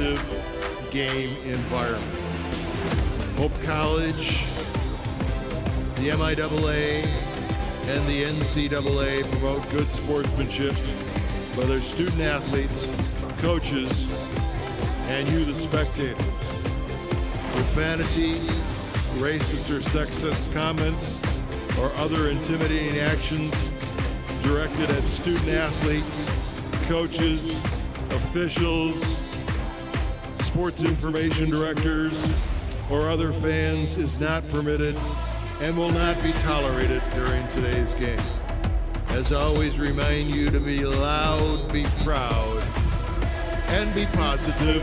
positive game environment. Hope College, the MIAA, and the NCAA promote good sportsmanship by their student athletes, coaches, and you, the spectator. Profanity, racist or sexist comments, or other intimidating actions directed at student athletes, coaches, officials, sports information directors, or other fans is not permitted and will not be tolerated during today's game. As always, remind you to be loud, be proud, and be positive.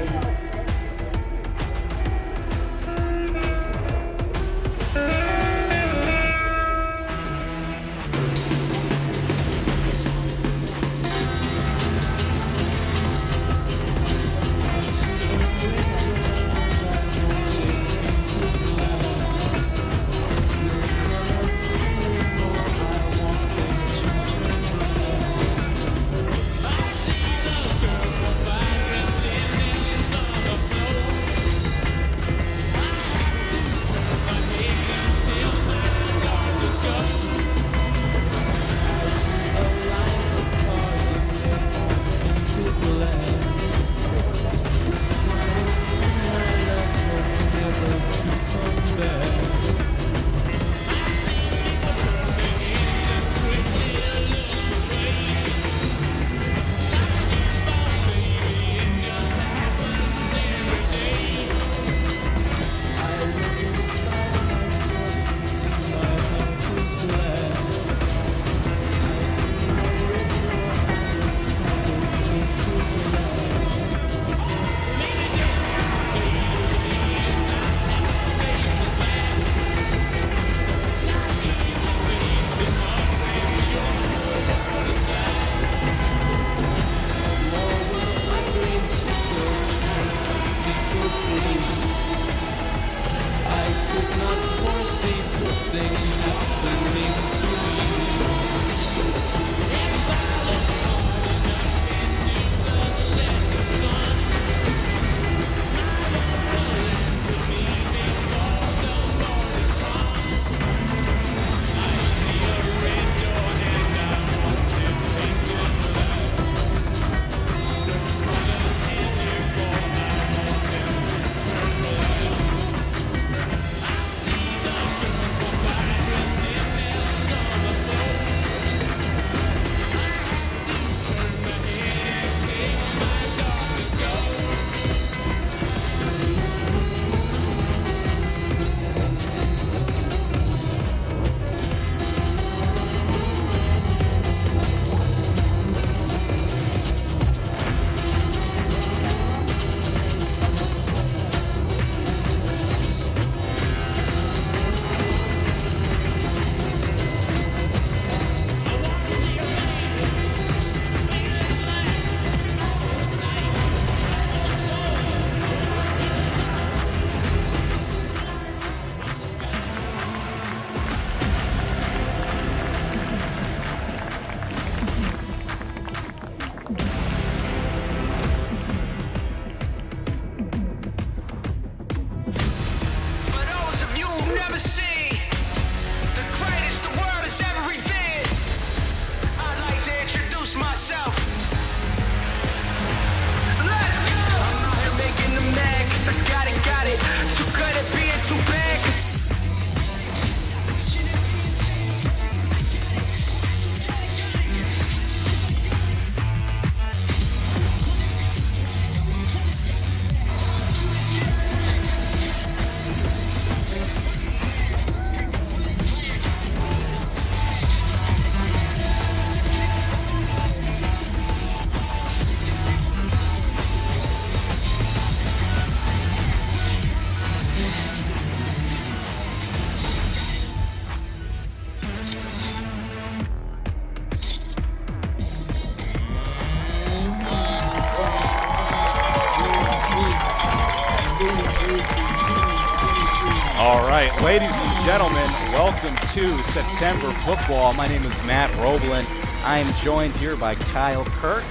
All right, ladies and gentlemen, welcome to September Football. My name is Matt Roblin. I am joined here by Kyle Kirk,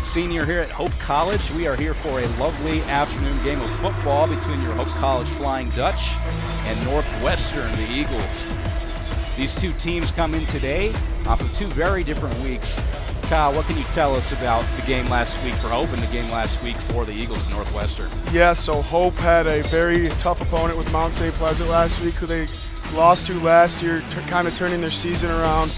senior here at Hope College. We are here for a lovely afternoon game of football between your Hope College Flying Dutch and Northwestern, the Eagles. These two teams come in today off of two very different weeks. Kyle, what can you tell us about the game last week for Hope and the game last week for the Eagles of Northwestern? Yeah, so Hope had a very tough opponent with Mount St. Pleasant last week, who they lost to last year, kind of turning their season around.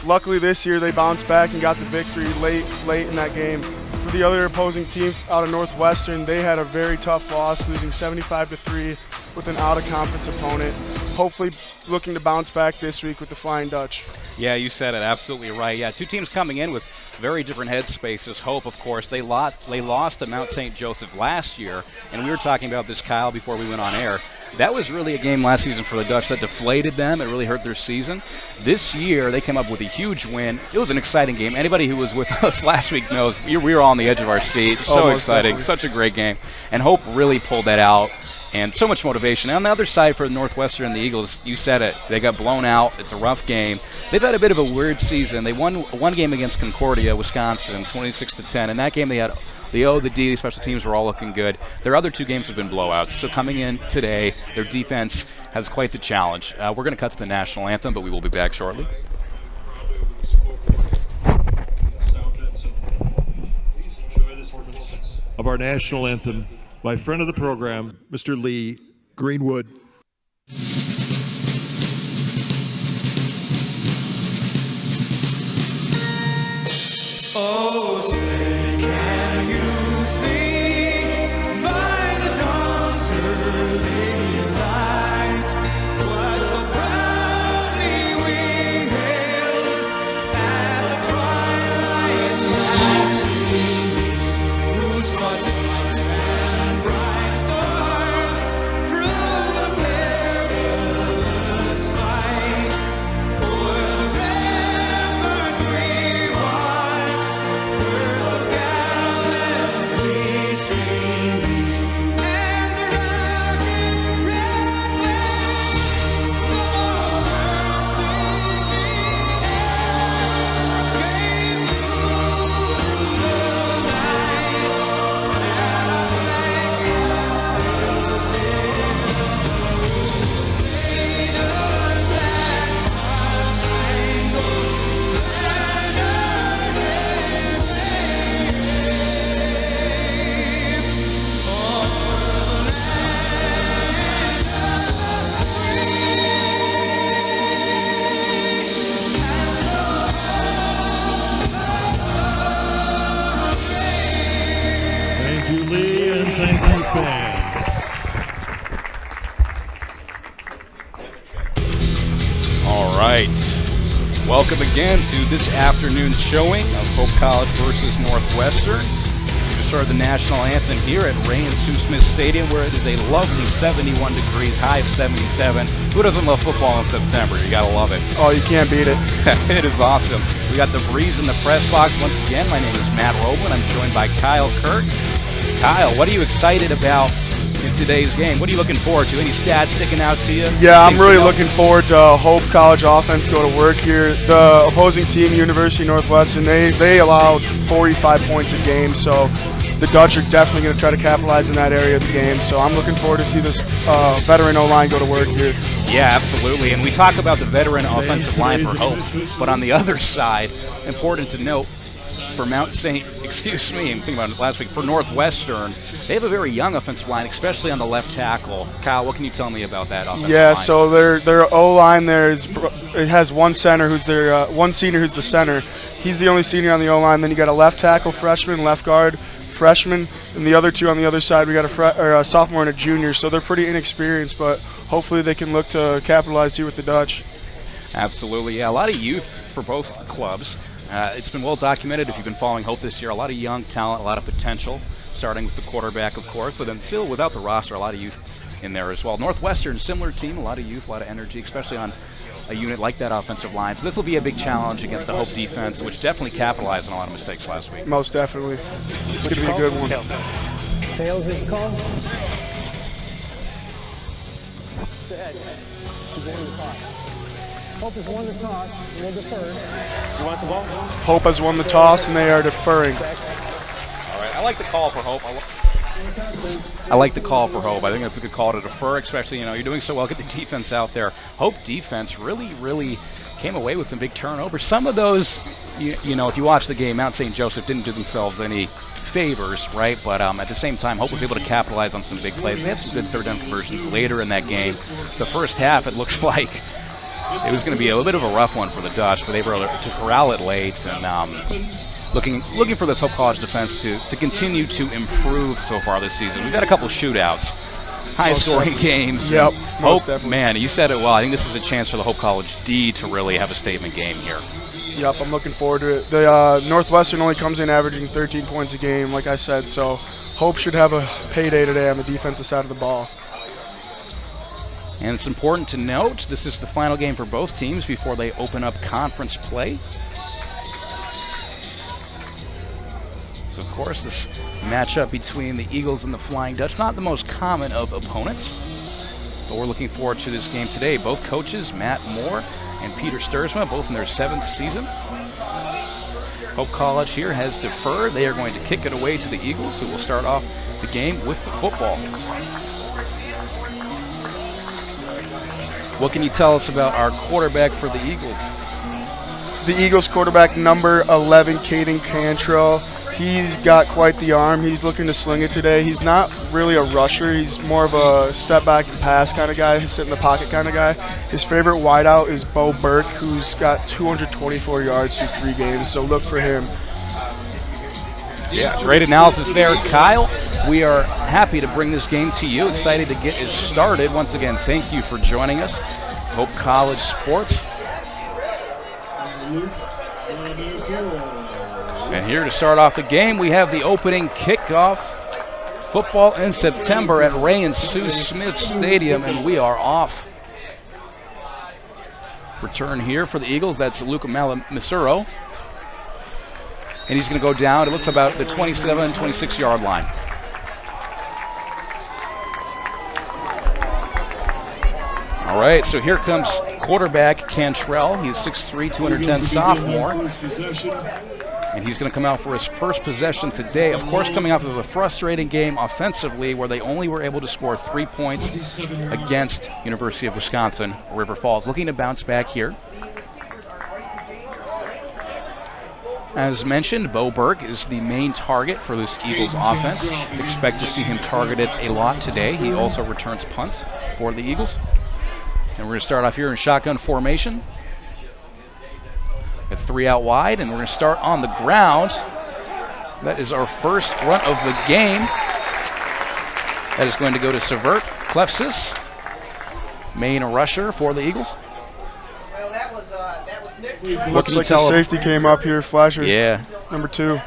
Luckily this year they bounced back and got the victory late in that game. For the other opposing team out of Northwestern, they had a very tough loss, losing 75-3 with an out-of-conference opponent. Hopefully looking to bounce back this week with the Flying Dutch. Yeah, you said it absolutely right. Yeah, two teams coming in with very different headspaces. Hope, of course, they lost to Mount St. Joseph last year, and we were talking about this, Kyle, before we went on air. That was really a game last season for the Dutch that deflated them. It really hurt their season. This year, they came up with a huge win. It was an exciting game. Anybody who was with us last week knows we were on the edge of our seat. So exciting. Definitely. Such a great game. And Hope really pulled that out. And so much motivation. And on the other side for Northwestern and the Eagles, you said it. They got blown out. It's a rough game. They've had a bit of a weird season. They won one game against Concordia, Wisconsin, 26-10. In that game, they had the O, the D, the special teams were all looking good. Their other two games have been blowouts. So coming in today, their defense has quite the challenge. We're going to cut to the national anthem, but we will be back shortly. Of our national anthem by friend of the program, Mr. Lee Greenwood. Oh, say can you see by the dawn's early light what so proudly we hailed at the twilight's last gleam, whose broad stars and bright stars through the perilous fight o'er the ramparts we watched. Thank you, Lee, and thank you, fans. All right. Welcome again to this afternoon's showing of Hope College versus Northwestern. We just heard the national anthem here at Ray and Sue Smith Stadium, where it is a lovely 71 degrees, high of 77. Who doesn't love football in September? You gotta love it. Oh, you can't beat it. It is awesome. We got the breeze in the press box once again. My name is Matt Roblin. I'm joined by Kyle Kirk. Kyle, what are you excited about in today's game? What are you looking forward to? Any stats sticking out to you? Yeah, I'm really looking forward to Hope College offense go to work here. The opposing team, University of Northwestern, they allowed 45 points a game, so the Dutch are definitely going to try to capitalize in that area of the game. So I'm looking forward to see this veteran O-line go to work here. Yeah, absolutely. And we talk about the veteran offensive line for Hope, but on the other side, important to note, for I'm thinking about it last week, for Northwestern, they have a very young offensive line, especially on the left tackle. Kyle, what can you tell me about that offensive line? So their O-line there it has one senior who's the center. He's the only senior on the O-line. Then you got a left tackle freshman, left guard freshman, and the other two on the other side, we got a sophomore and a junior. So they're pretty inexperienced, but hopefully they can look to capitalize here with the Dutch. Absolutely, yeah. A lot of youth for both clubs. It's been well documented if you've been following Hope this year. A lot of young talent, a lot of potential, starting with the quarterback, of course, but then still without the roster, a lot of youth in there as well. Northwestern, similar team, a lot of youth, a lot of energy, especially on a unit like that offensive line. So this will be a big challenge against the Hope defense, which definitely capitalized on a lot of mistakes last week. Most definitely. It's going to be a good one. Tails is called. It's ahead. He's in the car. Hope has won the toss. Will defer. You want the ball? Hope has won the toss, and they are deferring. All right, I like the call for Hope. I like the call for Hope. I think that's a good call to defer, especially, you're doing so well. Get the defense out there. Hope defense really came away with some big turnovers. Some of those, if you watch the game, Mount St. Joseph didn't do themselves any favors, right? But at the same time, Hope was able to capitalize on some big plays. They had some good third down conversions later in that game. The first half, it looks like it was going to be a little bit of a rough one for the Dutch, but they were able to corral it late and looking for this Hope College defense to continue to improve so far this season. We've had a couple shooouts, high-scoring games. Yep, most Hope, definitely. man, you said it well. I think this is a chance for the Hope College D to really have a statement game here. Yep, I'm looking forward to it. The Northwestern only comes in averaging 13 points a game, like I said, so Hope should have a payday today on the defensive side of the ball. And it's important to note, this is the final game for both teams before they open up conference play. So, of course, this matchup between the Eagles and the Flying Dutch, not the most common of opponents, but we're looking forward to this game today. Both coaches, Matt Moore and Peter Stursma, both in their 7th season. Hope College here has deferred. They are going to kick it away to the Eagles, who will start off the game with the football. What can you tell us about our quarterback for the Eagles? The Eagles quarterback, number 11, Caden Cantrell. He's got quite the arm. He's looking to sling it today. He's not really a rusher. He's more of a step back and pass kind of guy, sit in the pocket kind of guy. His favorite wideout is Bo Burke, who's got 224 yards through 3 games, so look for him. Yeah, great analysis there, Kyle. We are happy to bring this game to you. Excited to get it started. Once again, thank you for joining us. Hope College Sports. And here to start off the game, we have the opening kickoff. Football in September at Ray and Sue Smith Stadium, and we are off. Return here for the Eagles. That's Luca Misuro. And he's going to go down. It looks about the 27, 26-yard line. All right, so here comes quarterback Cantrell. He's 6'3", 210 sophomore. And he's going to come out for his first possession today. Of course, coming off of a frustrating game offensively where they only were able to score 3 points against University of Wisconsin, River Falls. Looking to bounce back here. As mentioned, Bo Burke is the main target for this Eagles offense. Expect to see him targeted a lot today. He also returns punts for the Eagles. And we're going to start off here in shotgun formation. Got 3 out wide, and we're going to start on the ground. That is our first run of the game. That is going to go to Severt Klefsis, main rusher for the Eagles. Well, that was Nick. Looks like the safety came up here, Flasher. Yeah. Number 2.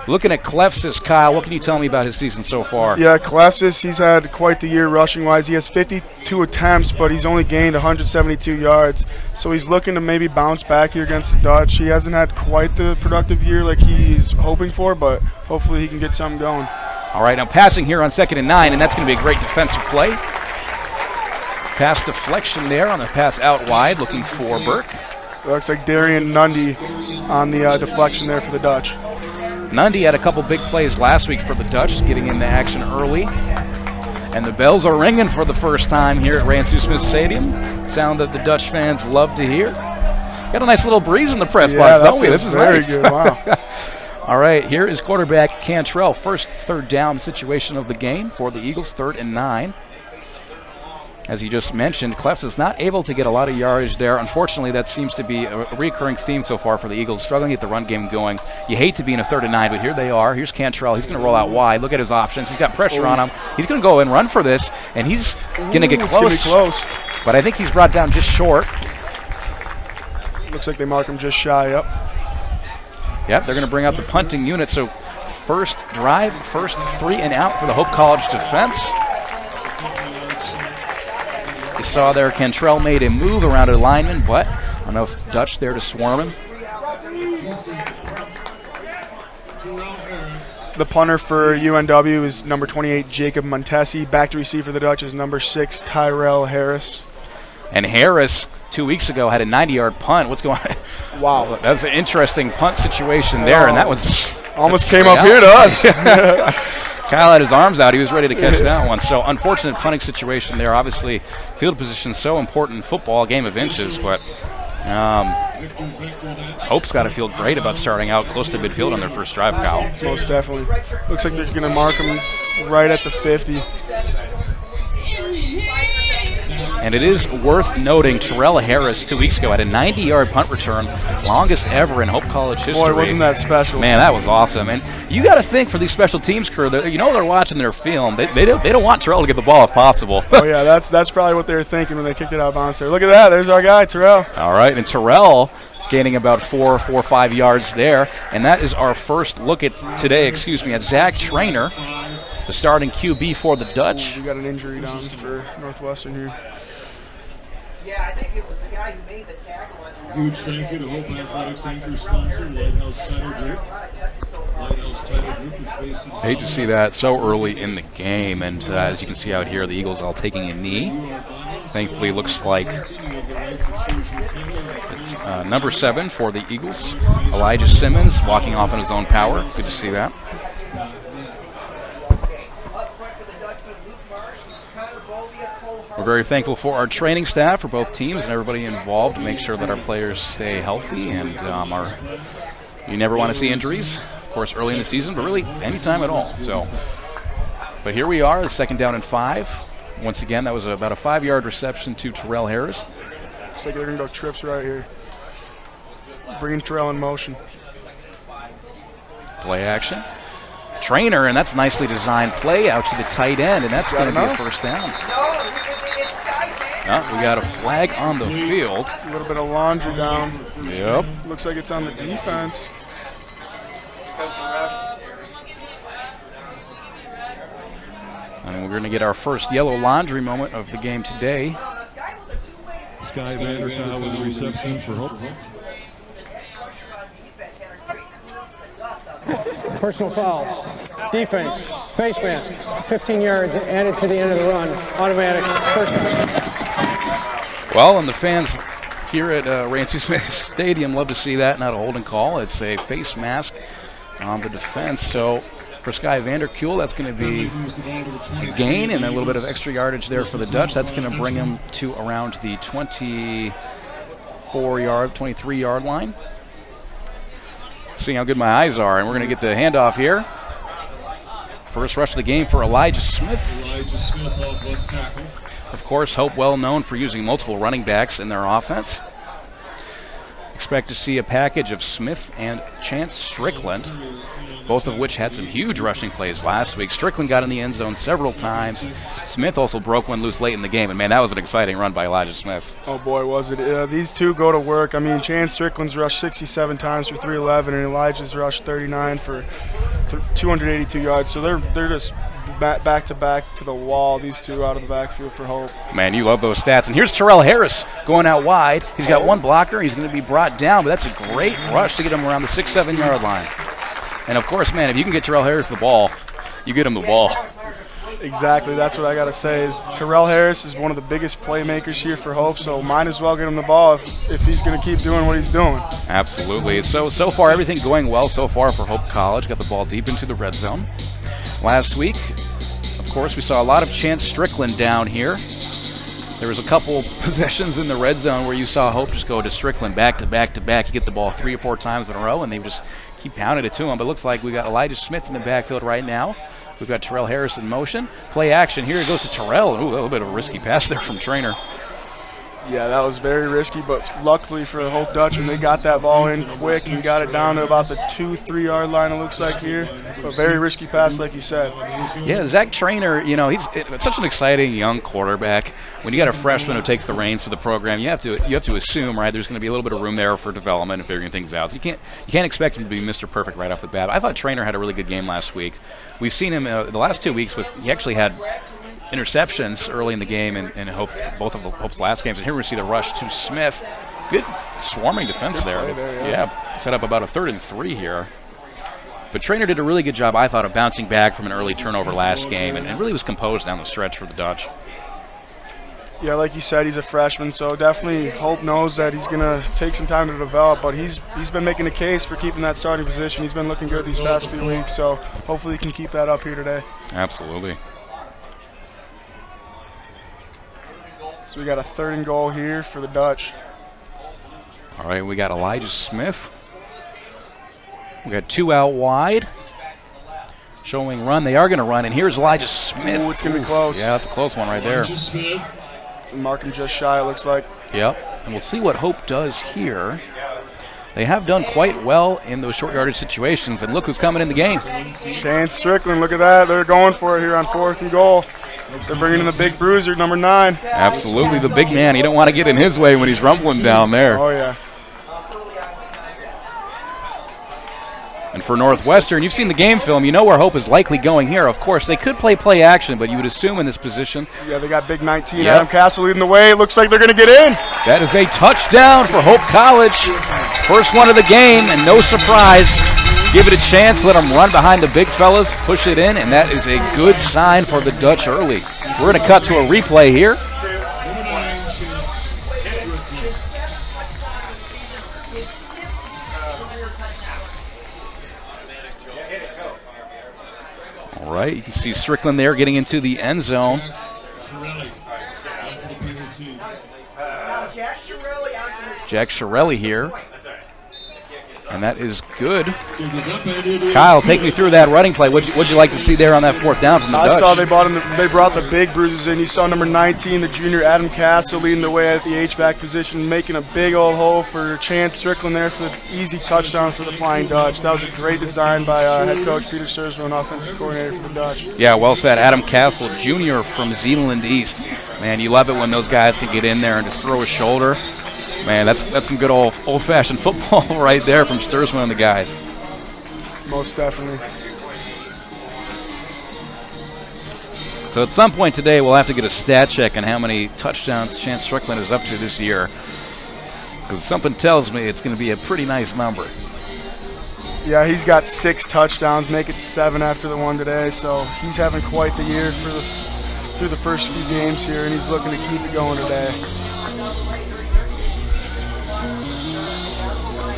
Looking at Klefsis, Kyle, what can you tell me about his season so far? Yeah, Klefsis, he's had quite the year rushing-wise. He has 52 attempts, but he's only gained 172 yards. So he's looking to maybe bounce back here against the Dutch. He hasn't had quite the productive year like he's hoping for, but hopefully he can get something going. All right, now passing here on 2nd and 9, and that's going to be a great defensive play. Pass deflection there on the pass out wide, looking for Burke. It looks like Darian Nundy on the deflection there for the Dutch. Nundy had a couple big plays last week for the Dutch, getting into action early. And the bells are ringing for the first time here at Ray and Sue Smith Stadium. Sound that the Dutch fans love to hear. Got a nice little breeze in the press box, don't we? This is very nice. Good. Wow. All right, here is quarterback Cantrell. First 3rd down situation of the game for the Eagles, 3rd and 9. As you just mentioned, Klefs is not able to get a lot of yardage there. Unfortunately, that seems to be a recurring theme so far for the Eagles, struggling to get the run game going. You hate to be in a 3rd and 9, but here they are. Here's Cantrell. He's going to roll out wide. Look at his options. He's got pressure on him. He's going to go and run for this, and he's going to get close. It's going to be close. But I think he's brought down just short. Looks like they mark him just shy up. Yep, they're going to bring out the punting unit. So first drive, first 3 and out for the Hope College defense. You saw there Cantrell made a move around a lineman, but enough Dutch there to swarm him. The punter for UNW is number 28, Jacob Montesi. Back to receive for the Dutch is number 6, Tyrell Harris. And Harris 2 weeks ago had a 90-yard punt. What's going on? Wow. That's an interesting punt situation there, and that was almost came up here to us. Kyle had his arms out. He was ready to catch that one. So unfortunate punting situation there. Obviously, field position is so important in football, a game of inches, but Hope's got to feel great about starting out close to midfield on their first drive, Kyle. Most definitely. Looks like they're going to mark them right at the 50. And it is worth noting, Terrell Harris 2 weeks ago had a 90-yard punt return, longest ever in Hope College history. Boy, wasn't that special. Man, that was awesome. And you got to think for these special teams crew, they're watching their film. They don't want Terrell to get the ball if possible. Oh, yeah, that's probably what they were thinking when they kicked it out of bounds there. Look at that. There's our guy, Terrell. All right, and Terrell gaining about 4 or 5 yards there. And that is our first look at today, at Zach Trainer, the starting QB for the Dutch. We got an injury down for Northwestern here. Yeah, I think it was the guy who made the tackle on Huge thank you to Hope Athletic Tanker sponsor, Lighthouse Title Group. Lighthouse Title Group is based in Hate to see that so early in the game, and as you can see out here, the Eagles all taking a knee. Thankfully, looks like it's number 7 for the Eagles. Elijah Simmons walking off on his own power. Good to see that. We're very thankful for our training staff, for both teams and everybody involved to make sure that our players stay healthy, and you never want to see injuries, of course, early in the season, but really anytime at all. So, but here we are, the 2nd down and 5. Once again, that was about a 5-yard reception to Terrell Harris. Looks like they're going to go trips right here. Bringing Terrell in motion. Play action. Trainer, and that's nicely designed play out to the tight end, and that's going to be a first down. We got a flag on the field. A little bit of laundry down. Yep. Looks like it's on the defense. And we're going to get our first yellow laundry moment of the game today. Sky Vanderkau with the reception for Hope. Personal foul. Defense. Face mask. 15 yards added to the end of the run. Automatic. First down. Well, and the fans here at Rancy Smith Stadium love to see that, not a holding call. It's a face mask on the defense. So for Sky Vanderkeuel, that's going to be a gain and a little bit of extra yardage there for the Dutch. That's going to bring them to around the 23-yard line. Seeing how good my eyes are, and we're going to get the handoff here. First rush of the game for Elijah Smith. Elijah Smith off left tackle. Of course, Hope well known for using multiple running backs in their offense. Expect to see a package of Smith and Chance Strickland, both of which had some huge rushing plays last week. Strickland got in the end zone several times. Smith also broke one loose late in the game, and man, that was an exciting run by Elijah Smith. Oh boy, was it. These two go to work. I mean, Chance Strickland's rushed 67 times for 311, and Elijah's rushed 39 for 282 yards. So they're just back to back to the wall, these two out of the backfield for Hope. Man, you love those stats. And here's Terrell Harris going out wide. He's got one blocker. He's going to be brought down, but that's a great rush to get him around the 6-7 yard line. And of course, man, if you can get Terrell Harris the ball, you get him the ball. Exactly, that's what I got to say is Terrell Harris is one of the biggest playmakers here for Hope, so might as well get him the ball if he's going to keep doing what he's doing. Absolutely. So far, everything going well so far for Hope College. Got the ball deep into the red zone. Last week, of course, we saw a lot of Chance Strickland down here. There was a couple possessions in the red zone where you saw Hope just go to Strickland back to back to back. You get the ball 3 or 4 times in a row, and they just keep pounding it to him. But it looks like we got Elijah Smith in the backfield right now. We've got Terrell Harris in motion. Play action. Here it goes to Terrell. Ooh, a little bit of a risky pass there from Trainer. Yeah, that was very risky, but luckily for the Hope Dutch, when they got that ball in quick and got it down to about the 2-3 yard line, it looks like here. But very risky pass, like you said. Yeah, Zach Trainer, he's such an exciting young quarterback. When you got a freshman who takes the reins for the program, you have to assume, right, there's going to be a little bit of room there for development and figuring things out. So you can't expect him to be Mr. Perfect right off the bat. I thought Trainer had a really good game last week. We've seen him the last 2 weeks he actually had interceptions early in the game and both of Hope's last games. And here we see the rush to Smith. Good swarming defense there. Yeah, set up about a 3rd and 3 here. But Trainer did a really good job, I thought, of bouncing back from an early turnover last game and really was composed down the stretch for the Dutch. Yeah, like you said, he's a freshman, so definitely Hope knows that he's going to take some time to develop, but he's been making a case for keeping that starting position. He's been looking good these past few weeks, so hopefully he can keep that up here today. Absolutely. So we got a 3rd and goal here for the Dutch. All right, we got Elijah Smith. We got 2 out wide. Showing run. They are going to run, and here's Elijah Smith. Ooh, it's going to be close. Yeah, that's a close one right there. Mark him just shy, it looks like. Yep, and we'll see what Hope does here. They have done quite well in those short yardage situations, and look who's coming in the game. Chance Strickland, look at that. They're going for it here on 4th and goal. They're bringing in the big bruiser, number 9. Absolutely, the big man. You don't want to get in his way when he's rumbling down there. Oh, yeah. And for Northwestern, you've seen the game film. You know where Hope is likely going here. Of course, they could play action, but you would assume in this position. Yeah, they got big 19. Yep. Adam Castle leading the way. It looks like they're going to get in. That is a touchdown for Hope College. First one of the game, and no surprise. Give it a chance, let them run behind the big fellas, push it in, and that is a good sign for the Dutch early. We're going to cut to a replay here. All right, you can see Strickland there getting into the end zone. Jack Shirelli here. And that is good. Kyle, take me through that running play. What'd you like to see there on that 4th down from the Dutch? I saw they brought the big bruisers in. You saw number 19, the junior Adam Castle, leading the way at the H-back position, making a big old hole for Chance Strickland there for the easy touchdown for the Flying Dutch. That was a great design by head coach Peter Sturzman, offensive coordinator for the Dutch. Yeah, well said. Adam Castle, junior from Zeeland East. Man, you love it when those guys can get in there and just throw a shoulder. Man, that's some good old-fashioned football right there from Sturzman and the guys. Most definitely. So at some point today, we'll have to get a stat check on how many touchdowns Chance Strickland is up to this year, because something tells me it's going to be a pretty nice number. Yeah, he's got 6 touchdowns, make it 7 after the one today, so he's having quite the year through the first few games here, and he's looking to keep it going today.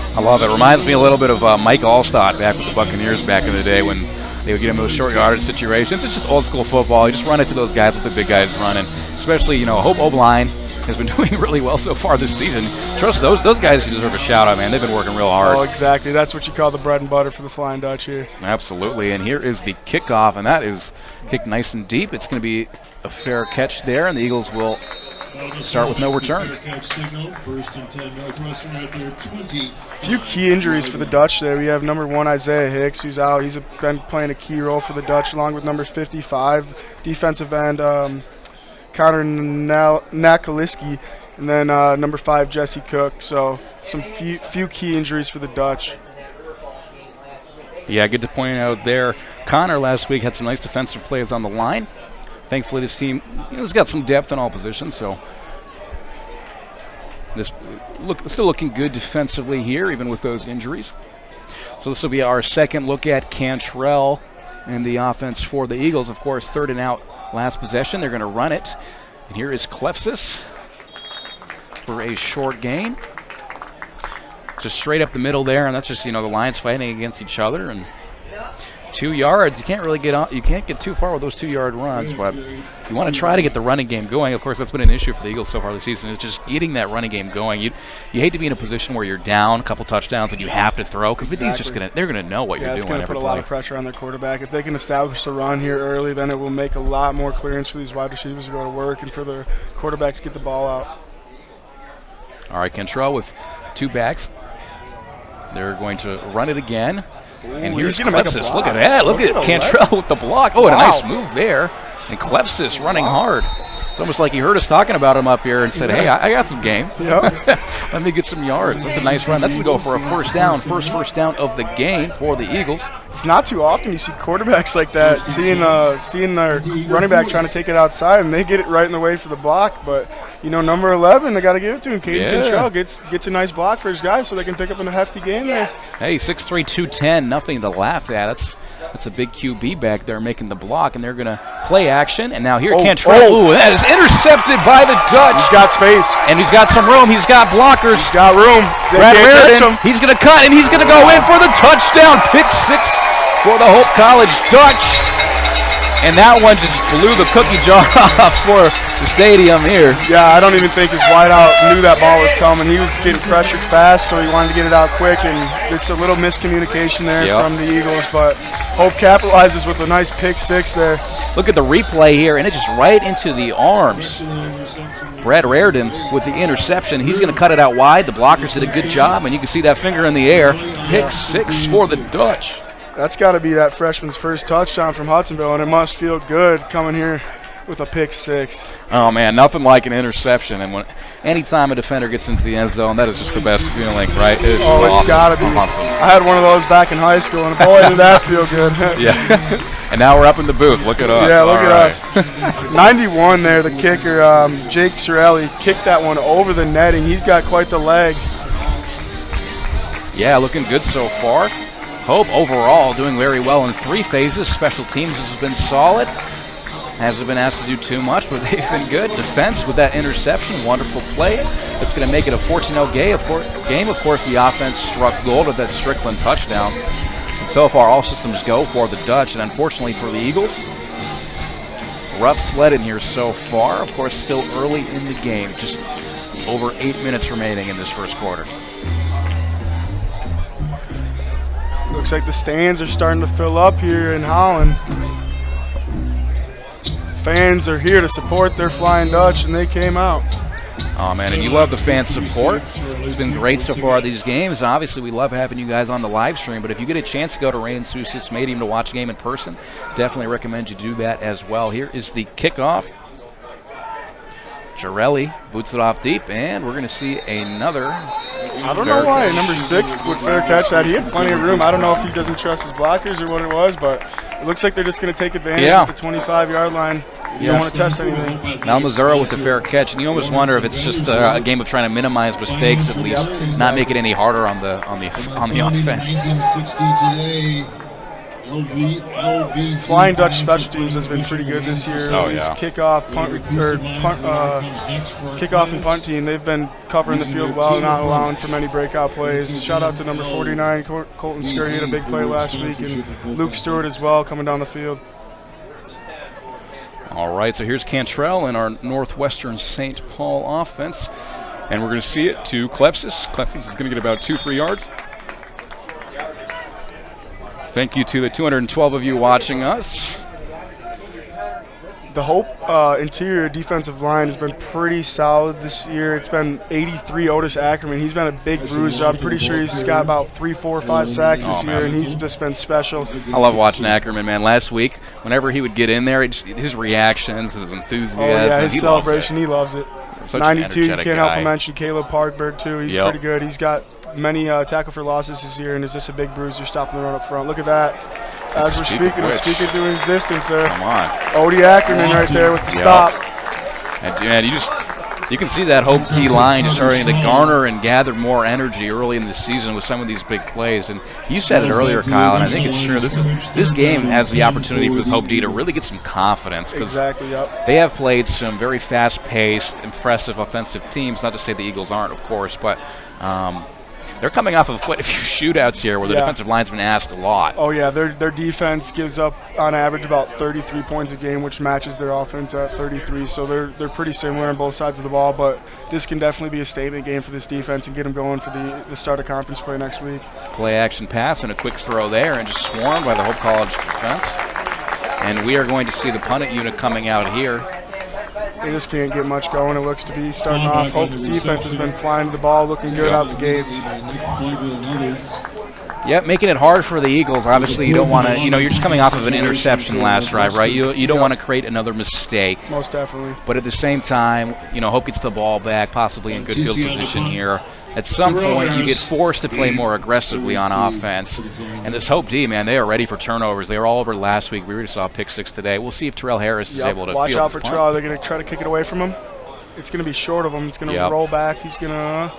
I love it. Reminds me a little bit of Mike Allstott back with the Buccaneers back in the day when they would get in those short yardage situations. It's just old school football. You just run it to those guys, let the big guys run. And especially, Hope O-line has been doing really well so far this season. Trust those guys deserve a shout out, man. They've been working real hard. Oh, exactly. That's what you call the bread and butter for the Flying Dutch here. Absolutely. And here is the kickoff, and that is kicked nice and deep. It's going to be a fair catch there, and the Eagles will start with no return. A few key injuries for the Dutch today. We have number 1, Isaiah Hicks, who's out. He's been playing a key role for the Dutch, along with number 55, defensive end Connor Nakaliski, and then number 5, Jesse Cook. So some few key injuries for the Dutch. Yeah, good to point out there. Connor last week had some nice defensive plays on the line. Thankfully, this team has got some depth in all positions, so still looking good defensively here, even with those injuries. So this will be our second look at Cantrell and the offense for the Eagles. Of course, 3rd and out, last possession. They're going to run it. And here is Klefsis for a short gain. Just straight up the middle there, and that's just, the Lions fighting against each other. And 2 yards, you can't really you can't get too far with those 2-yard runs, but you want to try to get the running game going. Of course, that's been an issue for the Eagles so far this season, is just getting that running game going. You hate to be in a position where you're down a couple touchdowns and you have to throw, because the D's they're gonna know what you're doing. It's going to put a lot of pressure on their quarterback. If they can establish the run here early, then it will make a lot more clearance for these wide receivers to go to work and for the quarterback to get the ball out. All right, Cantrell with 2 backs. They're going to run it again. And here's Klefsis. Look at that. Look at Cantrell with the block. Oh, and a nice move there. And Klefsis running hard. It's almost like he heard us talking about him up here and said, hey, I got some game. Yep. Let me get some yards. That's a nice run. That's going to go for a first down of the game for the Eagles. It's not too often you see quarterbacks like that seeing their running back trying to take it outside, and they get it right in the way for the block. But, number 11, they got to give it to him. Caden Cantrell gets a nice block for his guys so they can pick up in a hefty game there. Hey, 6'3", 210, nothing to laugh at. That's a big QB back there making the block, and they're going to play action. And now here, Cantrell. Ooh, that is intercepted by the Dutch. He's got space. And he's got some room. He's got blockers. He's got room. They Brad can't catch Reardon, him. he's going to cut, and he's going to go in for the touchdown. Pick 6 for the Hope College Dutch. And that one just blew the cookie jar off for the stadium here. Yeah, I don't even think his wideout knew that ball was coming. He was getting pressured fast, so he wanted to get it out quick, and it's a little miscommunication there from the Eagles, but Hope capitalizes with a nice pick 6 there. Look at the replay here, and it just right into the arms. Brad Reardon with the interception. He's going to cut it out wide. The blockers did a good job, and you can see that finger in the air. Pick 6 for the Dutch. That's got to be that freshman's first touchdown from Hudsonville, and it must feel good coming here with a pick 6. Oh, man, nothing like an interception. And anytime a defender gets into the end zone, that is just the best feeling, right? It's awesome. It's got to be. Awesome. I had one of those back in high school, and boy, did that feel good. Yeah. And now we're up in the booth. Look at us. Yeah, look at us. 91 there, the kicker, Jake Sorelli, kicked that one over the netting. He's got quite the leg. Yeah, looking good so far. Hope overall doing very well in 3 phases. Special teams has been solid. Hasn't been asked to do too much, but they've been good. Defense with that interception, wonderful play. That's going to make it a 14-0 game. Of course, the offense struck gold with that Strickland touchdown. And so far, all systems go for the Dutch. And unfortunately for the Eagles, rough sledding here so far. Of course, still early in the game. Just over 8 minutes remaining in this first quarter. Looks like the stands are starting to fill up here in Holland. Fans are here to support their Flying Dutch, and they came out. Oh, man, and you love the fan support. It's been great so far these games. Obviously, we love having you guys on the live stream, but if you get a chance to go to Ray and Sousa Stadium to watch a game in person, definitely recommend you do that as well. Here is the kickoff. Girelli boots it off deep, and we're going to see another. I don't know why number 6 would fair catch that. He had plenty of room. I don't know if he doesn't trust his blockers or what it was, but it looks like they're just going to take advantage of the 25-yard line. You don't want to test anything. Now Mazzaro with the fair catch, and you almost wonder if it's just a game of trying to minimize mistakes, at least not make it any harder on the offense. Flying Dutch special teams has been pretty good this year. Oh, yeah. Kickoff, kickoff and punt team, they've been covering the field well, not allowing for many breakout plays. Shout out to number 49, Colton Scurry, had a big play last week, and Luke Stewart as well coming down the field. All right, so here's Cantrell in our Northwestern St. Paul offense, and we're going to see it to Klepsis. Klepsis is going to get about 2-3 yards. Thank you to the 212 of you watching us. The Hope interior defensive line has been pretty solid this year. It's been 83 Otis Ackerman. He's been a big bruiser. I'm pretty sure he's got about 3, 4, 5 sacks this year, and he's just been special. I love watching Ackerman, man. Last week, whenever he would get in there, his reactions, his enthusiasm. Oh, yeah, his celebration, he loves it. Such 92, you an can't help but mention Caleb Parkberg, too. He's pretty good. He's got many tackle for losses this year, and is just a big bruiser stopping the run up front. Look at that. As we're speaking to existence there. Come on. Odie Ackerman right there with the stop. And man, you can see that Hope D line just starting to garner and gather more energy early in the season with some of these big plays. And you said it earlier, Kyle, and I think it's true. This game has the opportunity for this Hope D to really get some confidence. Exactly, yep. They have played some very fast-paced, impressive offensive teams. Not to say the Eagles aren't, of course, but they're coming off of quite a few shootouts here where the defensive line's been asked a lot. Oh, yeah, their defense gives up on average about 33 points a game, which matches their offense at 33. So they're pretty similar on both sides of the ball, but this can definitely be a statement game for this defense and get them going for the start of conference play next week. Play action pass and a quick throw there, and just swarmed by the Hope College defense. And we are going to see the punt unit coming out here. They just can't get much going. It looks to be starting off. Hope's defense has been flying the ball, looking good out the gates. Yep, making it hard for the Eagles. Obviously, you don't want to, you're just coming off of an interception last drive, right? You don't want to create another mistake. Most definitely. But at the same time, Hope gets the ball back, possibly in good field position here. At some point, you get forced to play more aggressively on offense. And this Hope D, man, they are ready for turnovers. They were all over last week. We already saw pick 6 today. We'll see if Terrell Harris is able to watch field out for this Terrell. They're going to try to kick it away from him. It's going to be short of him. It's going to roll back. He's going to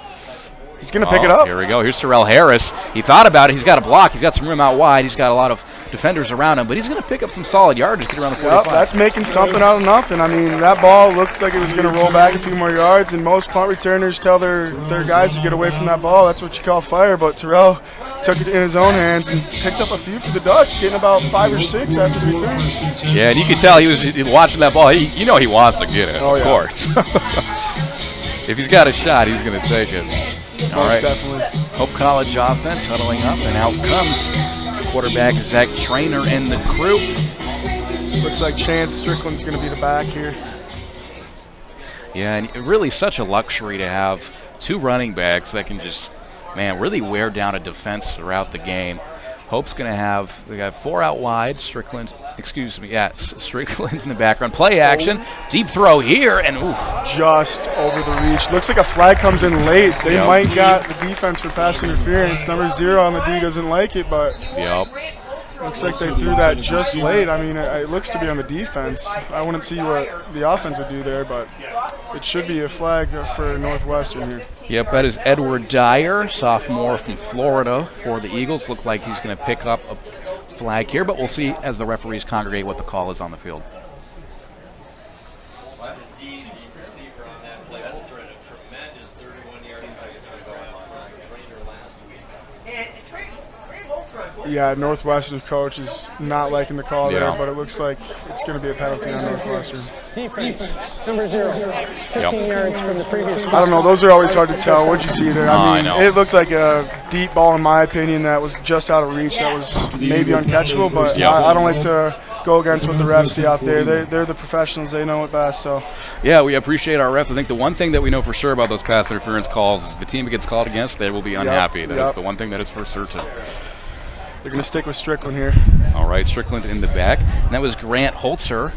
He's going to pick it up. Here we go. Here's Terrell Harris. He thought about it. He's got a block. He's got some room out wide. He's got a lot of defenders around him, but he's going to pick up some solid yardage, get around the 45. Yep, that's making something out of nothing. I mean, that ball looked like it was going to roll back a few more yards, and most punt returners tell their guys to get away from that ball. That's what you call fire, but Terrell took it in his own hands and picked up a few for the Dutch, getting about 5 or 6 after the return. Yeah, and you could tell he was watching that ball. He wants to get it, of course. If he's got a shot, he's going to take it. All right. Definitely. Hope College offense huddling up, and out comes quarterback Zach Trainer and the crew. Looks like Chance Strickland's going to be the back here. Yeah, and really such a luxury to have 2 running backs that can just, really wear down a defense throughout the game. Hope's going to have, they got 4 out wide. Strickland's in the background. Play action, deep throw here, and oof. Just over the reach. Looks like a flag comes in late. They might got the defense for pass interference. Number 0 on the D doesn't like it, but looks like they threw that just late. I mean, it looks to be on the defense. I wouldn't see what the offense would do there, but it should be a flag for Northwestern here. Yep, that is Edward Dyer, sophomore from Florida for the Eagles. Look like he's going to pick up a flag here, but we'll see as the referees congregate what the call is on the field. Yeah, Northwestern's coach is not liking the call there, but it looks like it's going to be a penalty on Northwestern. Defense, number 0, 15 yards from the previous. I don't know. Those are always hard to tell. What'd you see there? I mean, it looked like a deep ball, in my opinion, that was just out of reach. That was maybe uncatchable, but I don't like to go against what the refs see out there. They're the professionals. They know it best. So. Yeah, we appreciate our refs. I think the one thing that we know for sure about those pass interference calls is the team it gets called against, they will be unhappy. That is the one thing that is for certain. They're going to stick with Strickland here. All right, Strickland in the back. And that was Grant Holtzer,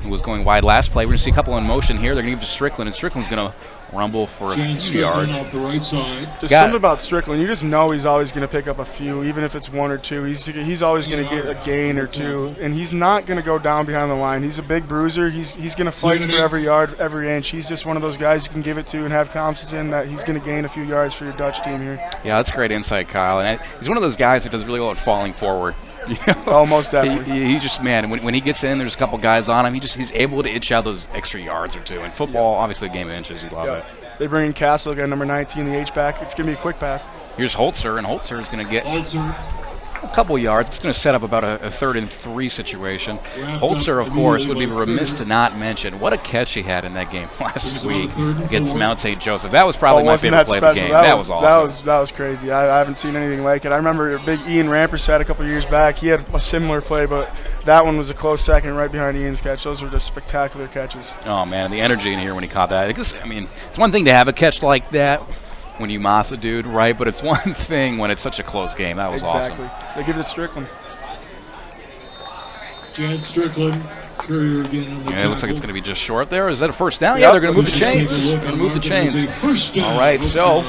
who was going wide last play. We're going to see a couple in motion here. They're going to give it to Strickland, and Strickland's going to rumble for a few yards. There's something about Strickland. You just know he's always going to pick up a few, even if it's 1 or 2. He's always going to get a gain or 2, and he's not going to go down behind the line. He's a big bruiser. He's going to fight for every yard, every inch. He's just one of those guys you can give it to and have confidence in that he's going to gain a few yards for your Dutch team here. Yeah, that's great insight, Kyle. And he's one of those guys that does really well at falling forward. Oh, most definitely. He just, when he gets in, there's a couple guys on him. He's able to itch out those extra yards or 2. And football, obviously, a game of inches. You love it. They bring in Castle again, number 19, the H-back. It's going to be a quick pass. Here's Holtzer, and Holtzer is going to get a couple yards. It's going to set up about a 3rd and 3 situation. Holtzer, of course, would be remiss to not mention what a catch he had in that game last week against Mount St. Joseph. That was probably my favorite play of the game. That was awesome. That was crazy. I haven't seen anything like it. I remember big Ian Rampersad a couple years back. He had a similar play, but that one was a close second right behind Ian's catch. Those were just spectacular catches. Oh, man, the energy in here when he caught that. It's one thing to have a catch like that when you moss a dude, right? But it's one thing when it's such a close game. That was awesome. They give it to Strickland. Chance Strickland, Courier again on the it looks like it's going to be just short there. Is that a first down? Yeah, they're going to move the chains. All right, so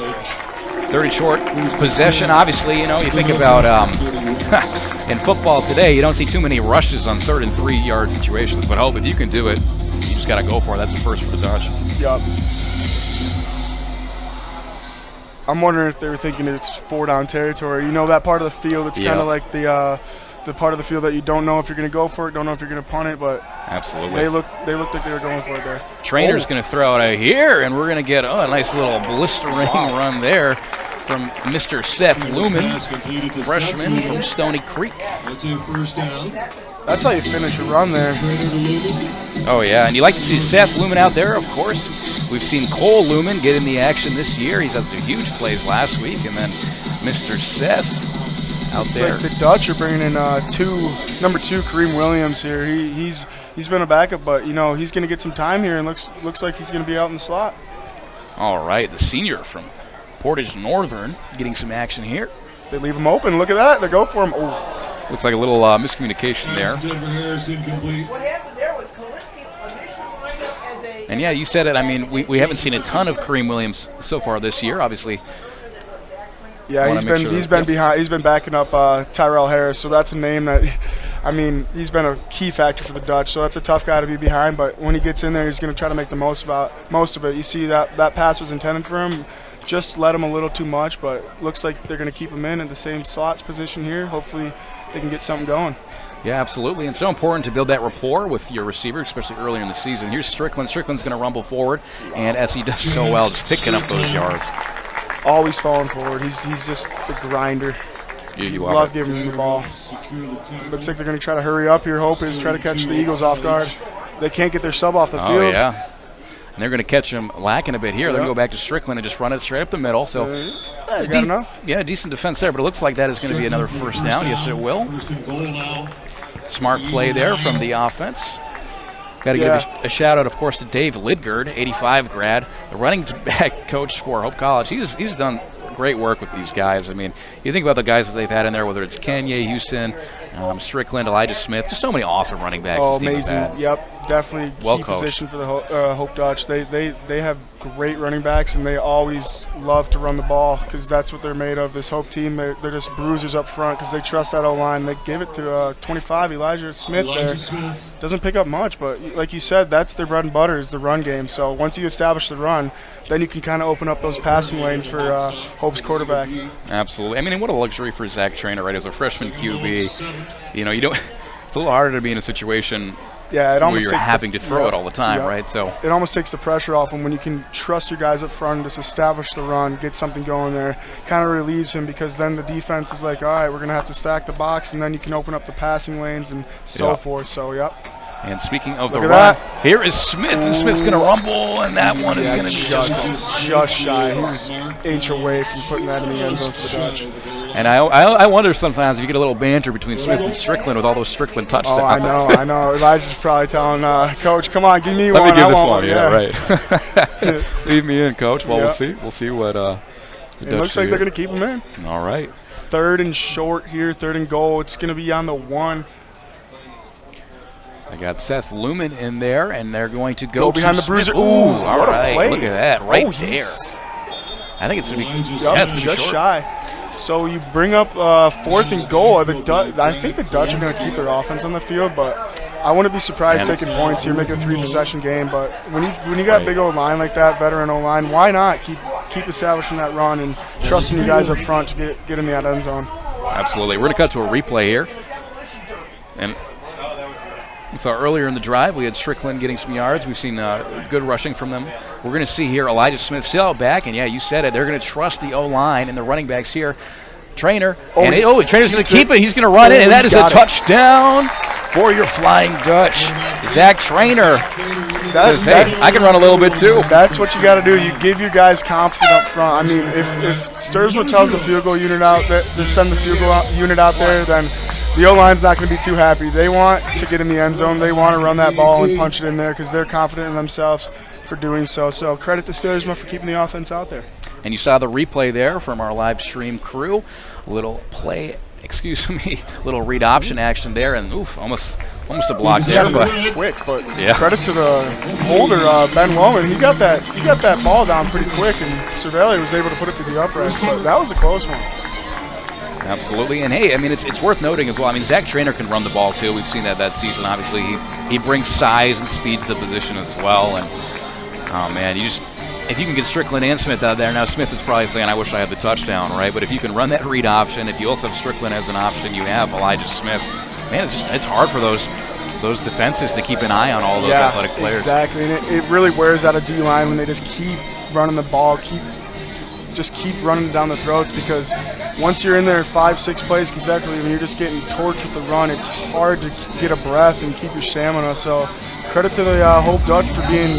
30 short possession. Obviously, you think about in football today, you don't see too many rushes on 3rd and 3 yard situations. But Hope, if you can do it, you just got to go for it. That's the first for the Dutch. Yup. I'm wondering if they were thinking it's 4-down territory. That part of the field, it's kind of like the part of the field that you don't know if you're going to go for it, don't know if you're going to punt it, but absolutely, they looked like they were going for it there. Trainer's going to throw it out here, and we're going to get a nice little blistering run there from Mr. Seth Lumen, freshman from Stony Creek. That's a first down. That's how you finish a run there. Oh, yeah, and you like to see Seth Lumen out there, of course. We've seen Cole Lumen get in the action this year. He's had some huge plays last week, and then Mr. Seth out there. Like the Dutch are bringing in number 2, Kareem Williams here. He's been a backup, but he's going to get some time here, and looks like he's going to be out in the slot. All right, the senior from Portage Northern getting some action here. They leave him open. Look at that. They go for him. Oh. Looks like a little miscommunication there. What happened there was Kalinsky initially lined up as a... And yeah, you said it. We haven't seen a ton of Kareem Williams so far this year, obviously. Yeah, he's been backing up Tyrell Harris, so that's a name that, he's been a key factor for the Dutch, so that's a tough guy to be behind, but when he gets in there, he's going to try to make the most of it. You see that pass was intended for him. just let him a little too much, but looks like they're going to keep him in at the same slots position here. Hopefully they can get something going. Yeah, absolutely. And so important to build that rapport with your receiver, especially earlier in the season. Here's Strickland. Strickland's going to rumble forward, and as he does so well, just picking up those yards. Always falling forward. He's just a grinder. You love giving him the ball. Looks like they're going to try to hurry up here. Hope is try to catch the Eagles off guard. They can't get their sub off the field. Oh, yeah. And they're going to catch him lacking a bit here. They're going to go back to Strickland and just run it straight up the middle. So, got enough? Yeah, decent defense there, but it looks like that is going to be another first down. Yes, it will. Smart play there from the offense. Got to give a shout out, of course, to Dave Lidgard, 85 grad, the running back coach for Hope College. He's done great work with these guys. I mean, you think about the guys that they've had in there, whether it's Kanye Houston, Strickland, Elijah Smith, just so many awesome running backs. Oh, amazing. Yep, definitely well key coached. Position for the Hope Dutch. They have great running backs, and they always love to run the ball because that's what they're made of. This Hope team, they're just bruisers up front because they trust that O-line. They give it to 25, Elijah Smith there. Doesn't pick up much, but like you said, that's their bread and butter is the run game. So once you establish the run, then you can kind of open up those passing lanes for Hope's quarterback. Absolutely. I mean, what a luxury for Zach Trainer, right? As a freshman QB, you don't. It's a little harder to be in a situation where you're having to throw it all the time, right? So it almost takes the pressure off him when you can trust your guys up front and just establish the run, get something going there. Kind of relieves him because then the defense is like, all right, we're going to have to stack the box, and then you can open up the passing lanes and so forth. So, And speaking of the run, here is Smith, and Smith's going to rumble, and that one is going to be just shy. He was an inch away from putting that in the end zone for the Dutch. And I wonder sometimes if you get a little banter between Smith and Strickland with all those Strickland touchdowns. Oh, I know. Elijah's probably telling Coach, come on, give me one. Let me give this one. Yeah, right. Leave me in, Coach. Well, we'll see. We'll see what the Dutch It looks like they're going to keep him in. All right. 3rd and short here, 3rd and goal. It's going to be on the 1. I got Seth Lumen in there, and they're going to go behind the bruiser. Ooh, all right. Look at that, right there. I think it's going to be just shy. So you bring up 4th and goal. I think the Dutch are going to keep their offense on the field, but I wouldn't be surprised taking points here, making a 3-possession game. But when you got a big old line like that, veteran O-line, why not keep establishing that run and trusting you guys up front to get in the end zone? Absolutely. We're going to cut to a replay here. And so earlier in the drive, we had Strickland getting some yards. We've seen good rushing from them. We're going to see here Elijah Smith still out back, and you said it. They're going to trust the O-line and the running backs here. Trainer's going to keep it. He's going to run it, and that is a touchdown for your Flying Dutch. Zach Trainer says, hey, I can run a little bit too. That's what you got to do. You give your guys confidence up front. I mean, if Sturzman tells the field goal unit to send the field goal unit out there, then the O-line's not going to be too happy. They want to get in the end zone. They want to run that ball and punch it in there because they're confident in themselves for doing so. So credit to Sturzman for keeping the offense out there. And you saw the replay there from our live stream crew. A little little read option action there, and almost a block there. But quick, but credit to the holder, Ben Wellman. He got that ball down pretty quick, and Cervelli was able to put it to the uprights. But that was a close one. Absolutely, and hey, I mean, it's worth noting as well. I mean, Zach Trainer can run the ball too. We've seen that season. Obviously, he brings size and speed to the position as well. And oh man, if you can get Strickland and Smith out there, now Smith is probably saying, I wish I had the touchdown, right? But if you can run that read option, if you also have Strickland as an option, you have Elijah Smith. Man, it's hard for those defenses to keep an eye on all those athletic players. Exactly, and it really wears out a D-line when they just keep running the ball, keep running down the throats, because once you're in there 5-6 plays consecutively, when you're just getting torched with the run, it's hard to get a breath and keep your stamina. So credit to the Hope Dutch for being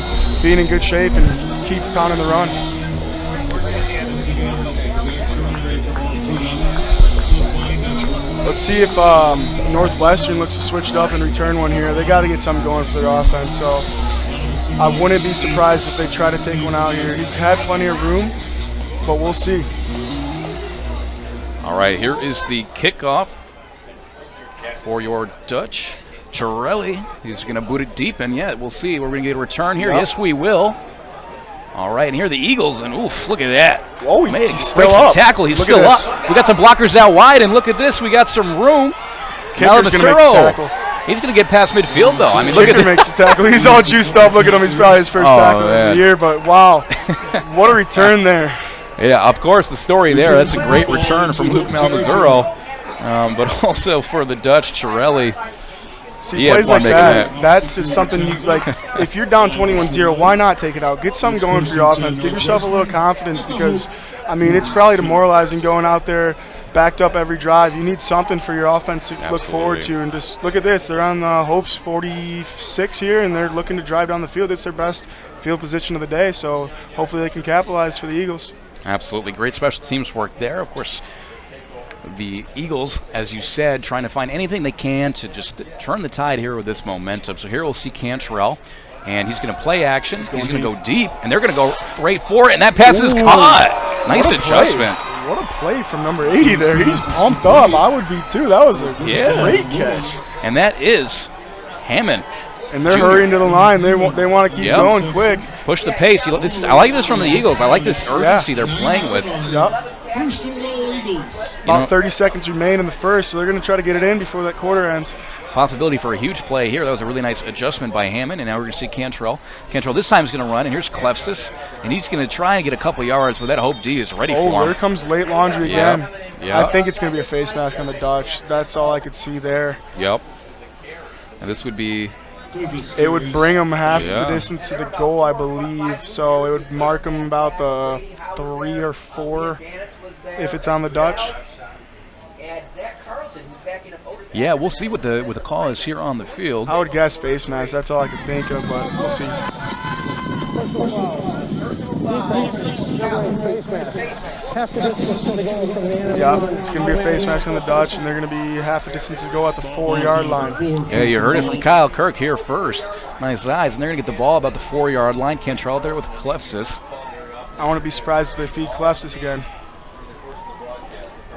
in good shape and keep pounding the run. Let's see if Northwestern looks to switch it up and return one here. They got to get something going for their offense. So I wouldn't be surprised if they try to take one out here. He's had plenty of room, but we'll see. All right, here is the kickoff for your Dutch. Chirelli, he's going to boot it deep, and we'll see. We're going to get a return here. Yep. Yes, we will. All right, and here are the Eagles, and look at that. Oh, he's still up. Tackle. He's still up. We got some blockers out wide, and look at this. We got some room. Kicker's going to make the tackle. He's going to get past midfield, though. I mean, look at makes the tackle. He's all juiced up. Look at him. He's probably his first tackle of the year, but wow. What a return there. Yeah, of course, the story there. That's a great return from Luke Malmazzaro. But also for the Dutch, Chiarelli. See, plays like that, that's just something you, like, if you're down 21-0, why not take it out? Get something going for your offense. Give yourself a little confidence because, I mean, it's probably demoralizing going out there backed up every drive. You need something for your offense to look forward to. And just look at this. They're on the Hope's 46 here, and they're looking to drive down the field. It's their best field position of the day, so hopefully they can capitalize for the Eagles. Absolutely. Great special teams work there. Of course, the Eagles, as you said, trying to find anything they can to just turn the tide here with this momentum. So here we'll see Cantrell, and he's going to play action. He's going to go deep, and they're going to go right for it, and that pass is caught. Nice adjustment. What a play from number 80 there. He's pumped up. I would be too. That was a great catch. And that is Hammond. And they're hurrying to the line. They want to keep going quick. Push the pace. I like this from the Eagles. I like this urgency they're playing with. Yep. About 30 seconds remain in the first, so they're going to try to get it in before that quarter ends. Possibility for a huge play here. That was a really nice adjustment by Hammond, and now we're going to see Cantrell. Cantrell this time is going to run, and here's Clefsis, and he's going to try and get a couple yards, but that Hope D is ready for him. There comes late laundry again. Yeah. I think it's going to be a face mask on the Dutch. That's all I could see there. Yep. And this would be... It would bring them half the distance to the goal, I believe. So it would mark them about the 3 or 4 if it's on the Dutch. Yeah, we'll see what the call is here on the field. I would guess face mask. That's all I could think of, but we'll see. Yeah, it's going to be a face mask on the Dutch, and they're going to be half a distance to go at the 4-yard line. Yeah, you heard it from Kyle Kirk here first. Nice eyes, and they're going to get the ball about the 4-yard line. Cantrell there with Clefsis. I want to be surprised if they feed Clefsis again.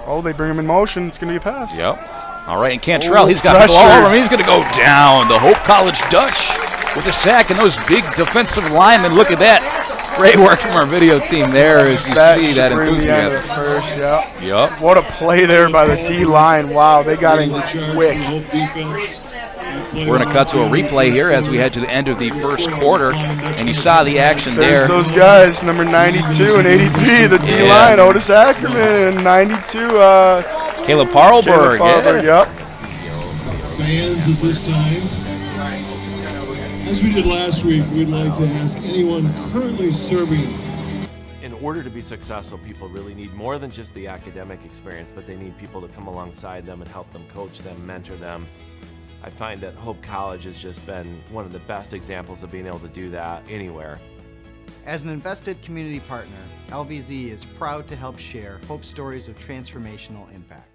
Oh, they bring him in motion. It's going to be a pass. Yep. All right, and Cantrell, he's got the ball over him. He's going to go down. The Hope College Dutch with a sack, and those big defensive linemen. Look at that. Great work from our video team there as you see that enthusiasm. First, yeah. Yep. What a play there by the D-line. Wow, they got him quick. We're going to cut to a replay here as we head to the end of the first quarter, and you saw the action there. There's those guys, number 92 and 83, the D-line, Otis Ackerman, and 92, Caleb Parlberg. Yep. Fans at this time, as we did last week, we'd like to ask anyone currently serving. In order to be successful, people really need more than just the academic experience, but they need people to come alongside them and help them coach them, mentor them. I find that Hope College has just been one of the best examples of being able to do that anywhere. As an invested community partner, LVZ is proud to help share Hope stories of transformational impact.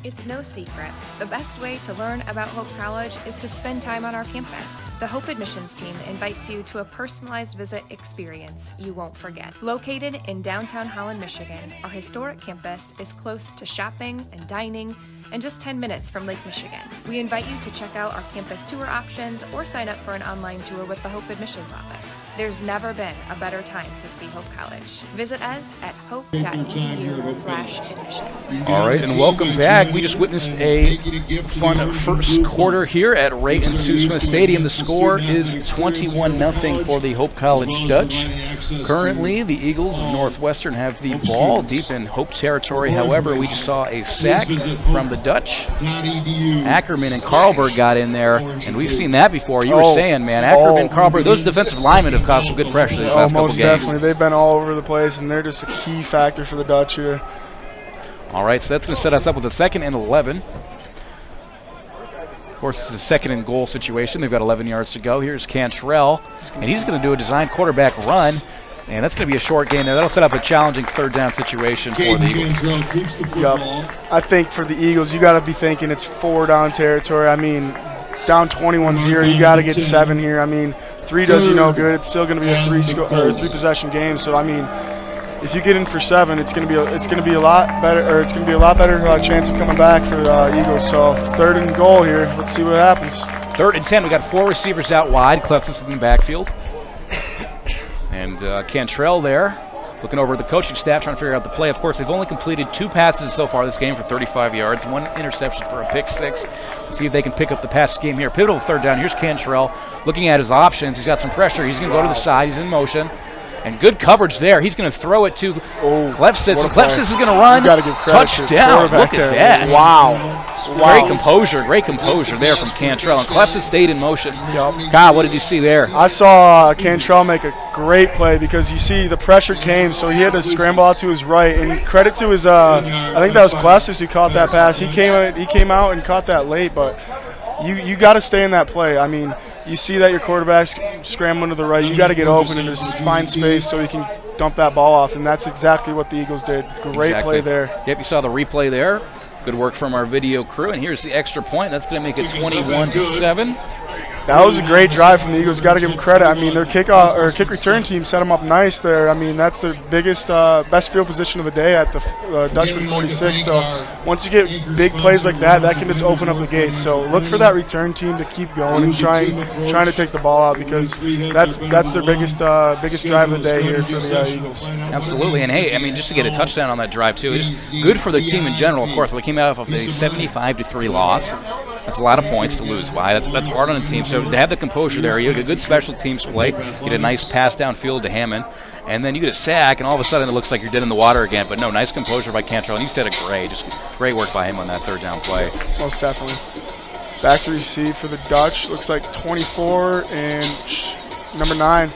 It's no secret. The best way to learn about Hope College is to spend time on our campus. The Hope admissions team invites you to a personalized visit experience you won't forget. Located in downtown Holland, Michigan, our historic campus is close to shopping and dining and just 10 minutes from Lake Michigan. We invite you to check out our campus tour options or sign up for an online tour with the Hope admissions office. There's never been a better time to see Hope College. Visit us at hope.edu/admissions. All right, and welcome back. We just witnessed a fun first quarter here at Ray and Sue Smith Stadium. The score is 21-0 for the Hope College Dutch. Currently, the Eagles of Northwestern have the ball deep in Hope territory. However, we just saw a sack from the Dutch. Ackerman and Carlberg got in there, and we've seen that before. You were saying, man, Ackerman, Carlberg, those defensive linemen have caused some good pressure these last couple games. Most definitely. They've been all over the place, and they're just a key factor for the Dutch here. All right, so that's going to set us up with a 2nd and 11. Of course, it's a 2nd and goal situation. They've got 11 yards to go. Here's Cantrell, and he's going to do a design quarterback run, and that's going to be a short gain there. That'll set up a challenging 3rd down situation for the Eagles. Yep. I think for the Eagles, you got to be thinking it's 4-down territory. I mean, down 21-0, you got to get 7 here. I mean, 3 does you no good. It's still going to be a 3-possession game. So I mean, if you get in for 7, it's going to be a lot better, or it's going to be a lot better chance of coming back for the Eagles. So 3rd and goal here. Let's see what happens. 3rd and 10. We got 4 receivers out wide. Clefsis in the backfield, and Cantrell there, looking over at the coaching staff, trying to figure out the play. Of course, they've only completed 2 passes so far this game for 35 yards, 1 interception for a pick 6. We'll see if they can pick up the pass game here. Pivotal 3rd down. Here's Cantrell looking at his options. He's got some pressure. He's going to go to the side. He's in motion. And good coverage there. He's going to throw it to Klefsitz, and Klefsitz is going to run. You gotta give credit to the touchdown. quarterback Look at there. that. Wow. Great composure there from Cantrell. And Klefsitz stayed in motion. Kyle, what did you see there? I saw Cantrell make a great play because you see the pressure came, so he had to scramble out to his right. And credit to his, I think that was Klefsitz who caught that pass. He came out and caught that late, but you got to stay in that play. I mean, you see that your quarterback's scrambling to the right. You got to get open and just find space so he can dump that ball off, and that's exactly what the Eagles did. Great play there. Yep, you saw the replay there. Good work from our video crew, and here's the extra point. That's going to make it 21-7. That was a great drive from the Eagles. Got to give them credit. I mean, their kick return team set them up nice there. I mean, that's their biggest, best field position of the day at the Dutchman 46. So once you get big plays like that, that can just open up the gates. So look for that return team to keep going and trying to take the ball out, because that's their biggest drive of the day here for the Eagles. Absolutely, and hey, I mean, just to get a touchdown on that drive too, it's good for the team in general. Of course, they came out of a 75-3 loss. That's a lot of points to lose by. That's hard on a team. So to have the composure there, you had a good special teams play. You get a nice pass downfield to Hammond, and then you get a sack, and all of a sudden it looks like you're dead in the water again. But no, nice composure by Cantrell, and you said it great. Just great work by him on that third down play. Most definitely. Back to receive for the Dutch. Looks like 24 and number 9.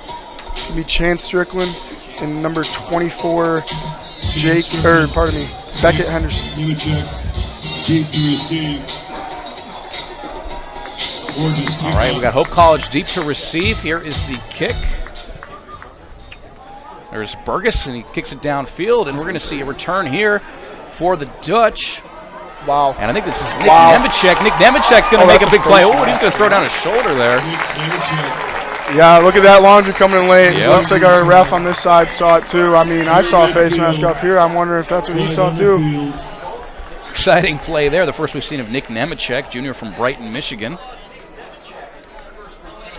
It's gonna be Chance Strickland and number 24, Beckett Henderson. Deep to receive. All right, we got Hope College deep to receive. Here is the kick. There's Burgess, and he kicks it downfield, and we're going to see a return here for the Dutch. Wow. And I think this is Nick Nemechek. Nick Nemechek's going to make a big play. Oh, he's going to throw down his shoulder there. Yeah, look at that laundry coming in late. Yep. Looks like our ref on this side saw it too. I mean, I saw a face mask up here. I'm wondering if that's what he saw too. Exciting play there. The first we've seen of Nick Nemechek, junior from Brighton, Michigan.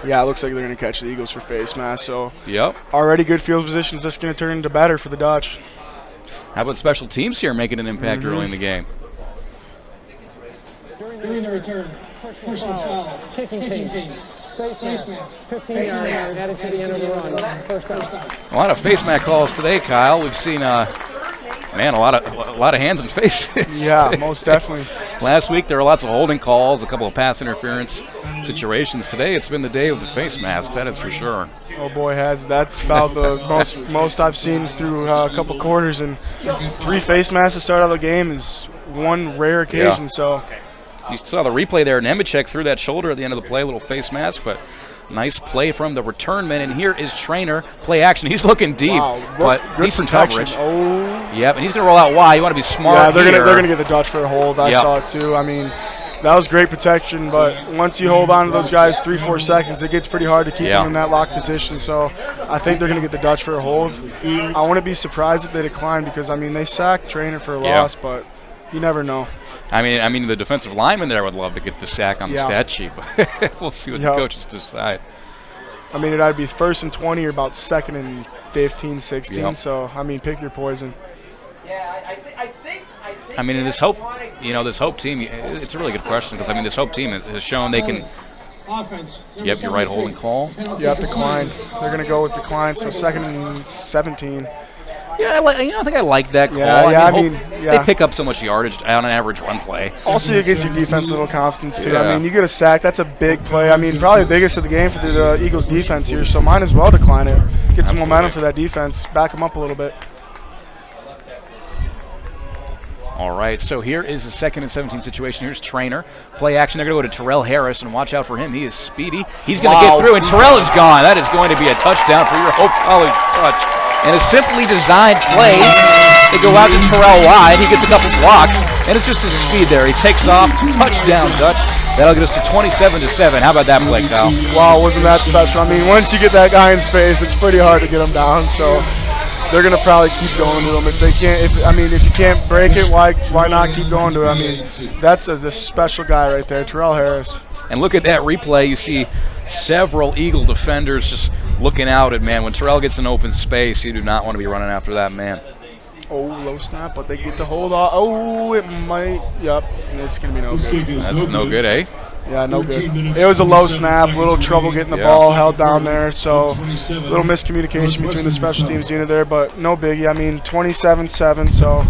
Yeah, it looks like they're going to catch the Eagles for face mask. So yep. Already good field positions. That's going to turn into better for the Dutch. How about special teams here making an impact early in the game? During the return, personal foul, kicking team, face mask, 15 yards added to the end of the run, first down. A lot of face mask calls today, Kyle. We've seen, man, a lot of hands and faces. Yeah, most definitely. Last week there were lots of holding calls, a couple of pass interference situations. Today it's been the day of the face mask, that is for sure. Oh boy, that's about the most I've seen through a couple quarters, and 3 face masks to start out the game is one rare occasion. Yeah. So you saw the replay there. Nemechek threw that shoulder at the end of the play, a little face mask, but nice play from the return man. And here is Trainer, play action. He's looking deep, but good decent protection. coverage. Oh. Yep, and he's going to roll out wide. You want to be smart. Yeah, they're gonna get the Dutch for a hold. I yep. saw it too. I mean, that was great protection, but once you hold on to those guys 3-4 seconds, it gets pretty hard to keep them in that locked position. So I think they're going to get the Dutch for a hold. I wouldn't be surprised if they decline, because I mean they sacked Trainer for a loss, but you never know. I mean the defensive lineman there would love to get the sack on the stat sheet, but we'll see what the coaches decide. I mean, it'd either be 1st and 20 or about 2nd and 15, 16. Yep. So I mean, pick your poison. Yeah, I think. I mean, in this Hope, this Hope team, it's a really good question, because I mean, this Hope team has shown they can. Offense. Yep, you're right. Holding call. Yep, decline. They're going to go with decline. So 2nd and 17. Yeah, I think I like that call. Yeah, they pick up so much yardage on an average run play. Also, it gives your defense a little confidence too. Yeah. I mean, you get a sack, that's a big play. I mean, probably the biggest of the game for the Eagles defense here. So might as well decline it. Get some momentum for that defense. Back them up a little bit. All right, so here is the 2nd and 17 situation. Here's Trainer. Play action. They're going to go to Terrell Harris, and watch out for him. He is speedy. He's going to get through, and Terrell is gone. That is going to be a touchdown for your Hope College Dutch. And a simply designed play. They go out to Terrell wide. He gets a couple blocks, and it's just his speed there. He takes off. Touchdown, Dutch. That'll get us to 27-7. How about that play, Kyle? Wow, wasn't that special? I mean, once you get that guy in space, it's pretty hard to get him down. So they're gonna probably keep going to him if they can't. If you can't break it, why not keep going to it? I mean, that's a special guy right there, Terrell Harris. And look at that replay. You see several Eagle defenders just looking out at man. When Terrell gets an open space, you do not want to be running after that man. Oh, low snap, but they get the hold off. Oh, it might. Yep, it's going to be no good. That's no good, eh? Yeah, no good. It was a low snap, a little trouble getting the ball held down there, so a little miscommunication between the special teams unit there, but no biggie. I mean, 27-7, so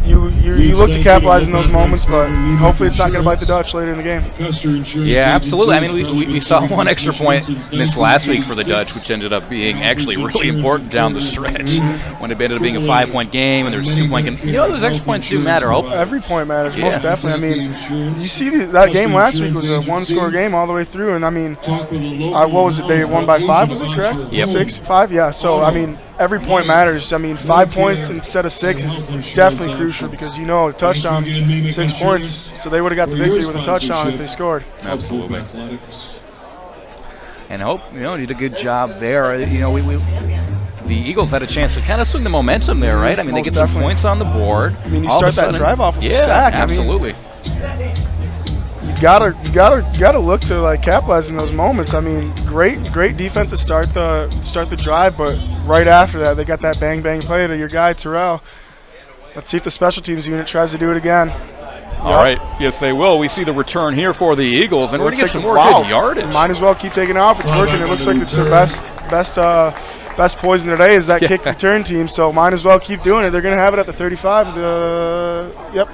you look to capitalize in those moments, but hopefully it's not going to bite the Dutch later in the game. Yeah, absolutely. I mean, we saw one extra point missed last week for the Dutch, which ended up being actually really important down the stretch when it ended up being a 5-point game and there's a 2-point game. You know, those extra points do matter. Every point matters, most definitely. I mean, you see that game last week was a one-score game all the way through, and I mean, what was it? They won by 5, was it correct? Yep. 6, 5, yeah. So, I mean, every point matters. I mean, 5 points instead of 6 is definitely crucial because, you know, a touchdown, 6 points, so they would have got the victory with a touchdown if they scored. Absolutely. And Hope, you know, did a good job there. You know, the Eagles had a chance to kind of swing the momentum there, right? I mean, they get some points on the board. I mean, you start that drive off with a sack. Absolutely. You gotta look to like capitalize in those moments. I mean, great defense to start the drive, but right after that, they got that bang play to your guy Terrell. Let's see if the special teams unit tries to do it again. All right. Yes, they will. We see the return here for the Eagles, and we're going to get some more good yardage. Might as well keep taking off. It's working. It looks like it's their best poison today is that kick return team, so might as well keep doing it. They're going to have it at the 35.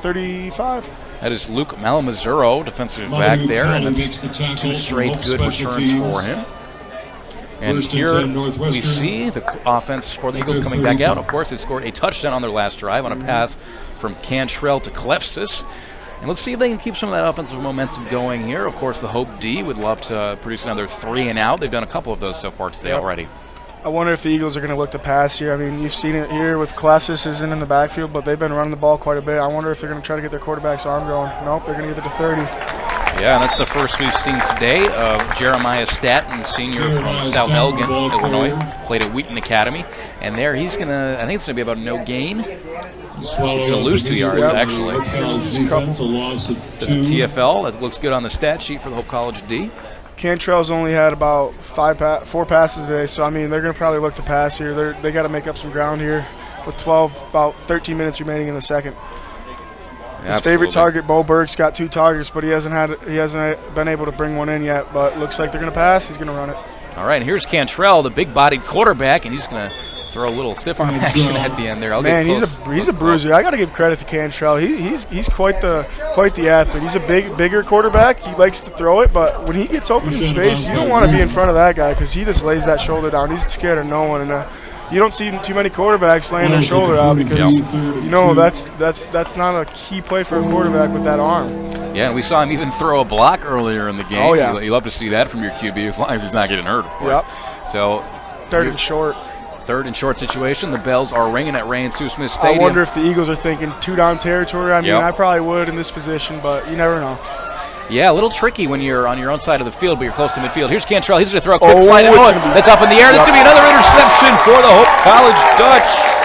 35. That is Luke Malamazuro, defensive back there, and that's 2 straight good returns for him. And here we see the offense for the Eagles coming back out. Of course, they scored a touchdown on their last drive on a pass from Cantrell to Klefsis. And let's see if they can keep some of that offensive momentum going here. Of course, the Hope D would love to produce another 3 and out. They've done a couple of those so far today already. I wonder if the Eagles are going to look to pass here. I mean, you've seen it here with Klefsis isn't in the backfield, but they've been running the ball quite a bit. I wonder if they're going to try to get their quarterback's arm going. Nope, they're going to give it to 30. Yeah, and that's the first we've seen today of Jeremiah Staton, senior from South Elgin, Illinois, played at Wheaton Academy. And there he's going to, I think it's going to be about no gain. He's going to lose 2 yards, actually. To the TFL. That looks good on the stat sheet for the Hope College D. Cantrell's only had about 4 passes today, so I mean they're going to probably look to pass here. They got to make up some ground here with about 13 minutes remaining in the second. His favorite target, Bo Burke's got 2 targets, but he hasn't been able to bring one in yet. But looks like they're going to pass. He's going to run it. All right, and here's Cantrell, the big-bodied quarterback, and he's going to throw a little stiff arm action at the end there. Man, he's a bruiser. I got to give credit to Cantrell. He's quite the athlete. He's a bigger quarterback. He likes to throw it, but when he gets open in space, you don't want to be in front of that guy because he just lays that shoulder down. He's scared of no one, and you don't see too many quarterbacks laying their shoulder out because you know that's not a key play for a quarterback with that arm. Yeah, and we saw him even throw a block earlier in the game. Oh yeah, you love to see that from your QB as long as he's not getting hurt, of course. Yep. So third and short situation. The bells are ringing at Ray and Sue Smith Stadium. I wonder if the Eagles are thinking 2-down territory. I mean, I probably would in this position, but you never know. Yeah, a little tricky when you're on your own side of the field, but you're close to midfield. Here's Cantrell. He's going to throw a quick slide. That's up in the air. That's going to be another interception for the Hope College Dutch.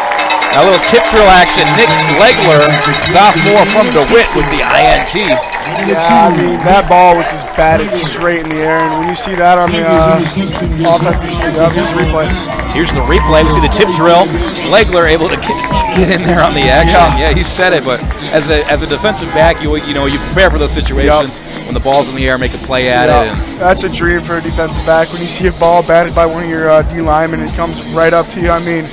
A little tip drill action. Nick Legler, sophomore from DeWitt with the INT. Yeah, I mean, that ball was just batted straight in the air, and when you see that on the offensive sheet, here's the replay. Here's the replay. We see the tip drill. Legler able to get in there on the action. Yeah, he said it, but as a defensive back, you prepare for those situations when the ball's in the air, make a play at it. And that's a dream for a defensive back. When you see a ball batted by one of your D linemen and it comes right up to you, I mean,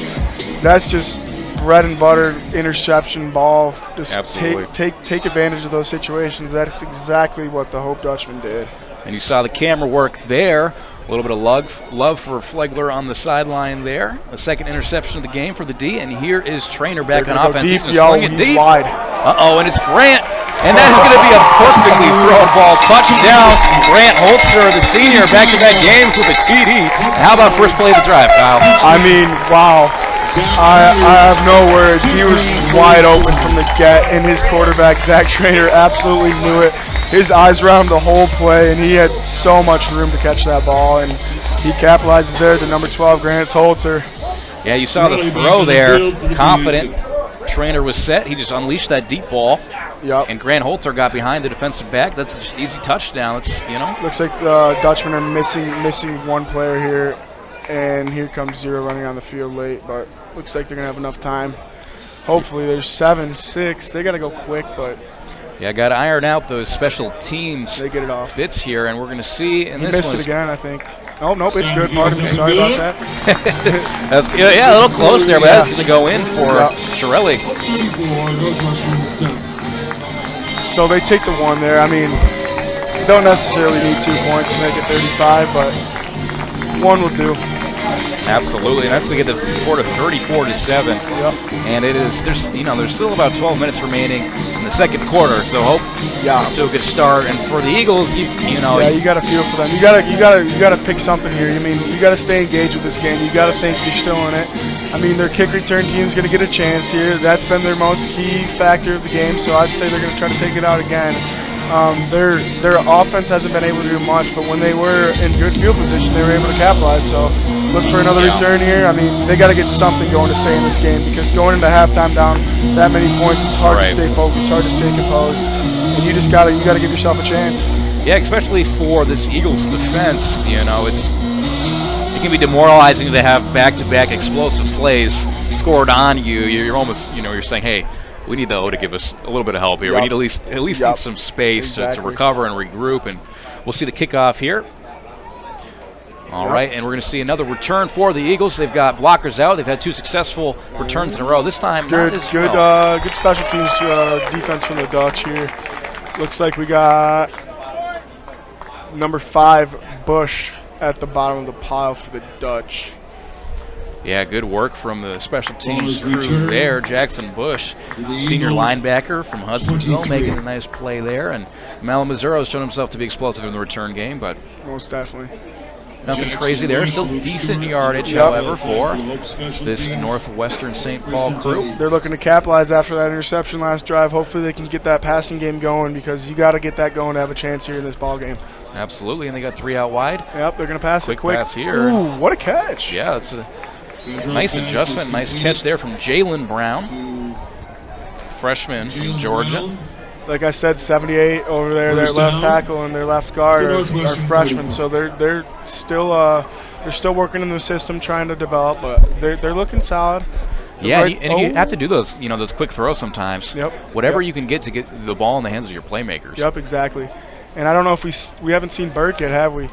that's just bread and butter interception ball. Just take advantage of those situations. That's exactly what the Hope Dutchmen did. And you saw the camera work there. A little bit of love for Flegler on the sideline there. A second interception of the game for the D. And here is Trainer back on offense. He's going to sling it deep. Wide. And it's Grant. And that is going to be a perfectly thrown ball. Touchdown. Grant Holtzer, the senior, back-to-back games with a TD. How about first play of the drive, Kyle? I mean, wow. I have no words. He was wide open from the get, and his quarterback, Zach Trainer, absolutely knew it. His eyes around the whole play, and he had so much room to catch that ball, and he capitalizes there. The number 12, Grant Holtzer. Yeah, you saw the throw there. Confident. Trainer was set. He just unleashed that deep ball. Yep. And Grant Holtzer got behind the defensive back. That's just easy touchdown. It's, Looks like the Dutchmen are missing one player here, and here comes Zero running on the field late, but looks like they're going to have enough time. Hopefully there's 7-6. They got to go quick, but Yeah, got to iron out those special teams They get it off. fits here, and we're going to see. And He this missed it one's again, I think. Oh, nope, it's good. Pardon me. Sorry about that. that's, yeah, a little close there, but that's going to go in for Shirelli. 34, Northwestern 7. So they take the one there. I mean, you don't necessarily need 2 points to make it 35, but one will do. Absolutely, and that's going to get the score to 34-7. Yep. And there's still about 12 minutes remaining in the second quarter, so hope to a good start. And for the Eagles, you got to feel for them. You got to pick something here. I mean, you got to stay engaged with this game. You got to think you're still in it. I mean, their kick return team is going to get a chance here. That's been their most key factor of the game, so I'd say they're going to try to take it out again. Their offense hasn't been able to do much, but when they were in good field position, they were able to capitalize. So look for another return here. I mean, they got to get something going to stay in this game, because going into halftime down that many points, it's hard to stay focused, hard to stay composed, and you gotta give yourself a chance. Yeah, especially for this Eagles defense, it can be demoralizing to have back-to-back explosive plays scored on you. You're almost, you're saying, hey, we need the O to give us a little bit of help here. We need at least need some space to recover and regroup, and we'll see the kickoff here. All right, and we're going to see another return for the Eagles. They've got blockers out. They've had 2 successful returns in a row. This time, good special teams defense from the Dutch here. Looks like we got number 5, Bush, at the bottom of the pile for the Dutch. Yeah, good work from the special teams crew there. Jackson Bush, senior linebacker from Hudsonville, making a nice play there. And Malamazuro has shown himself to be explosive in the return game, but most definitely nothing crazy there. Still decent yardage, however, for this Northwestern St. Paul crew. They're looking to capitalize after that interception last drive. Hopefully they can get that passing game going, because you got to get that going to have a chance here in this ball game. Absolutely, and they got 3 out wide. Yep, they're going to pass it quick. Pass here. Ooh, what a catch. Yeah, that's a nice adjustment, nice catch there from Jalen Brown, freshman from Georgia. Like I said, 78 over there, their left tackle and their left guard are freshmen, so they're still working in the system, trying to develop, but they're looking solid. Yeah, and you have to do those those quick throws sometimes. Yep. Whatever you can get to get the ball in the hands of your playmakers. Yep, exactly. And I don't know if we haven't seen Burke yet, have we?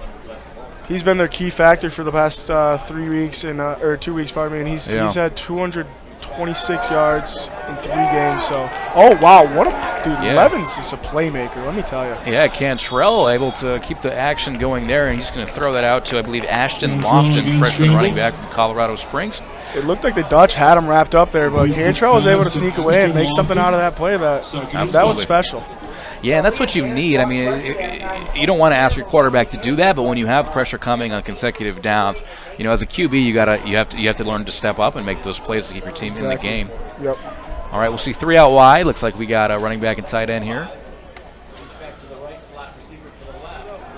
He's been their key factor for the past 3 weeks or 2 weeks, pardon me, and he's had 226 yards in 3 games. So, oh wow, what a dude! Levens is a playmaker, let me tell you. Yeah, Cantrell able to keep the action going there, and he's going to throw that out to, I believe, Ashton Lofton, freshman running back from Colorado Springs. It looked like the Dutch had him wrapped up there, but Cantrell was able to sneak away and make something out of that play. That was special. Yeah, and that's what you need. I mean, you don't want to ask your quarterback to do that, but when you have pressure coming on consecutive downs, as a QB, you have to learn to step up and make those plays to keep your team in the game. Yep. All right, we'll see 3 out wide. Looks like we got a running back and tight end here.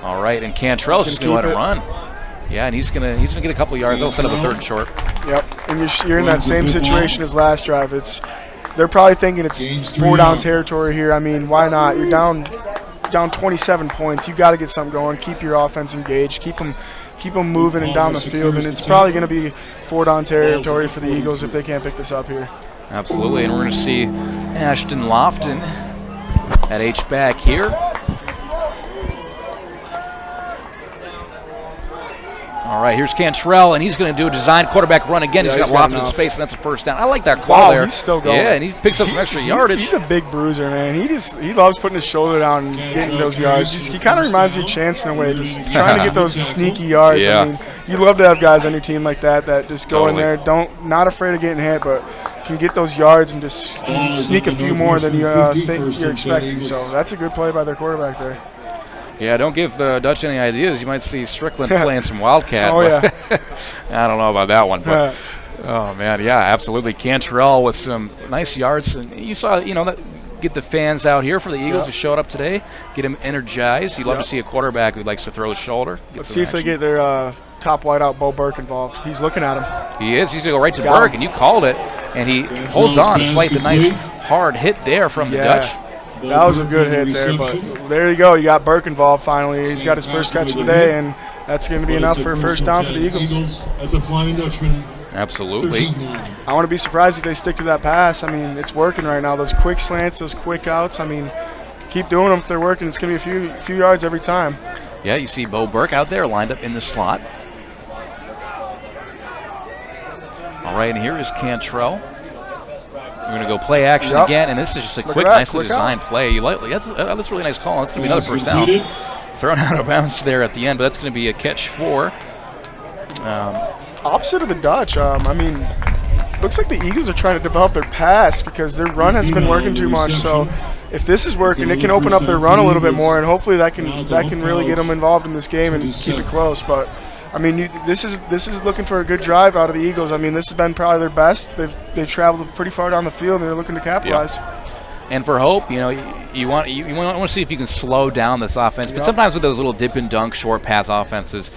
All right, and Cantrell's just going to run. Yeah, and he's gonna get a couple yards. They'll set up a 3rd and short. Yep, and you're in that same situation as last drive. They're probably thinking it's 4-down territory here. I mean, why not? You're down 27 points. You got to get something going. Keep your offense engaged. Keep them moving and down the field. And it's probably going to be 4-down territory for the Eagles if they can't pick this up here. Absolutely, and we're going to see Ashton Lofton at H-back here. All right, here's Cantrell, and he's going to do a design quarterback run again. He's got Lofton in space, and that's a 1st down. I like that call there. He's still going. Yeah, and he picks up some extra yardage. He's a big bruiser, man. He loves putting his shoulder down and getting those yards. He kind of reminds you of Chance in a way, just trying to get those sneaky yards. Yeah. I mean, you love to have guys on your team like that just go in there, not afraid of getting hit, but can get those yards and just sneak a few more than you think you're expecting. So that's a good play by their quarterback there. Yeah, don't give the Dutch any ideas. You might see Strickland playing some Wildcat. Oh, yeah. I don't know about that one. But, oh, man, yeah, absolutely. Cantrell with some nice yards. And you saw, get the fans out here for the Eagles who showed up today, get them energized. You'd love to see a quarterback who likes to throw his shoulder. Let's see if they get their top wideout, Bo Burke, involved. He's looking at him. He is. He's going to go right to Burke, and you called it. And he holds on despite the nice hard hit there from the Dutch. That was a good hit there, but there you go. You got Burke involved finally. He's got his first catch of the day, and that's going to be enough for a 1st down for the Eagles. At the Flying Dutchman. Absolutely. I want to be surprised if they stick to that pass. I mean, it's working right now. Those quick slants, those quick outs. I mean, keep doing them if they're working. It's going to be a few yards every time. Yeah, you see Bo Burke out there lined up in the slot. All right, and here is Cantrell. We're going to go play action again, and this is just a quick, nicely designed play. You like that's a really nice call. That's going to be another first down. Thrown out of bounds there at the end, but that's going to be a catch for. Opposite of the Dutch. I mean, looks like the Eagles are trying to develop their pass because their run has been working too much. So if this is working, it can open up their run a little bit more, and hopefully that can really get them involved in this game and keep it close. But I mean, this is looking for a good drive out of the Eagles. I mean, this has been probably their best. They've traveled pretty far down the field, and they're looking to capitalize. And for Hope, you want to see if you can slow down this offense. But sometimes with those little dip and dunk short pass offenses,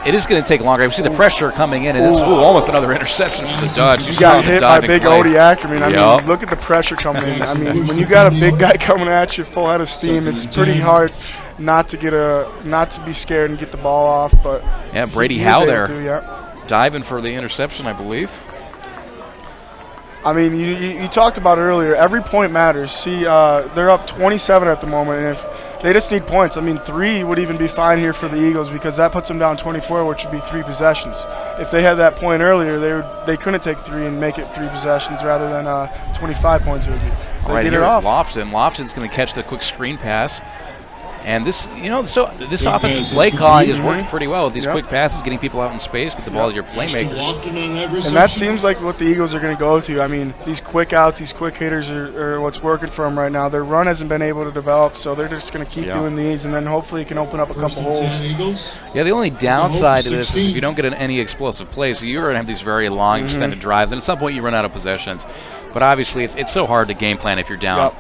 it is going to take longer. We see the pressure coming in, and it's almost another interception from the Dutch. You got hit by big Odie Ackerman. I mean, look at the pressure coming in. I mean, when you got a big guy coming at you full head of steam, it's pretty hard not to be scared and get the ball off. But yeah, Brady Howe there diving for the interception, I believe. I mean, you talked about it earlier. Every point matters. See, they're up 27 at the moment, and if they just need points. I mean, 3 would even be fine here for the Eagles because that puts them down 24, which would be 3 possessions. If they had that point earlier, they couldn't take 3 and make it 3 possessions rather than 25 points. It would be. All right, here's Lofton. Lofton's going to catch the quick screen pass. And this offensive play calling is working pretty well with these quick passes, getting people out in space, get the ball to your playmakers. And that seems like what the Eagles are going to go to. I mean, these quick outs, these quick hitters are what's working for them right now. Their run hasn't been able to develop, so they're just going to keep doing these, and then hopefully it can open up a couple holes. Yeah, the only downside to this is if you don't get any explosive plays, so you're going to have these very long, extended drives, and at some point you run out of possessions. But obviously it's so hard to game plan if you're down.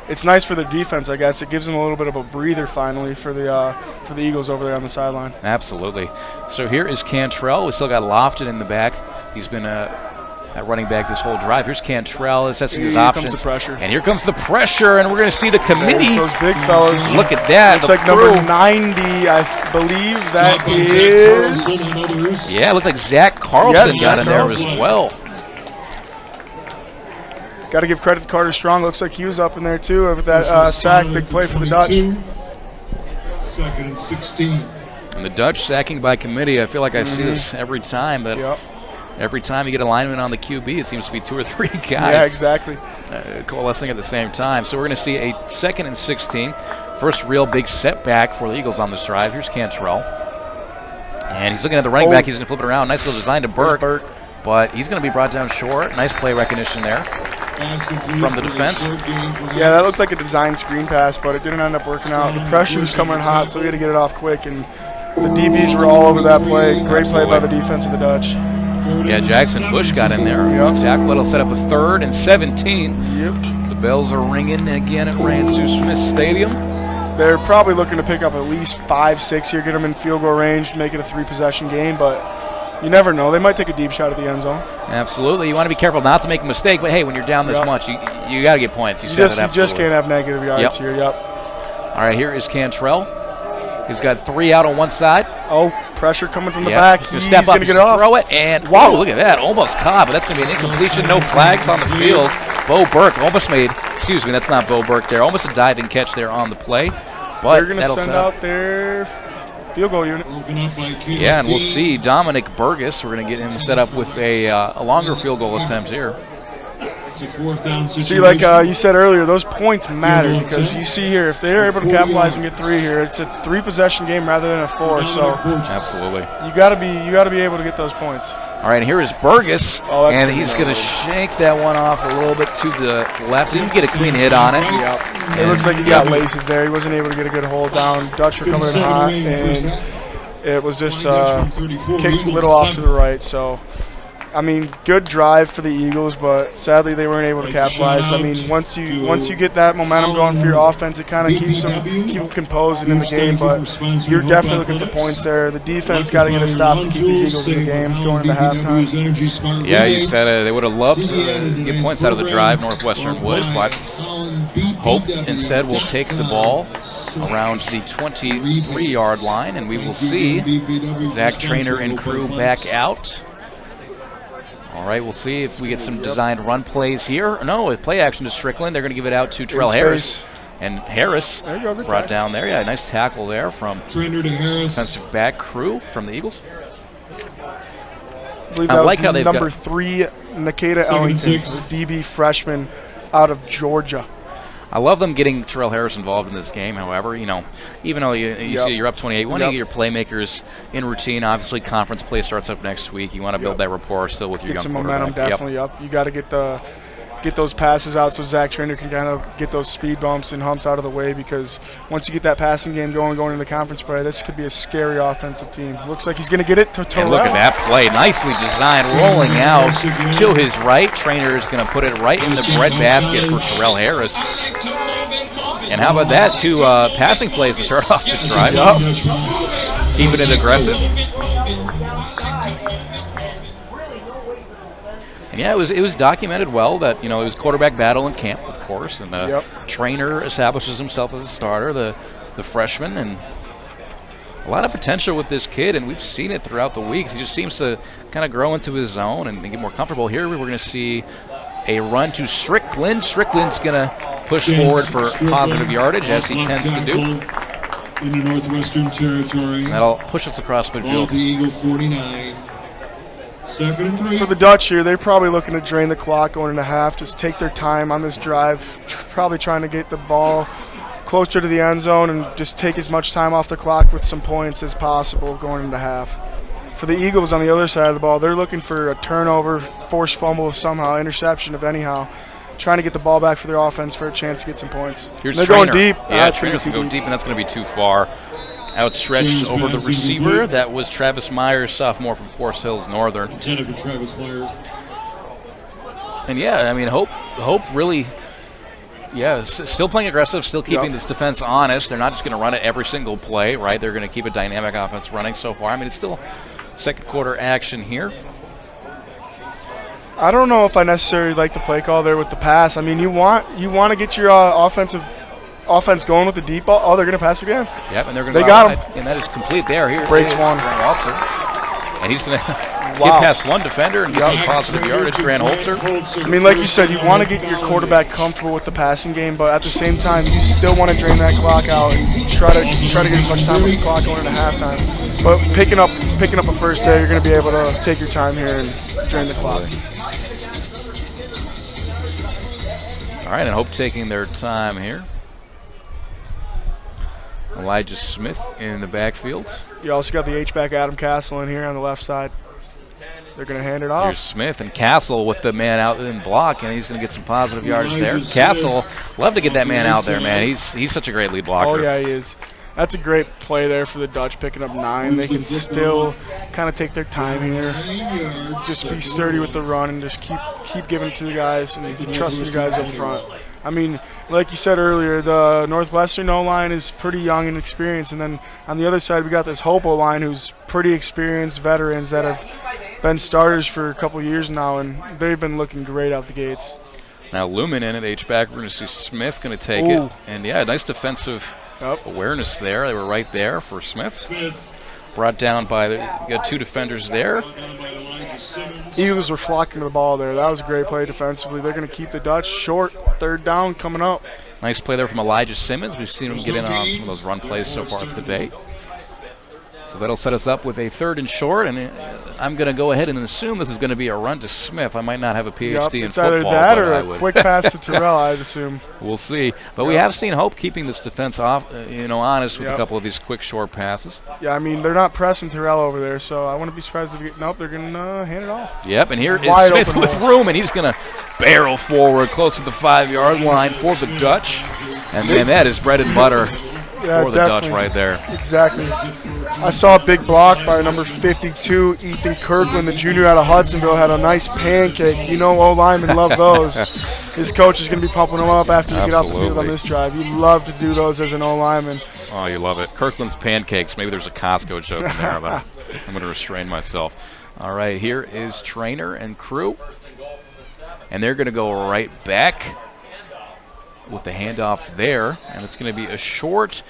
It's nice for their defense, I guess. It gives them a little bit of a breather finally for the Eagles over there on the sideline. Absolutely. So here is Cantrell. We still got Lofton in the back. He's been at running back this whole drive. Here's Cantrell assessing his options. Here comes the pressure. And here comes the pressure, and we're going to see the committee. Those big fellas. Look at that. Looks like number 90, I believe that is. Yeah, it looked like Zach Carlson got in there as well. Got to give credit to Carter Strong. Looks like he was up in there too with that sack. Big play for the Dutch. 2nd and 16. And the Dutch sacking by committee. I feel like I see this every time. That every time you get a lineman on the QB, it seems to be 2 or 3 guys. Yeah, exactly. Coalescing at the same time. So we're going to see a 2nd and 16. First real big setback for the Eagles on this drive. Here's Cantrell. And he's looking at the running back. He's going to flip it around. Nice little design to Burke. But he's going to be brought down short. Nice play recognition there from the defense. Yeah, that looked like a design screen pass, but it didn't end up working out. The pressure was coming hot, so we had to get it off quick, and the DBs were all over that play. Great play by the defense of the Dutch. Yeah, Jackson Bush got in there. Zach Little set up a 3rd and 17. The bells are ringing again at Ransu Smith Stadium. They're probably looking to pick up at least 5-6 here, get them in field goal range, make it a 3-possession game, but you never know. They might take a deep shot at the end zone. Absolutely. You want to be careful not to make a mistake, but hey, when you're down this much, you got to get points. You just can't have negative yards here. All right, here is Cantrell. He's got 3 out on one side. Oh, pressure coming from the back. He's going to step up, get it off. Throw it, and wow, look at that. Almost caught, but that's going to be an incompletion. No flags on the field. Bo Burke almost made, excuse me, that's not Bo Burke there. Almost a diving catch there on the play. But they're going to send out their field goal unit. Yeah, and we'll see Dominic Burgess. We're going to get him set up with a longer field goal attempt here. See, like you said earlier, those points matter because you see here, if they're able to capitalize and get 3 here, it's a 3-possession game rather than a 4. So absolutely, you got to be able to get those points. All right, here is Burgess, and he's going to shake that one off a little bit to the left. He didn't get a clean hit on it. It looks like he got laces there. He wasn't able to get a good hold down. Dutch were coming in hot, and it was just kicked a little off to the right. So, I mean, good drive for the Eagles, but sadly they weren't able to capitalize. I mean, once you get that momentum going for your offense, it kind of keep them composed and in the game. But you're definitely looking for points there. The defense got to get a stop to keep these Eagles in the game going into halftime. Yeah, you said they would have loved to get points out of the drive. Northwestern would, but Hope instead will take the ball around the 23-yard line, and we will see Zach Trainer and crew back out. All right, we'll see if we get some designed run plays here. No, with play action to Strickland. They're going to give it out to Terrell Harris. And Harris brought down there. Yeah, nice tackle there from Trainer to Harris. defensive back Crew from the Eagles. I believe I that like was how they've number got 3, Nikita Ellington, six. the DB freshman out of Georgia. I love them getting Terrell Harris involved in this game. However, you know, even though you see you're up 28, one of your playmakers in routine. Obviously, conference play starts up next week. You want to build that rapport still with your Get young some quarterback. momentum definitely up. You got to get those passes out so Zach Trainer can kind of get those speed bumps and humps out of the way, because once you get that passing game going into conference play, this could be a scary offensive team. Looks like he's going to get it to Terrell. And look at that play, nicely designed, rolling out to his right. Trainer is going to put it right in the bread basket for Terrell Harris. And how about that, 2 passing plays to start off the drive. Keeping it aggressive. And yeah, it was documented well that, you know, it was quarterback battle in camp, of course, and Trainer establishes himself as a starter, the freshman, and a lot of potential with this kid, and we've seen it throughout the weeks. He just seems to kind of grow into his zone and get more comfortable. Here we're going to see a run to Strickland. Strickland's going to push forward for positive yardage, as he tends to do. In the Northwestern territory. And that'll push us across midfield. Eagle 49. 2nd and 3. For the Dutch here, they're probably looking to drain the clock going into half, just take their time on this drive, probably trying to get the ball closer to the end zone and just take as much time off the clock with some points as possible going into half. For the Eagles on the other side of the ball, they're looking for a turnover, forced fumble somehow, interception of anyhow, trying to get the ball back for their offense for a chance to get some points. Here's they're Trainer. going deep. Yeah, Trainer's going to go deep, and that's going to be too far. Outstretched over the receiver. That was Travis Myers, sophomore from Forest Hills Northern. Intended for Travis Myers. And yeah, I mean, Hope really, still playing aggressive, still keeping this defense honest. They're not just going to run it every single play, right? They're going to keep a dynamic offense running so far. I mean, it's still second quarter action here. I don't know if I necessarily like the play call there with the pass. I mean, you want to get your offense going with the deep ball. Oh, they're going to pass again. Yep, and they're going to. They got him. And that is complete there. Here breaks is one. Grant Holtzer, and he's going to get past one defender and get some positive yardage. Grant Holtzer. I mean, like you said, you want to get your quarterback comfortable with the passing game, but at the same time, you still want to drain that clock out and try to get as much time with the clock going into halftime. But picking up a first there, you're going to be able to take your time here and drain the clock. All right, and Hope taking their time here. Elijah Smith in the backfield. You also got the H-back Adam Castle in here on the left side. They're going to hand it off. Here's Smith and Castle with the man out in block, and he's going to get some positive yardage there. Castle, love to get that man out there, man. He's such a great lead blocker. Oh, yeah, he is. That's a great play there for the Dutch, picking up 9. They can still kind of take their time here. Just be sturdy with the run and just keep giving it to the guys and trusting the guys up front. I mean, like you said earlier, the Northwestern O-line is pretty young and experienced, and then on the other side we got this Hope O-line who's pretty experienced veterans that have been starters for a couple years now, and they've been looking great out the gates. Now Lumen in at H-back. We're going to see Smith going to take it. And, yeah, nice defensive awareness there. They were right there for Smith. Brought down by you got 2 defenders there. Eagles were flocking to the ball there. That was a great play defensively. They're going to keep the Dutch short. 3rd down coming up. Nice play there from Elijah Simmons. We've seen him get in on some of those run plays so far today. So that'll set us up with a 3rd and short, and I'm going to go ahead and assume this is going to be a run to Smith. I might not have a PhD in football. It's either that or a quick pass to Terrell, I'd assume. We'll see. But we have seen Hope keeping this defense off, honest with a couple of these quick short passes. Yeah, I mean, they're not pressing Terrell over there, so I wouldn't be surprised if they're going to hand it off. Yep, and here is Smith with room, and he's going to barrel forward close to the 5-yard line for the Dutch. And then that is bread and butter for the Dutch right there. Exactly. I saw a big block by number 52, Ethan Kirkland, the junior out of Hudsonville, had a nice pancake. You know O-linemen love those. His coach is going to be pumping him up after you get off the field on this drive. You love to do those as an O-lineman. Oh, you love it. Kirkland's pancakes. Maybe there's a Costco joke in there, but I'm going to restrain myself. All right, here is Trainer and crew. And they're going to go right back with the handoff there. And it's going to be a short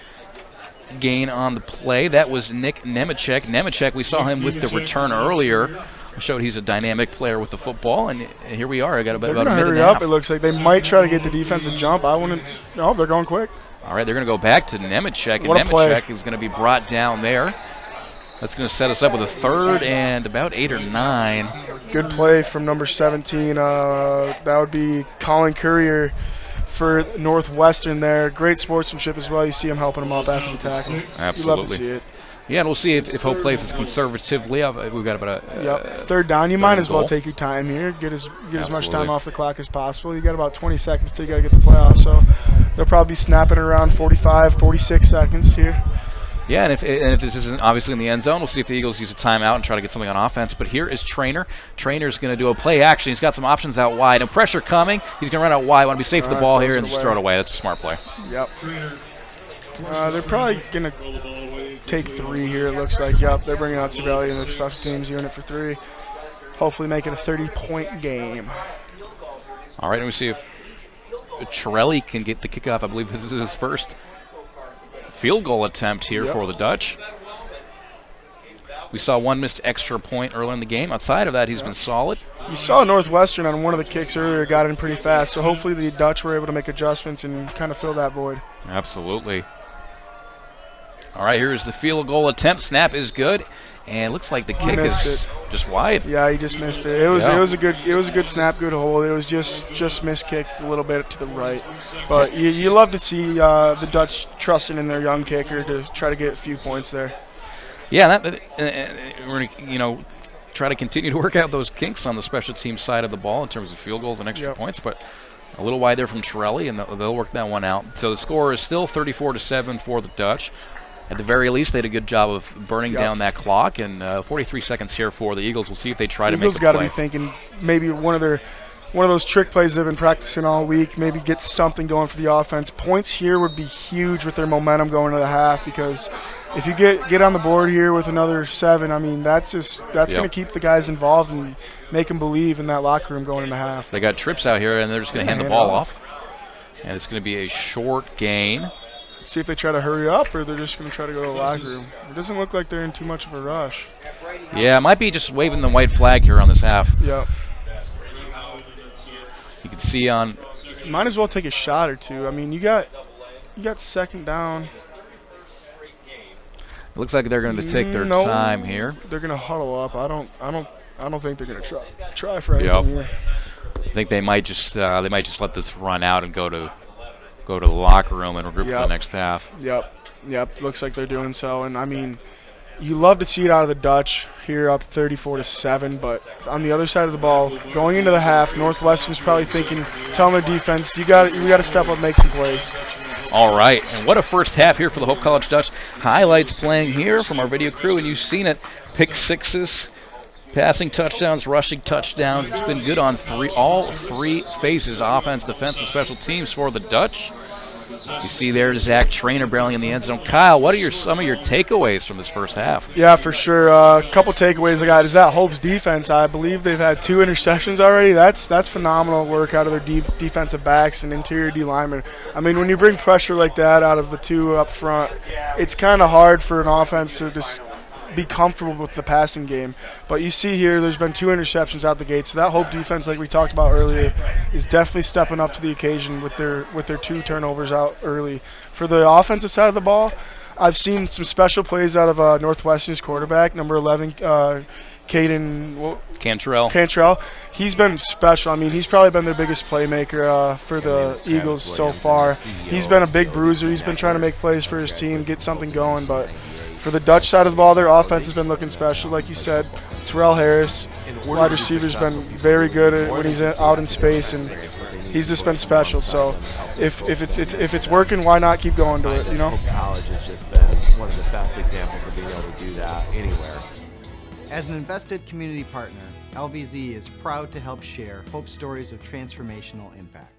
gain on the play. That was Nick Nemechek. Nemechek, we saw him with the return earlier showed he's a dynamic player with the football, and here we are. I got about They're a going to minute hurry and a half. up. It looks like they might try to get the defensive jump. I wouldn't. No, they're going quick. All right, they're going to go back to Nemechek, and What a play. Nemechek is going to be brought down there. That's going to set us up with a third and about 8 or 9. Good play from number 17. That would be Colin Courier for Northwestern there. Great sportsmanship as well. You see him helping him up after the tackle. Absolutely. You love to see it. Yeah, and we'll see if Hope plays this conservatively. We've got about a third down. You might as well goal. take your time here. Get as much Absolutely. time off the clock as possible. You got about 20 seconds till you got to get the playoffs. So they'll probably be snapping around 45, 46 seconds here. Yeah, and if this isn't obviously in the end zone, we'll see if the Eagles use a timeout and try to get something on offense. But here is Trainer. Trainer's going to do a play action. He's got some options out wide. No pressure coming. He's going to run out wide. Want to be safe with the ball here and just throw it away. That's a smart play. Yep. They're probably going to take 3 here, it looks like. Yep, they're bringing out Cervelli in the special teams unit for 3. Hopefully make it a 30-point game. All right, and we see if Chirelli can get the kickoff. I believe this is his first field goal attempt here for the Dutch. We saw one missed extra point earlier in the game. Outside of that, he's been solid. You saw Northwestern on one of the kicks earlier, got in pretty fast, so hopefully the Dutch were able to make adjustments and kind of fill that void. Absolutely. All right, here's the field goal attempt. Snap is good, and it looks like the kick is just wide. Yeah, he just missed it. It was a good snap, good hold. It was just miskicked a little bit to the right. But you love to see the Dutch trusting in their young kicker to try to get a few points there. Yeah, we're gonna try to continue to work out those kinks on the special team side of the ball in terms of field goals and extra points, but a little wide there from Chirelli, and they'll work that one out. So the score is still 34-7 for the Dutch. At the very least, they did a good job of burning down that clock, and 43 seconds here for the Eagles. We'll see if they try to make a play. Eagles got to be thinking maybe one of those trick plays they've been practicing all week, maybe get something going for the offense. Points here would be huge with their momentum going to the half, because if you get on the board here with another 7, I mean, that's going to keep the guys involved and make them believe in that locker room going into half. They got trips out here, and they're just going to hand the ball off. And it's going to be a short gain. See if they try to hurry up, or they're just going to try to go to the locker room. It doesn't look like they're in too much of a rush. Yeah, it might be just waving the white flag here on this half. Yep. You can see on. Might as well take a shot or two. I mean, you got second down. It looks like they're going to take their time here. They're going to huddle up. I don't think they're going to try for anything here. I think they might just let this run out and go to the locker room and regroup for the next half. Yep. Looks like they're doing so. And I mean, you love to see it out of the Dutch here, up 34-7. But on the other side of the ball, going into the half, Northwestern's probably thinking, telling their defense, we got to step up, make some plays. All right, and what a first half here for the Hope College Dutch. Highlights playing here from our video crew, and you've seen it. Pick sixes, passing touchdowns, rushing touchdowns. It's been good on all three phases, offense, defense, and special teams for the Dutch. You see there Zach Trainer barreling in the end zone. Kyle, what are some of your takeaways from this first half? Yeah, for sure. A couple takeaways I got is that Hope's defense. I believe they've had 2 interceptions already. That's phenomenal work out of their defensive backs and interior D linemen. I mean, when you bring pressure like that out of the 2 up front, it's kind of hard for an offense to just be comfortable with the passing game. But you see here, there's been 2 interceptions out the gate. So that Hope defense, like we talked about earlier, is definitely stepping up to the occasion with their 2 turnovers out early. For the offensive side of the ball, I've seen some special plays out of Northwestern's quarterback, number 11, Caden Cantrell. He's been special. I mean, he's probably been their biggest playmaker for the Eagles so far. He's been a big bruiser. He's been trying to make plays for his team, get something going. But for the Dutch side of the ball, their offense has been looking special. Like you said, Terrell Harris, wide receiver's been very good when he's out in space, and he's just been special. So if it's working, why not keep going to it, you know? Hope College has just been one of the best examples of being able to do that anywhere. As an invested community partner, LVZ is proud to help share Hope stories of transformational impact.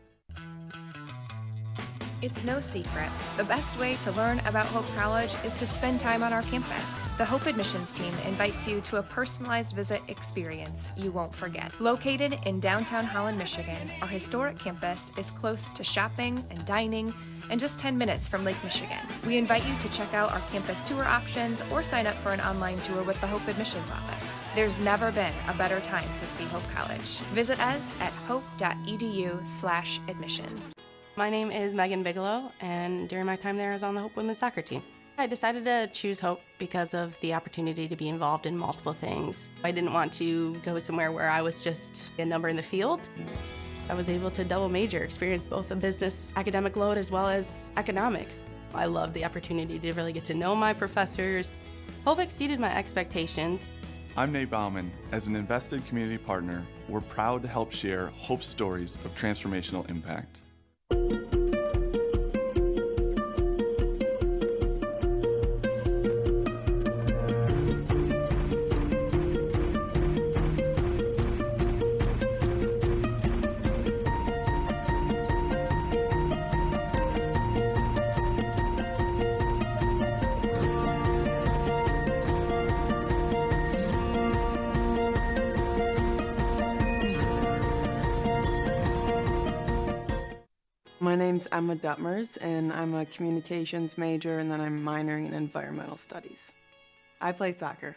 It's no secret. The best way to learn about Hope College is to spend time on our campus. The Hope admissions team invites you to a personalized visit experience you won't forget. Located in downtown Holland, Michigan, our historic campus is close to shopping and dining and just 10 minutes from Lake Michigan. We invite you to check out our campus tour options or sign up for an online tour with the Hope admissions office. There's never been a better time to see Hope College. Visit us at hope.edu/admissions. My name is Megan Bigelow, and during my time there, I was on the Hope women's soccer team. I decided to choose Hope because of the opportunity to be involved in multiple things. I didn't want to go somewhere where I was just a number in the field. I was able to double major, experience both a business academic load as well as economics. I loved the opportunity to really get to know my professors. Hope exceeded my expectations. I'm Nate Bauman. As an invested community partner, we're proud to help share Hope's stories of transformational impact. My name's Emma Duttmers, and I'm a communications major, and then I'm minoring in environmental studies. I play soccer.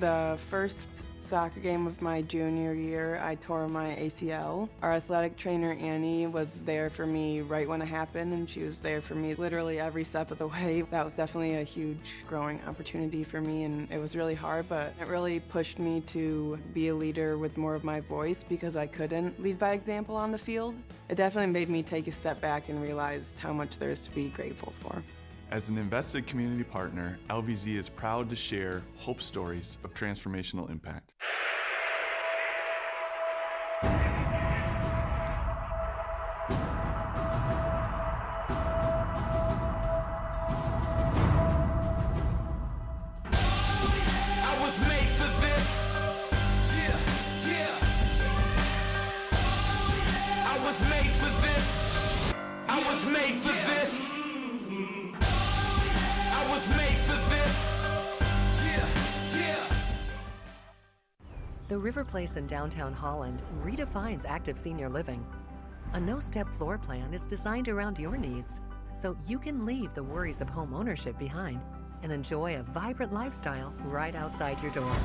The first soccer game of my junior year, I tore my ACL. Our athletic trainer, Annie, was there for me right when it happened, and she was there for me literally every step of the way. That was definitely a huge growing opportunity for me, and it was really hard, but it really pushed me to be a leader with more of my voice because I couldn't lead by example on the field. It definitely made me take a step back and realize how much there is to be grateful for. As an invested community partner, LVZ is proud to share Hope stories of transformational impact. I was made for this. Yeah, yeah. I was made for this. I was made for this. I was made for this. Yeah, yeah. The River Place in downtown Holland redefines active senior living. A no-step floor plan is designed around your needs, so you can leave the worries of home ownership behind and enjoy a vibrant lifestyle right outside your door.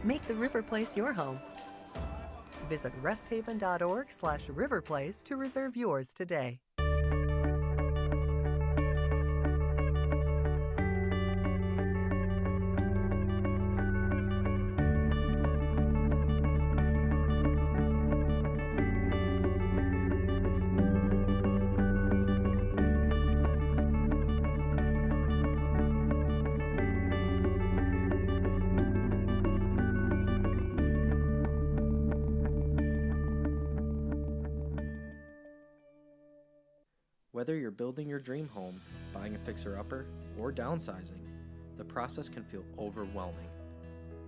Make the River Place your home. Visit resthaven.org/riverplace to reserve yours today. Whether you're building your dream home, buying a fixer-upper, or downsizing, the process can feel overwhelming.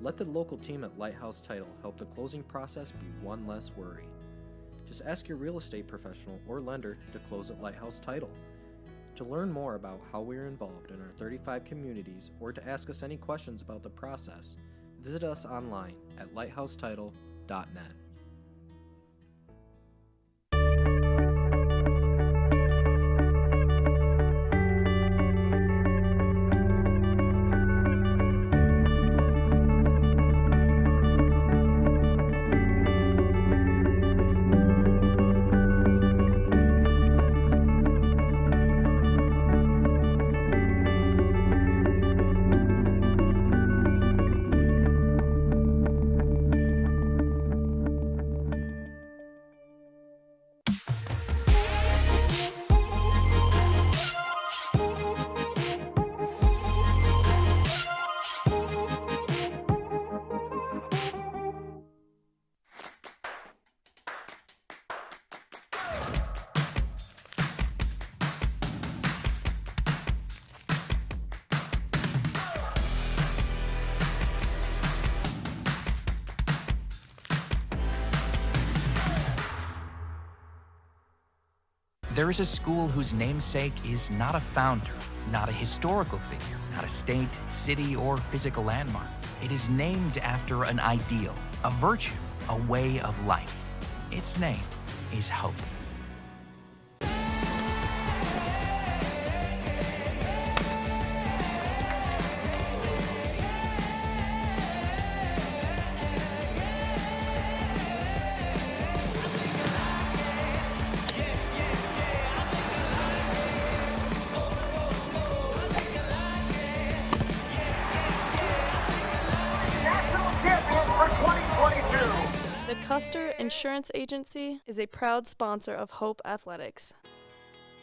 Let the local team at Lighthouse Title help the closing process be one less worry. Just ask your real estate professional or lender to close at Lighthouse Title. To learn more about how we are involved in our 35 communities or to ask us any questions about the process, visit us online at lighthousetitle.net. There is a school whose namesake is not a founder, not a historical figure, not a state, city, or physical landmark. It is named after an ideal, a virtue, a way of life. Its name is hope. The Custer Insurance Agency is a proud sponsor of Hope Athletics.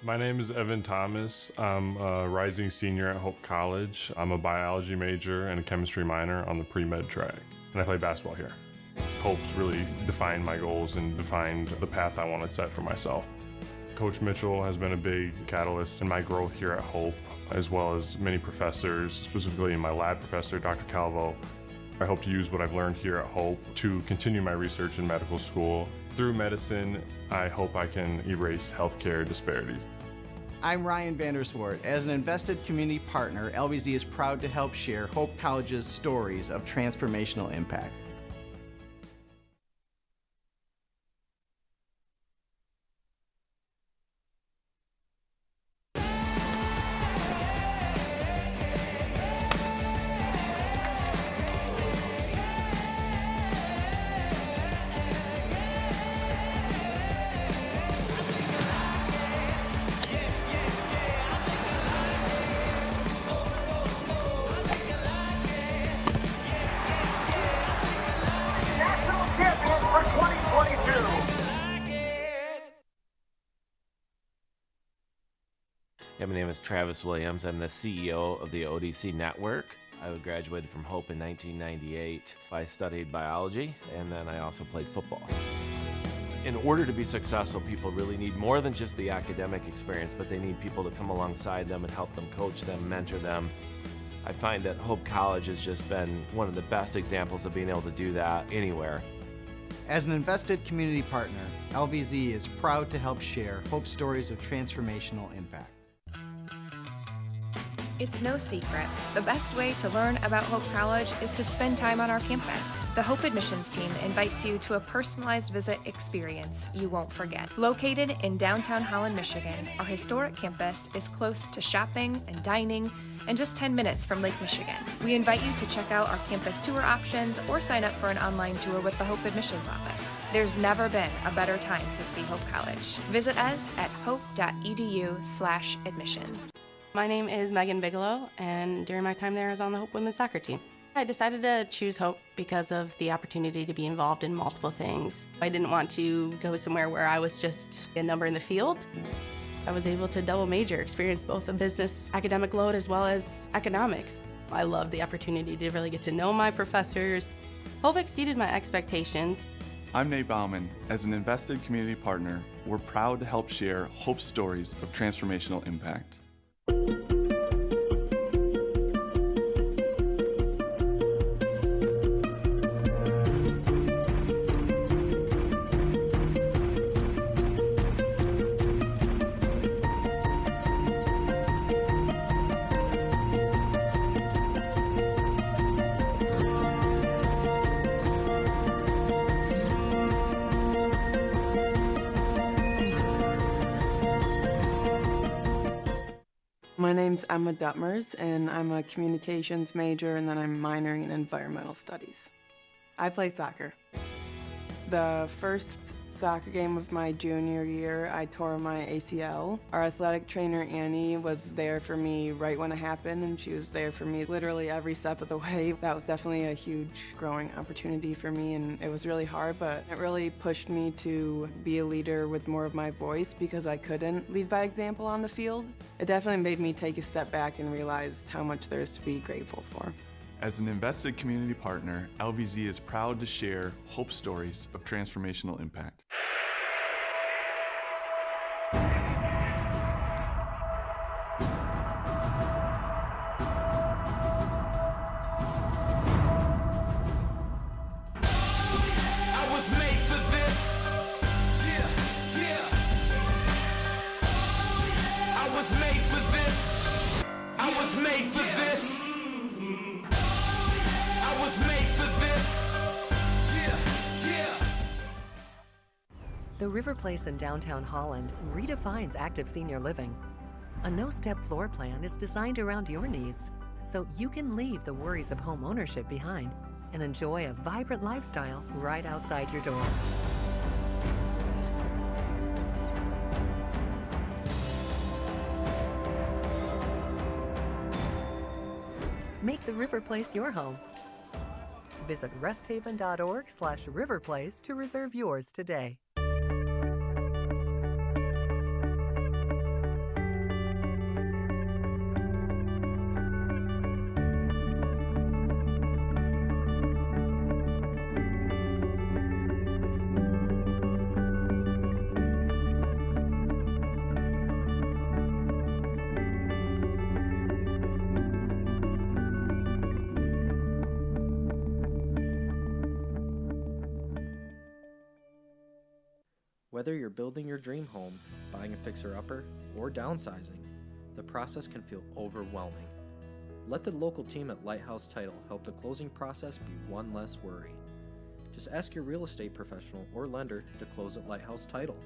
My name is Evan Thomas. I'm a rising senior at Hope College. I'm a biology major and a chemistry minor on the pre-med track, and I play basketball here. Hope's really defined my goals and defined the path I want to set for myself. Coach Mitchell has been a big catalyst in my growth here at Hope, as well as many professors, specifically my lab professor, Dr. Calvo. I hope to use what I've learned here at Hope to continue my research in medical school. Through medicine, I hope I can erase healthcare disparities. I'm Ryan Vanderswart. As an invested community partner, LBZ is proud to help share Hope College's stories of transformational impact. Yeah, my name is Travis Williams. I'm the CEO of the ODC Network. I graduated from Hope in 1998. I studied biology, and then I also played football. In order to be successful, people really need more than just the academic experience, but they need people to come alongside them and help them coach them, mentor them. I find that Hope College has just been one of the best examples of being able to do that anywhere. As an invested community partner, LBZ is proud to help share Hope stories of transformational impact. It's no secret. The best way to learn about Hope College is to spend time on our campus. The Hope admissions team invites you to a personalized visit experience you won't forget. Located in downtown Holland, Michigan, our historic campus is close to shopping and dining and just 10 minutes from Lake Michigan. We invite you to check out our campus tour options or sign up for an online tour with the Hope admissions office. There's never been a better time to see Hope College. Visit us at hope.edu/admissions. My name is Megan Bigelow, and during my time there, I was on the Hope women's soccer team. I decided to choose Hope because of the opportunity to be involved in multiple things. I didn't want to go somewhere where I was just a number in the field. I was able to double major, experience both a business academic load as well as economics. I loved the opportunity to really get to know my professors. Hope exceeded my expectations. I'm Nate Bauman. As an invested community partner, we're proud to help share Hope stories of transformational impact. My name's Emma Duttmers, and I'm a communications major, and then I'm minoring in environmental studies. I play soccer. The first soccer game of my junior year, I tore my ACL. Our athletic trainer, Annie, was there for me right when it happened, and she was there for me literally every step of the way. That was definitely a huge growing opportunity for me, and it was really hard, but it really pushed me to be a leader with more of my voice because I couldn't lead by example on the field. It definitely made me take a step back and realize how much there is to be grateful for. As an invested community partner, LVZ is proud to share Hope stories of transformational impact. I was made for this. Yeah, yeah. was made for this. I was made for this. I was made for this. The River Place in downtown Holland redefines active senior living. A no-step floor plan is designed around your needs, so you can leave the worries of home ownership behind and enjoy a vibrant lifestyle right outside your door. Make the River Place your home. Visit resthaven.org/riverplace to reserve yours today. Whether you're building your dream home, buying a fixer-upper, or downsizing, the process can feel overwhelming. Let the local team at Lighthouse Title help the closing process be one less worry. Just ask your real estate professional or lender to close at Lighthouse Title.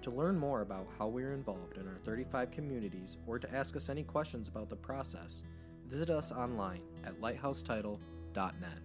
To learn more about how we are involved in our 35 communities or to ask us any questions about the process, visit us online at lighthousetitle.net.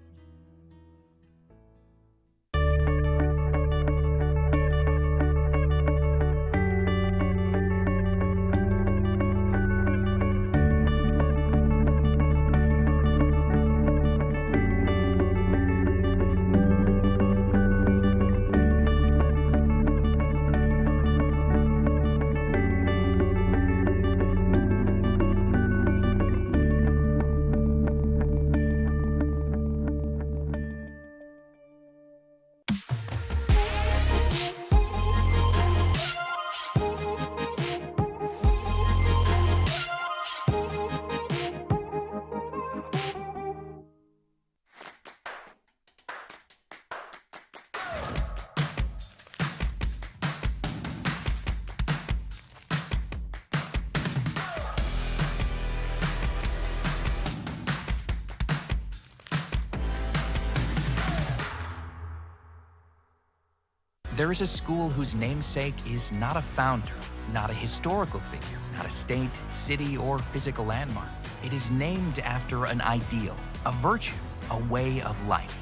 There is a school whose namesake is not a founder, not a historical figure, not a state, city, or physical landmark. It is named after an ideal, a virtue, a way of life.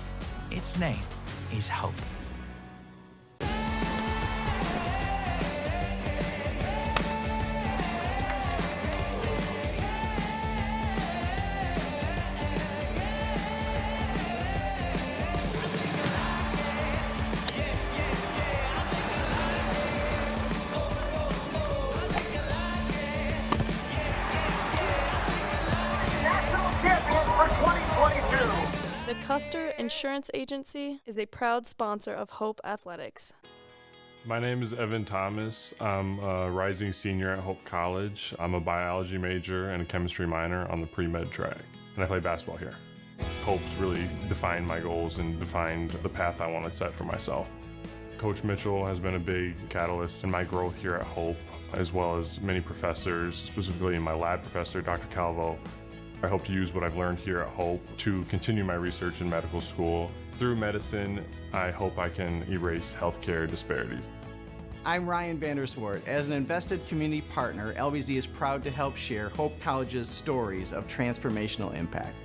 Its name is hope. The Custer Insurance Agency is a proud sponsor of Hope Athletics. My name is Evan Thomas. I'm a rising senior at Hope College. I'm a biology major and a chemistry minor on the pre-med track, and I play basketball here. Hope's really defined my goals and defined the path I want to set for myself. Coach Mitchell has been a big catalyst in my growth here at Hope, as well as many professors, specifically my lab professor, Dr. Calvo. I hope to use what I've learned here at Hope to continue my research in medical school. Through medicine, I hope I can erase healthcare disparities. I'm Ryan Vanderswart. As an invested community partner, LBZ is proud to help share Hope College's stories of transformational impact.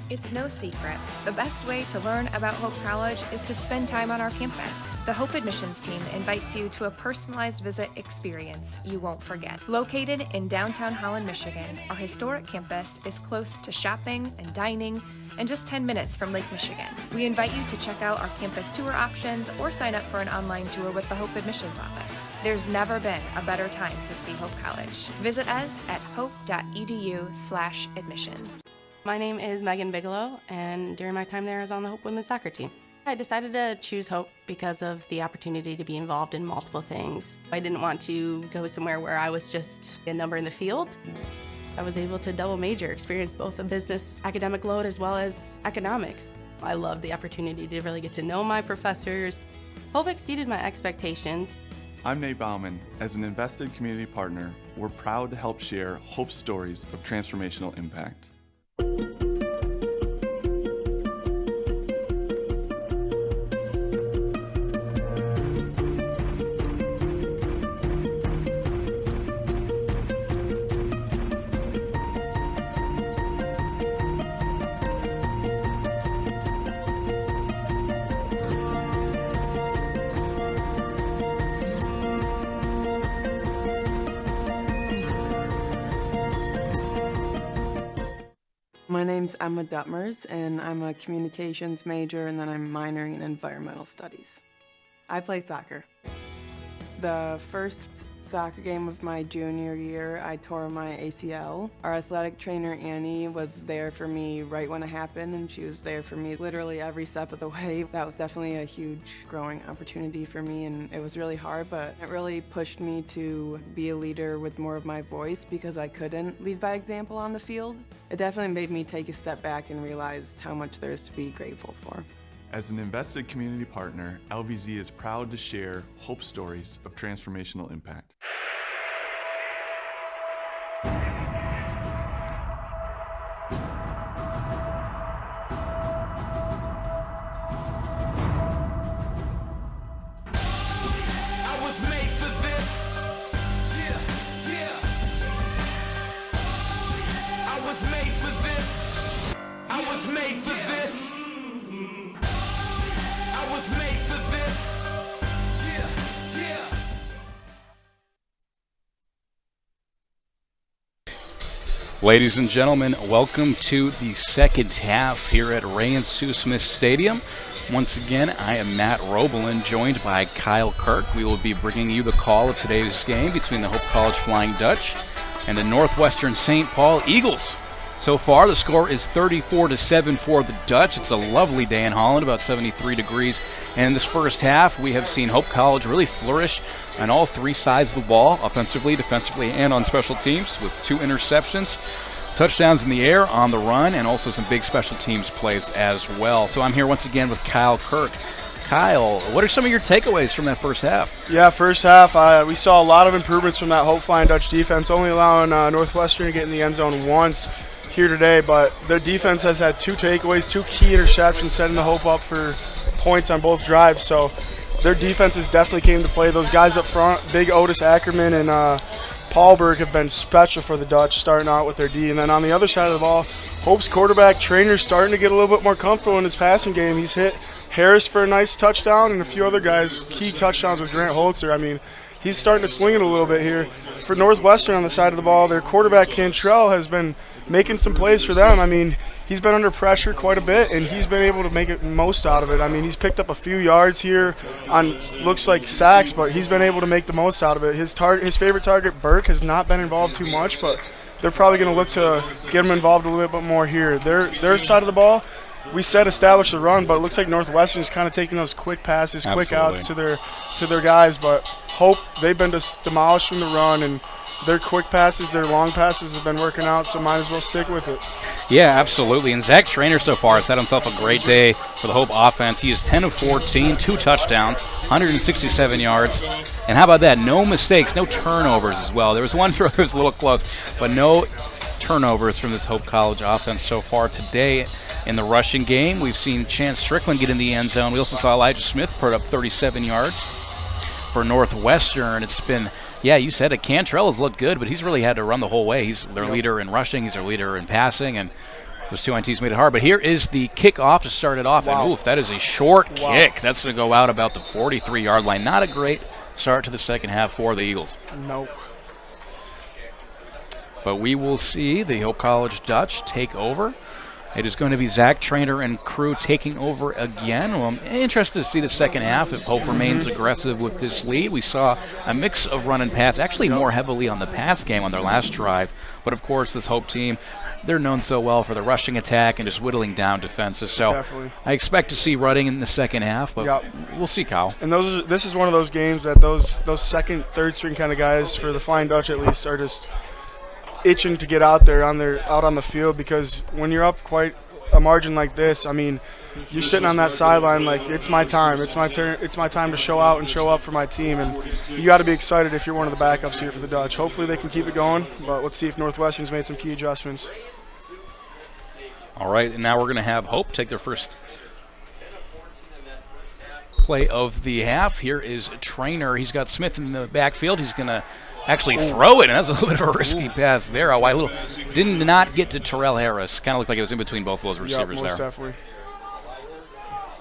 It's no secret. The best way to learn about Hope College is to spend time on our campus. The Hope admissions team invites you to a personalized visit experience you won't forget. Located in downtown Holland, Michigan, our historic campus is close to shopping and dining and just 10 minutes from Lake Michigan. We invite you to check out our campus tour options or sign up for an online tour with the Hope admissions office. There's never been a better time to see Hope College. Visit us at hope.edu/admissions. My name is Megan Bigelow, and during my time there, I was on the Hope women's soccer team. I decided to choose Hope because of the opportunity to be involved in multiple things. I didn't want to go somewhere where I was just a number in the field. I was able to double major, experience both a business academic load as well as economics. I loved the opportunity to really get to know my professors. Hope exceeded my expectations. I'm Nate Bauman. As an invested community partner, we're proud to help share Hope's stories of transformational impact. My name's Emma Duttmers, and I'm a communications major, and then I'm minoring in environmental studies. I play soccer. The first soccer game of my junior year, I tore my ACL. Our athletic trainer, Annie, was there for me right when it happened, and she was there for me literally every step of the way. That was definitely a huge growing opportunity for me, and it was really hard, but it really pushed me to be a leader with more of my voice because I couldn't lead by example on the field. It definitely made me take a step back and realize how much there is to be grateful for. As an invested community partner, LVZ is proud to share Hope stories of transformational impact. I was made for this. I was made for this. I was made for this. I was made for this. Ladies and gentlemen, welcome to the second half here at Ray and Sue Smith Stadium. Once again, I am Matt Roebelin, joined by Kyle Kirk. We will be bringing you the call of today's game between the Hope College Flying Dutch and the Northwestern St. Paul Eagles. So far, the score is 34-7 for the Dutch. It's a lovely day in Holland, about 73 degrees. And in this first half, we have seen Hope College really flourish on all three sides of the ball, offensively, defensively, and on special teams, with 2 interceptions, touchdowns in the air, on the run, and also some big special teams plays as well. So I'm here once again with Kyle Kirk. Kyle, what are some of your takeaways from that first half? Yeah, first half, we saw a lot of improvements from that Hope Flying Dutch defense, only allowing Northwestern to get in the end zone once here today, but their defense has had 2 takeaways, 2 key interceptions, setting the Hope up for points on both drives. So their defenses definitely came to play. Those guys up front, big Otis Ackerman and Paulberg, have been special for the Dutch, starting out with their D. And then on the other side of the ball, Hope's quarterback Trainer's starting to get a little bit more comfortable in his passing game. He's hit Harris for a nice touchdown and a few other guys, key touchdowns with Grant Holtzer. I mean, he's starting to swing it a little bit here. For Northwestern on the side of the ball, their quarterback Cantrell has been making some plays for them. I mean, he's been under pressure quite a bit, and he's been able to make it most out of it. I mean, he's picked up a few yards here on looks like sacks, but he's been able to make the most out of it. His favorite target, Burke, has not been involved too much, but they're probably going to look to get him involved a little bit more here. Their side of the ball, we said establish the run, but it looks like Northwestern's kind of taking those quick passes, quick outs to their guys. But Hope, they've been just demolishing the run, and their quick passes, their long passes have been working out, so might as well stick with it. Yeah, absolutely. And Zach Trainer so far has had himself a great day for the Hope offense. He is 10 of 14, 2 touchdowns, 167 yards. And how about that? No mistakes, no turnovers as well. There was one throw that was a little close, but no turnovers from this Hope College offense so far today. In the rushing game, we've seen Chance Strickland get in the end zone. We also saw Elijah Smith put up 37 yards for Northwestern. It's been, yeah, you said it, Cantrell has looked good, but he's really had to run the whole way. He's their leader in rushing, he's their leader in passing, and those 2 INTs made it hard. But here is the kickoff to start it off. Wow. And oof, that is a short kick. That's going to go out about the 43-yard line. Not a great start to the second half for the Eagles. Nope. But we will see the Hope College Dutch take over. It is going to be Zach Trainer and crew taking over again. Well, I'm interested to see the second half if Hope remains aggressive with this lead. We saw a mix of run and pass, actually more heavily on the pass game on their last drive. But, of course, this Hope team, they're known so well for the rushing attack and just whittling down defenses. So definitely. I expect to see running in the second half, but we'll see, Kyle. And this is one of those games that those second, third-string kind of guys, for the Flying Dutch at least, are just itching to get out there out on the field, because when you're up quite a margin like this, I mean, you're sitting on that sideline like, it's my time. It's my turn. It's my time to show out and show up for my team. And you got to be excited if you're one of the backups here for the Dutch. Hopefully they can keep it going, but let's see if Northwestern's made some key adjustments. All right, and now we're going to have Hope take their first play of the half. Here is Trainer. He's got Smith in the backfield. He's going to actually throw it, and that's a little bit of a risky pass there. Did not get to Terrell Harris. Kind of looked like it was in between both of those receivers most there. Definitely.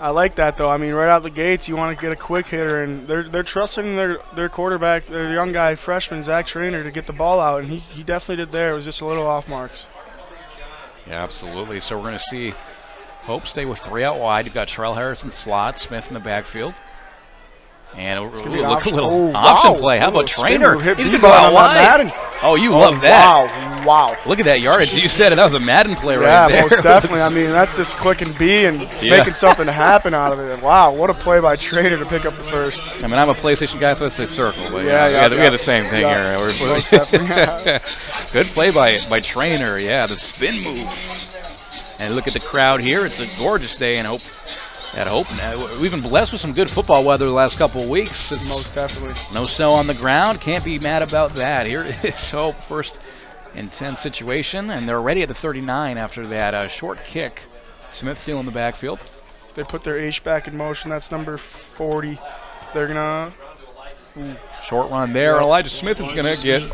I like that, though. I mean, right out the gates, you want to get a quick hitter, and they're trusting their quarterback, their young guy, freshman, Zach Trainer, to get the ball out, and he definitely did there. It was just a little off marks. Yeah, absolutely. So we're going to see Hope stay with 3 out wide. You've got Terrell Harris in slot, Smith in the backfield. And look, a little option play. How about Trainer? He's going to go out wide. Oh, you love that. Wow. Look at that yardage. You said it. That was a Madden play right there. Yeah, most definitely. I mean, that's just clicking B and making something happen out of it. Wow, what a play by Trainer to pick up the first. I mean, I'm a PlayStation guy, so let's say circle. But we had the same thing here. Most definitely. Good play by Trainer. Yeah, the spin move. And look at the crowd here. It's a gorgeous day in Hope. At Hope. We've been blessed with some good football weather the last couple of weeks. It's most definitely. No snow on the ground. Can't be mad about that. Here is Hope, first and 10 situation, and they're ready at the 39 after that short kick. Smith still in the backfield. They put their H-back in motion. That's number 40. They're going to... Short run there. Elijah Smith is going to get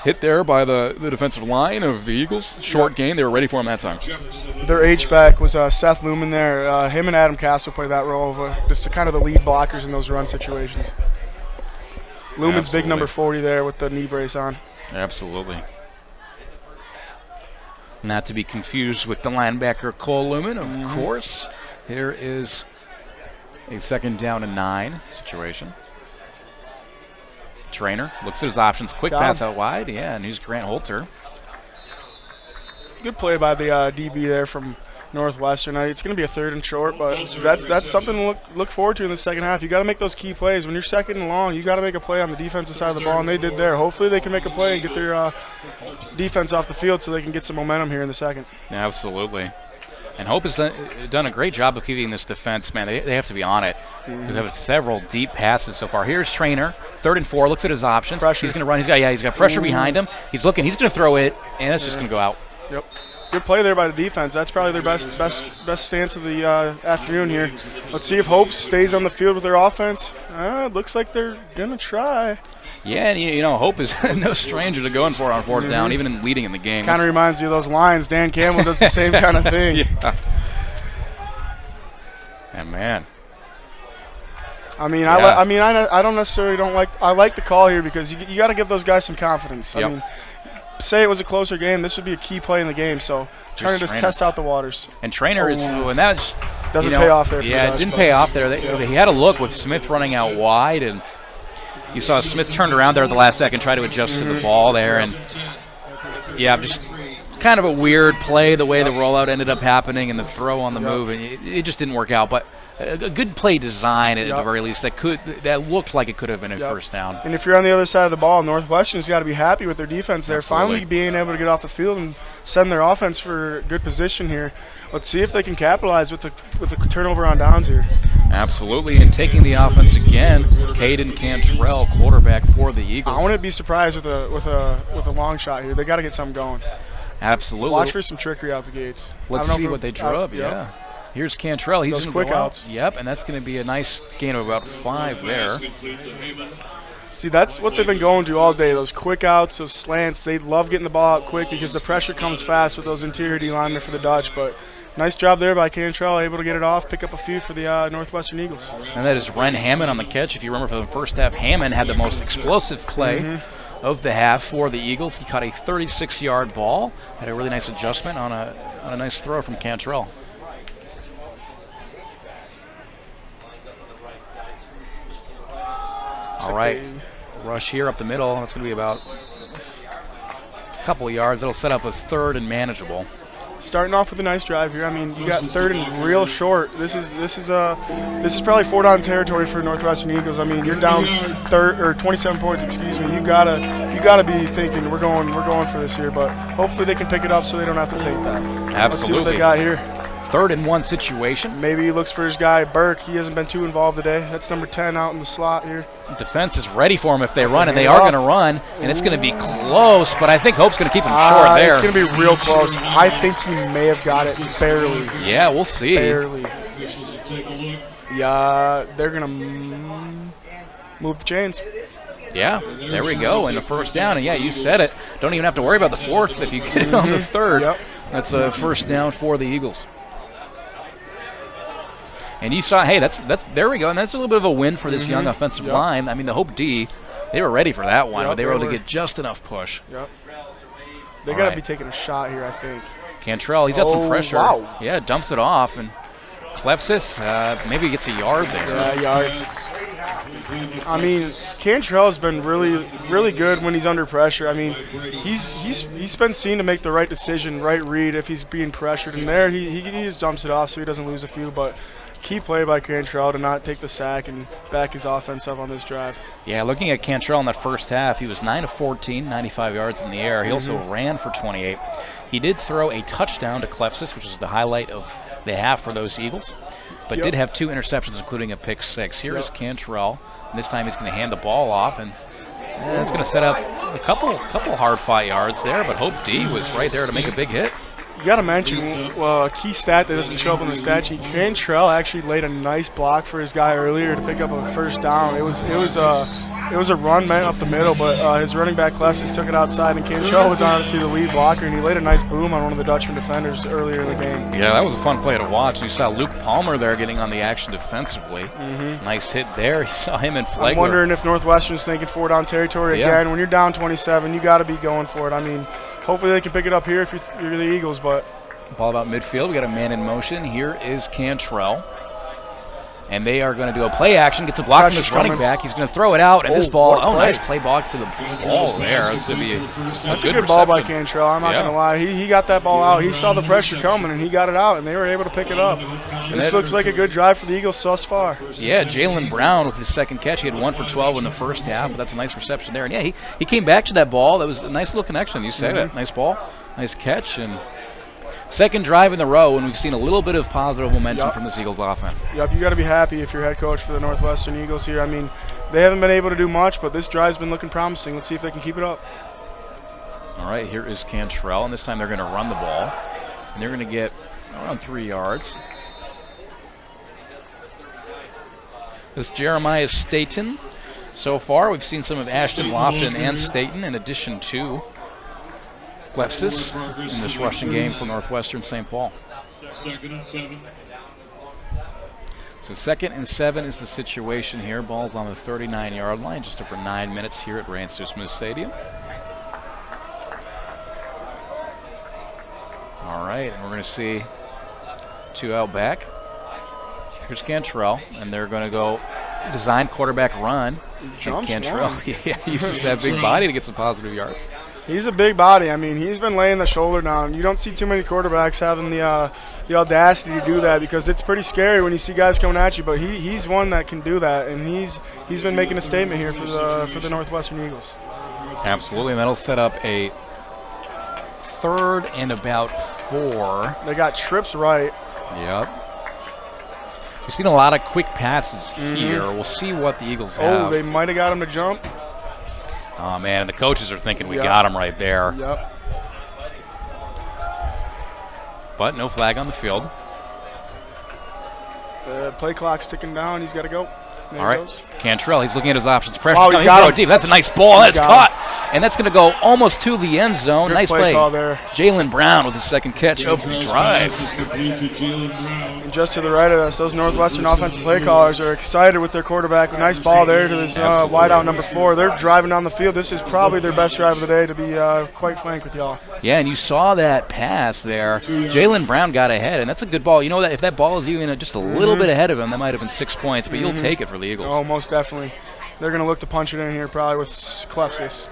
hit there by the defensive line of the Eagles. Short gain. They were ready for him that time. Their H-back was Seth Lumen there. Him and Adam Castle play that role of just kind of the lead blockers in those run situations. Lumen's big number 40 there with the knee brace on. Absolutely. Not to be confused with the linebacker Cole Lumen, of course. Here is a 2nd down and 9 situation. Trainer looks at his options. Quick pass out wide. Yeah, and he's Grant Holtzer. Good play by the DB there from Northwestern. It's going to be a 3rd and short, but that's something to look forward to in the second half. You got to make those key plays. When you're 2nd and long, you got to make a play on the defensive side of the ball, and they did there. Hopefully they can make a play and get their defense off the field so they can get some momentum here in the second. Absolutely. And Hope has done a great job of keeping this defense, man. They have to be on it. We have several deep passes so far. Here's Trainer, 3rd and 4. Looks at his options. Pressure. He's going to run. He's got pressure behind him. He's looking. He's going to throw it, and it's just going to go out. Yep. Good play there by the defense. That's probably their best stance of the afternoon here. Let's see if Hope stays on the field with their offense. It looks like they're going to try. Yeah, and Hope is no stranger to going for it on 4th down, even in leading in the game. Kind of reminds you of those lines. Dan Campbell does the same kind of thing. Yeah. And man. I mean, I don't necessarily I like the call here because you got to give those guys some confidence. I mean, say it was a closer game, this would be a key play in the game. So trying to just test out the waters. And Trainer is, and that just doesn't pay off there. Yeah, it didn't pay off there. He had a look with Smith running out wide, and you saw Smith turned around there at the last second, try to adjust to the ball there, and just kind of a weird play the way the rollout ended up happening and the throw on the move, and it just didn't work out. But a good play design at the very least that looked like it could have been a 1st down. And if you're on the other side of the ball, Northwestern's got to be happy with their defense there. Finally being able to get off the field and send their offense for good position here. Let's see if they can capitalize with the turnover on downs here. Absolutely, and taking the offense again, Caden Cantrell, quarterback for the Eagles. I wouldn't be surprised with a long shot here. They got to get something going. Absolutely. Watch for some trickery out the gates. Let's see what they drew up. Yeah. Here's Cantrell. He's going to quick go outs. Yep, and that's going to be a nice gain of about 5 there. See, that's what they've been going to all day, those quick outs, those slants. They love getting the ball out quick because the pressure comes fast with those interior D linemen for the Dutch. But nice job there by Cantrell, able to get it off, pick up a few for the Northwestern Eagles. And that is Ren Hammond on the catch. If you remember from the first half, Hammond had the most explosive play of the half for the Eagles. He caught a 36-yard ball, had a really nice adjustment on a nice throw from Cantrell. All right, rush here up the middle. That's going to be about a couple of yards. That'll set up a 3rd and manageable. Starting off with a nice drive here. I mean, you got 3rd and real short. This is probably 4-down territory for Northwestern Eagles. I mean, you're down 27 points. Excuse me. You gotta be thinking we're going for this here. But hopefully they can pick it up so they don't have to think that. Absolutely. Let's see what they got here. 3rd and 1 situation. Maybe he looks for his guy, Burke. He hasn't been too involved today. That's number 10 out in the slot here. Defense is ready for him if they run, and they are going to run, and it's going to be close, but I think Hope's going to keep him short there. It's going to be real close. I think he may have got it barely. Yeah, we'll see. Barely. Yeah, they're going to move the chains. Yeah, there we go, and a first down, and yeah, you said it. Don't even have to worry about the 4th if you get it on the 3rd. Yep. That's a first down for the Eagles. And you saw, hey, that's there we go, and that's a little bit of a win for this young offensive line. I mean, the Hope D, they were ready for that one, but they were able to get just enough push. Yep. They got to be taking a shot here, I think. Cantrell, he's got some pressure. Wow. Yeah, dumps it off, and Klefsis maybe gets a yard there. Yeah, yard. I mean, Cantrell's been really good when he's under pressure. I mean, he's been seen to make the right decision, right read if he's being pressured. And there, he just dumps it off so he doesn't lose a few. But key play by Cantrell to not take the sack and back his offense up on this drive. Yeah, looking at Cantrell in that first half, he was 9 of 14, 95 yards in the air. He also ran for 28. He did throw a touchdown to Klefsis, which is the highlight of the half for those Eagles, but did have 2 interceptions, including a pick 6. Here is Cantrell. And this time he's going to hand the ball off, and it's going to set up a couple hard-fought yards there, but Hope D was right there to make a big hit. You got to mention a key stat that doesn't show up on the stat sheet. Cantrell actually laid a nice block for his guy earlier to pick up a first down. It was a run meant up the middle, but his running back left just took it outside, and Cantrell was honestly the lead blocker, and he laid a nice boom on one of the Dutchman defenders earlier in the game. Yeah, that was a fun play to watch. You saw Luke Palmer there getting on the action defensively. Nice hit there. You saw him in Flagler. I'm wondering if Northwestern's thinking 4-down territory again. When you're down 27, you got to be going for it. I mean, hopefully they can pick it up here if you're the Eagles, but ball about midfield. We got a man in motion. Here is Cantrell. And they are going to do a play action. Gets a block from this running back. He's going to throw it out, and this ball, nice play ball to the ball there. That's going to be a good ball by Cantrell. I'm not going to lie. He got that ball out. He saw the pressure coming, and he got it out, and they were able to pick it up. And this looks like a good drive for the Eagles thus far. Yeah, Jalen Brown with his second catch. He had 1 for 12 in the first half, but that's a nice reception there. And yeah, he came back to that ball. That was a nice little connection. You said it. Nice ball, nice catch, and second drive in the row, and we've seen a little bit of positive momentum from this Eagles offense. Yep, you got to be happy if you're head coach for the Northwestern Eagles here. I mean, they haven't been able to do much, but this drive's been looking promising. Let's see if they can keep it up. All right, here is Cantrell, and this time they're going to run the ball, and they're going to get around 3 yards. This Jeremiah Staten. So far, we've seen some of Ashton Lofton and Staten in addition to Klefsis in this rushing game for Northwestern St. Paul. 2nd and 7. So 2nd and 7 is the situation here. Ball's on the 39-yard line, just over 9 minutes here at Ransom Stadium. All right, and we're going to see 2 out back. Here's Cantrell, and they're going to go design quarterback run. Cantrell, he uses that big body to get some positive yards. He's a big body. I mean, he's been laying the shoulder down. You don't see too many quarterbacks having the audacity to do that, because it's pretty scary when you see guys coming at you. But he's one that can do that, and he's been making a statement here for the Northwestern Eagles. Absolutely, and that'll set up a 3rd and about 4. They got trips right. Yep. We've seen a lot of quick passes here. We'll see what the Eagles have. Oh, they might have got him to jump. Oh, man, the coaches are thinking we got him right there. Yep. But no flag on the field. The play clock's ticking down. He's got to go. There All right, Cantrell, he's looking at his options. Pressure he's got him. Deep. That's a nice ball. That's caught. And that's going to go almost to the end zone. Good nice play. Call there. Jalen Brown with his second catch of the drive. And just to the right of us, those Northwestern offensive play callers are excited with their quarterback. Nice ball there to this wideout number 4. They're driving down the field. This is probably their best drive of the day, to be quite frank with y'all. Yeah, and you saw that pass there. Jalen Brown got ahead, and that's a good ball. You know that if that ball is even just a little bit ahead of him, that might have been 6 points, but you'll take it for the Eagles. Oh, most definitely. They're going to look to punch it in here probably with Klefsis.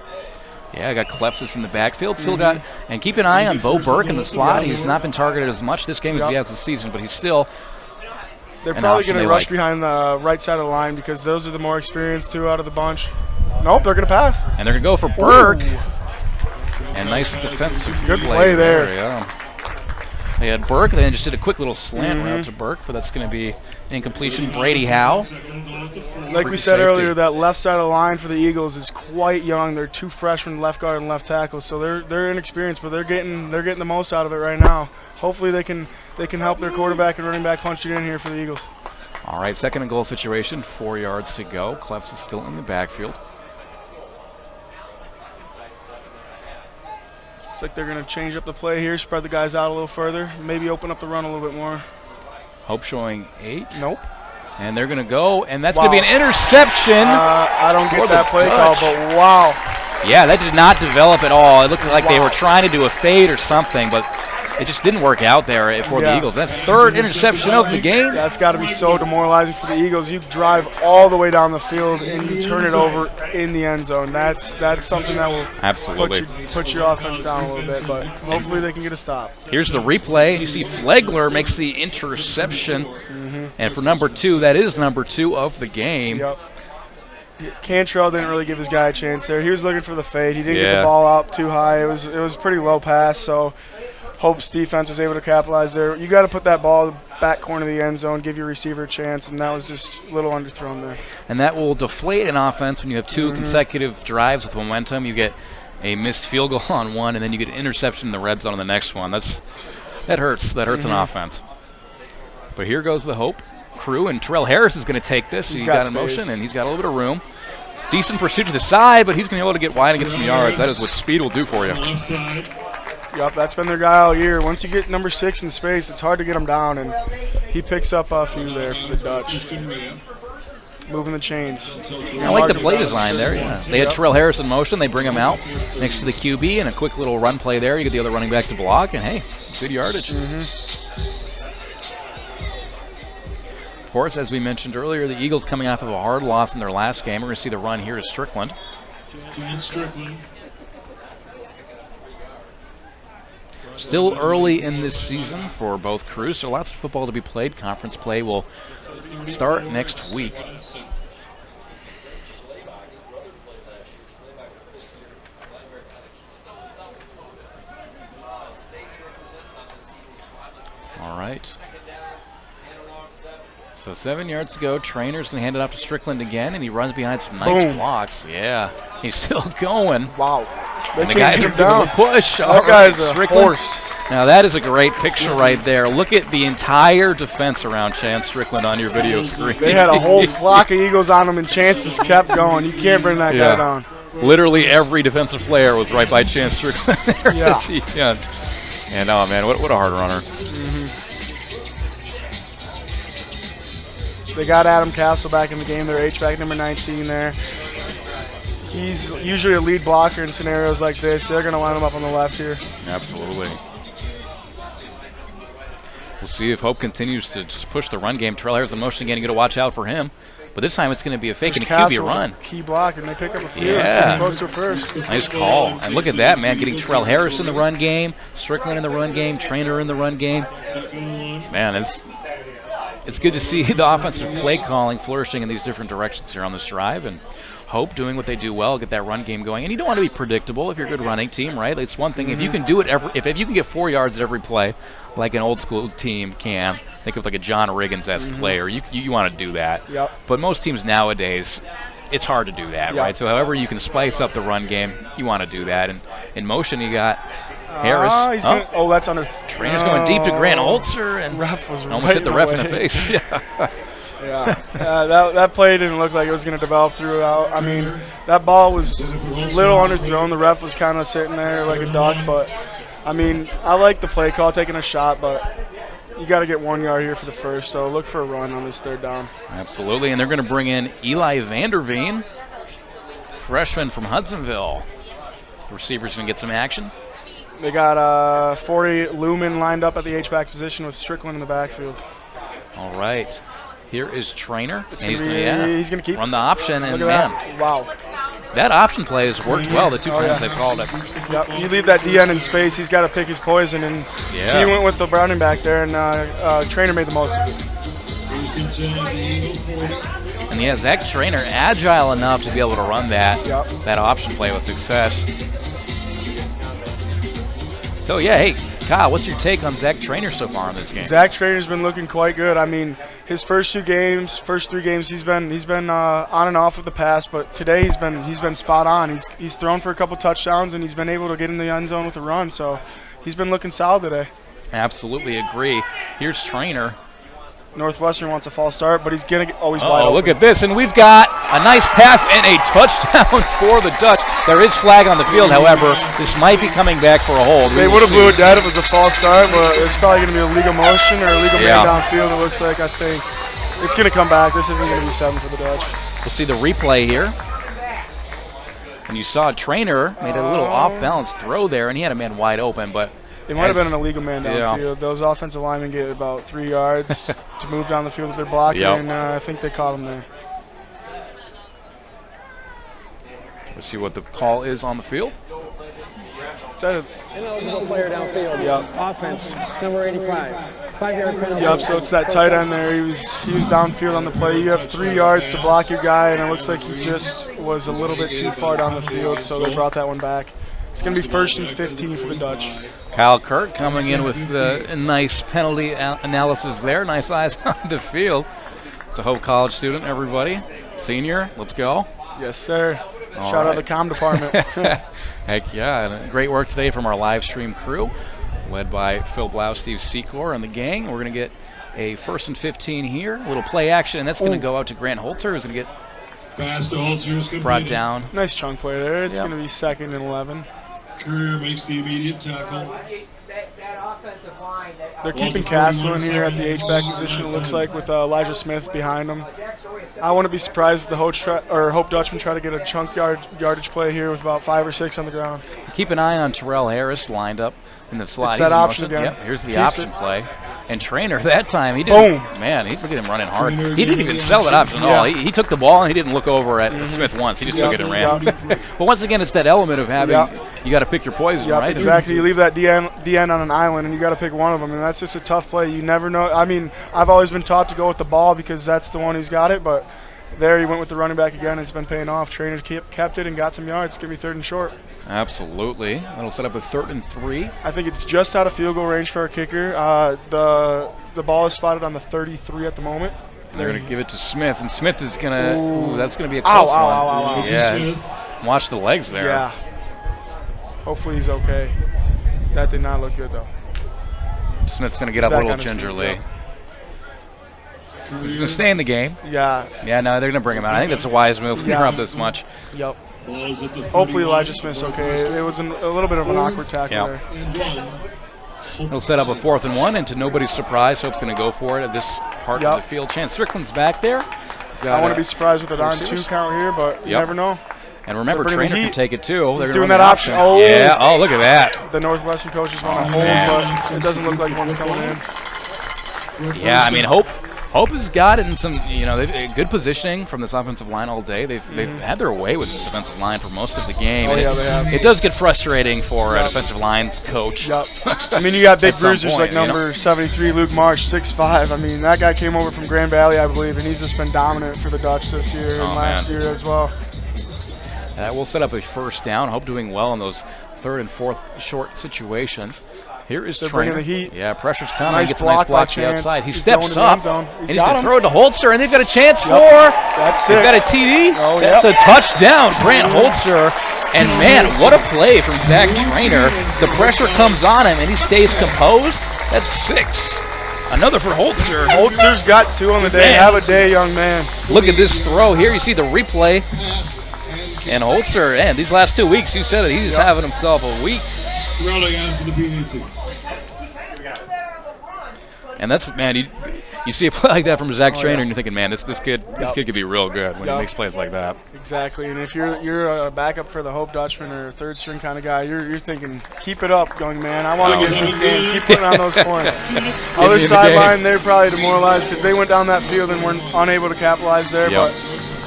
Yeah, I got Klefsis in the backfield. Still got, and keep an eye on Bo Burke in the slot. He's not been targeted as much this game as he has this season, but he's still. They're probably going to rush behind the right side of the line, because those are the more experienced 2 out of the bunch. Nope, they're going to pass. And they're going to go for Burke. And nice defensive good play there. Yeah. They had Burke, they just did a quick little slant route to Burke, but that's going to be an incompletion. Brady Howe. Like we said earlier, that left side of the line for the Eagles is quite young. They're 2 freshmen, left guard and left tackle, so they're inexperienced, but they're getting the most out of it right now. Hopefully they can help their quarterback and running back punch it in here for the Eagles. All right, 2nd and goal situation, 4 yards to go. Clefs is still in the backfield. Looks like they're going to change up the play here, spread the guys out a little further, maybe open up the run a little bit more. Hope showing 8. Nope. And they're going to go, and that's going to be an interception. I don't get that play call, but wow. Yeah, that did not develop at all. It looked like they were trying to do a fade or something, but it just didn't work out there for the Eagles. That's 3rd interception of the game. That's got to be so demoralizing for the Eagles. You drive all the way down the field and you turn it over in the end zone. That's something that will absolutely put your offense down a little bit, but hopefully they can get a stop. Here's the replay. You see Flegler makes the interception, and for number 2, that is number 2 of the game. Yep. Cantrell didn't really give his guy a chance there. He was looking for the fade. He didn't get the ball up too high. It was a pretty low pass, so Hope's defense was able to capitalize there. You got to put that ball in the back corner of the end zone, give your receiver a chance, and that was just a little underthrown there. And that will deflate an offense when you have 2 consecutive drives with momentum. You get a missed field goal on one, and then you get an interception in the red zone on the next one. That hurts. That hurts an offense. But here goes the Hope crew, and Terrell Harris is going to take this. He got in motion, and he's got a little bit of room. Decent pursuit to the side, but he's going to be able to get wide and get some yards. That is what speed will do for you. Yep, that's been their guy all year. Once you get number 6 in space, it's hard to get him down, and he picks up a few there for the Dutch. Moving the chains. I like the play design there, yeah. They had Terrell Harris in motion. They bring him out next to the QB, and a quick little run play there. You get the other running back to block, and hey, good yardage. Of course, as we mentioned earlier, the Eagles coming off of a hard loss in their last game. We're going to see the run here to Strickland. Still early in this season for both crews, so lots of football to be played. Conference play will start next week. All right. So 7 yards to go. Trainer's going to hand it off to Strickland again, and he runs behind some nice blocks. Yeah, he's still going. Wow. And the guys are doing a push. That guy's a horse. Now that is a great picture right there. Look at the entire defense around Chance Strickland on your video screen. They had a whole flock of Eagles on him, and Chance just kept going. You can't bring that guy down. Literally every defensive player was right by Chance Strickland there at the end. And oh man, what a hard runner. They got Adam Castle back in the game. Their H-back number 19 there. He's usually a lead blocker in scenarios like this. They're going to line him up on the left here. Absolutely. We'll see if Hope continues to just push the run game. Terrell Harris in motion again. You got to watch out for him. But this time it's going to be a fake and a QB run. Key block, and they pick up a few. Yeah. Close to a first. Nice call. And look at that, man. Getting Terrell Harris in the run game, Strickland in the run game, Trainer in the run game. Man, it's good to see the offensive play calling flourishing in these different directions here on this drive. And Hope doing what they do well, get that run game going. And you don't want to be predictable if you're a good running team, right? It's one thing if you can do it if you can get 4 yards at every play, like an old school team can. Think of like a John Riggins-esque player. You want to do that. Yep. But most teams nowadays, it's hard to do that, right? So however you can spice up the run game, you want to do that. And in motion, you got Harris. That's under. Trainer's going deep to Grant Holtzer, and ref was almost hit the ref in the face. That play didn't look like it was going to develop throughout. I mean, that ball was a little underthrown. The ref was kind of sitting there like a duck, but I mean, I like the play call, taking a shot, but you got to get 1 yard here for the first, so look for a run on this third down. Absolutely, and they're going to bring in Eli Vanderveen, freshman from Hudsonville. The receiver's going to get some action. They got 40 Lumen lined up at the H-back position with Strickland in the backfield. All right. Here is Trainer. And he's going to keep run the option, and man, that. Wow. That option play has worked well the two times they've called it. Yep. You leave that DN in space, he's got to pick his poison, and he went with the running back there, and Trainer made the most of it. And Zach Trainer agile enough to be able to run that option play with success. So hey, Kyle, what's your take on Zach Trainer so far in this game? Zach Trainer's been looking quite good. I mean, his first 3 games, he's been on and off with the pass, but today he's been spot on. He's thrown for a couple touchdowns, and he's been able to get in the end zone with a run. So he's been looking solid today. Absolutely agree. Here's Trainer. Northwestern wants a false start, but he's going to get always wide open. Look at this, and we've got a nice pass and a touchdown for the Dutch. There is flag on the field, however. This might be coming back for a hold. They would have blew it dead if it was a false start, but it's probably going to be a legal motion or a legal man downfield, it looks like, I think. It's going to come back. This isn't going to be 7 for the Dutch. We'll see the replay here. And you saw Trainer made a little off-balance throw there, and he had a man wide open, but it might have been an illegal man downfield. Those offensive linemen get about 3 yards to move down the field with their blocking, and I think they caught him there. Let's see what the call is on the field. It's an ineligible player downfield. Yep. Offense, number 85. 5-yard penalty. Yep, so it's that tight end there. He was downfield on the play. You have 3 yards to block your guy, and it looks like he just was a little bit too far down the field, so they brought that one back. It's going to be 1st and 15 for the Dutch. Kyle Kurt coming in with a nice penalty analysis there. Nice eyes on the field. It's a Hope College student, everybody. Senior, let's go. Yes, sir. Shout out to the comm department. Heck yeah. And great work today from our live stream crew, led by Phil Blau, Steve Secor, and the gang. We're going to get a 1st and 15 here. A little play action, and that's going to go out to Grant Holtzer, who's going to get brought down. Nice chunk play there. It's going to be 2nd and 11. Courier makes the immediate tackle. They're keeping Castle in here at the H-back position, it looks like, with Elijah Smith behind him. I wouldn't be surprised if the Hope Dutchmen try to get a chunk yardage play here with about 5 or 6 on the ground. Keep an eye on Terrell Harris lined up in the slot. It's that option again. Yep, here's the option play. And Trainer that time, he didn't. Boom. Man, look at him running hard. He didn't even sell that option at all. He took the ball and he didn't look over at Smith once. He just took it and ran. But once again, it's that element of having you got to pick your poison, right? Exactly. You leave that DN on an island and you got to pick one of them, and that's just a tough play. You never know. I mean, I've always been taught to go with the ball because that's the one who's got it, but there he went with the running back again. It's been paying off. Trainer kept it and got some yards. It's going to be 3rd and short. Absolutely. That'll set up a 3rd and 3. I think it's just out of field goal range for our kicker. The ball is spotted on the 33 at the moment. They're going to give it to Smith, and Smith is going to. That's going to be a close one. Ow. Yeah, watch the legs there. Yeah. Hopefully he's okay. That did not look good though. Smith's going to get up a little gingerly. He's going to stay in the game. Yeah. Yeah, no, they're going to bring him out. I think that's a wise move when you're up this much. Yep. Hopefully Elijah Smith's okay. It was a little bit of an awkward tackle there. It'll set up a 4th and 1, and to nobody's surprise, Hope's going to go for it at this part of the field. Chance Strickland's back there. I want to be surprised with it on 2 count here, but you never know. And remember, Trainer can take it too. He's doing that option. Oh, yeah. Oh, look at that. The Northwestern coaches want to hold, but it doesn't look like one's coming in. Yeah, I mean, Hope has gotten some, they've good positioning from this offensive line all day. They've had their way with this defensive line for most of the game. Oh, yeah, they have. It does get frustrating for a defensive line coach. Yep. I mean, you got big bruisers like number 73, Luke Marsh, 6'5". I mean, that guy came over from Grand Valley, I believe, and he's just been dominant for the Dutch this year and last year as well. That will set up a 1st down. Hope doing well in those 3rd and 4th short situations. Here is Trainer. The heat. Yeah, pressure's coming. Nice Gets a nice block to the outside. He steps up, and he's going to throw it to Holtzer, and they've got a chance for. That's They've got a TD. That's a touchdown. Grant Holtzer. And man, what a play from Zach Trainer. The pressure comes on him, and he stays composed. That's 6. Another for Holtzer. Holtzer's got 2 on the day. Have a day, young man. Look at this throw here. You see the replay. And Holtzer, man, these last 2 weeks, you said it, he's having himself a week. And that's, man, you see a play like that from Zach Trainer, and you're thinking, man, this kid could be real good when he makes plays like that. Exactly, and if you're a backup for the Hope Dutchman or a 3rd string kind of guy, you're thinking, keep it up, young man. I want to get in this game. Keep putting on those points. Other sideline, they're probably demoralized because they went down that field and were unable to capitalize there, but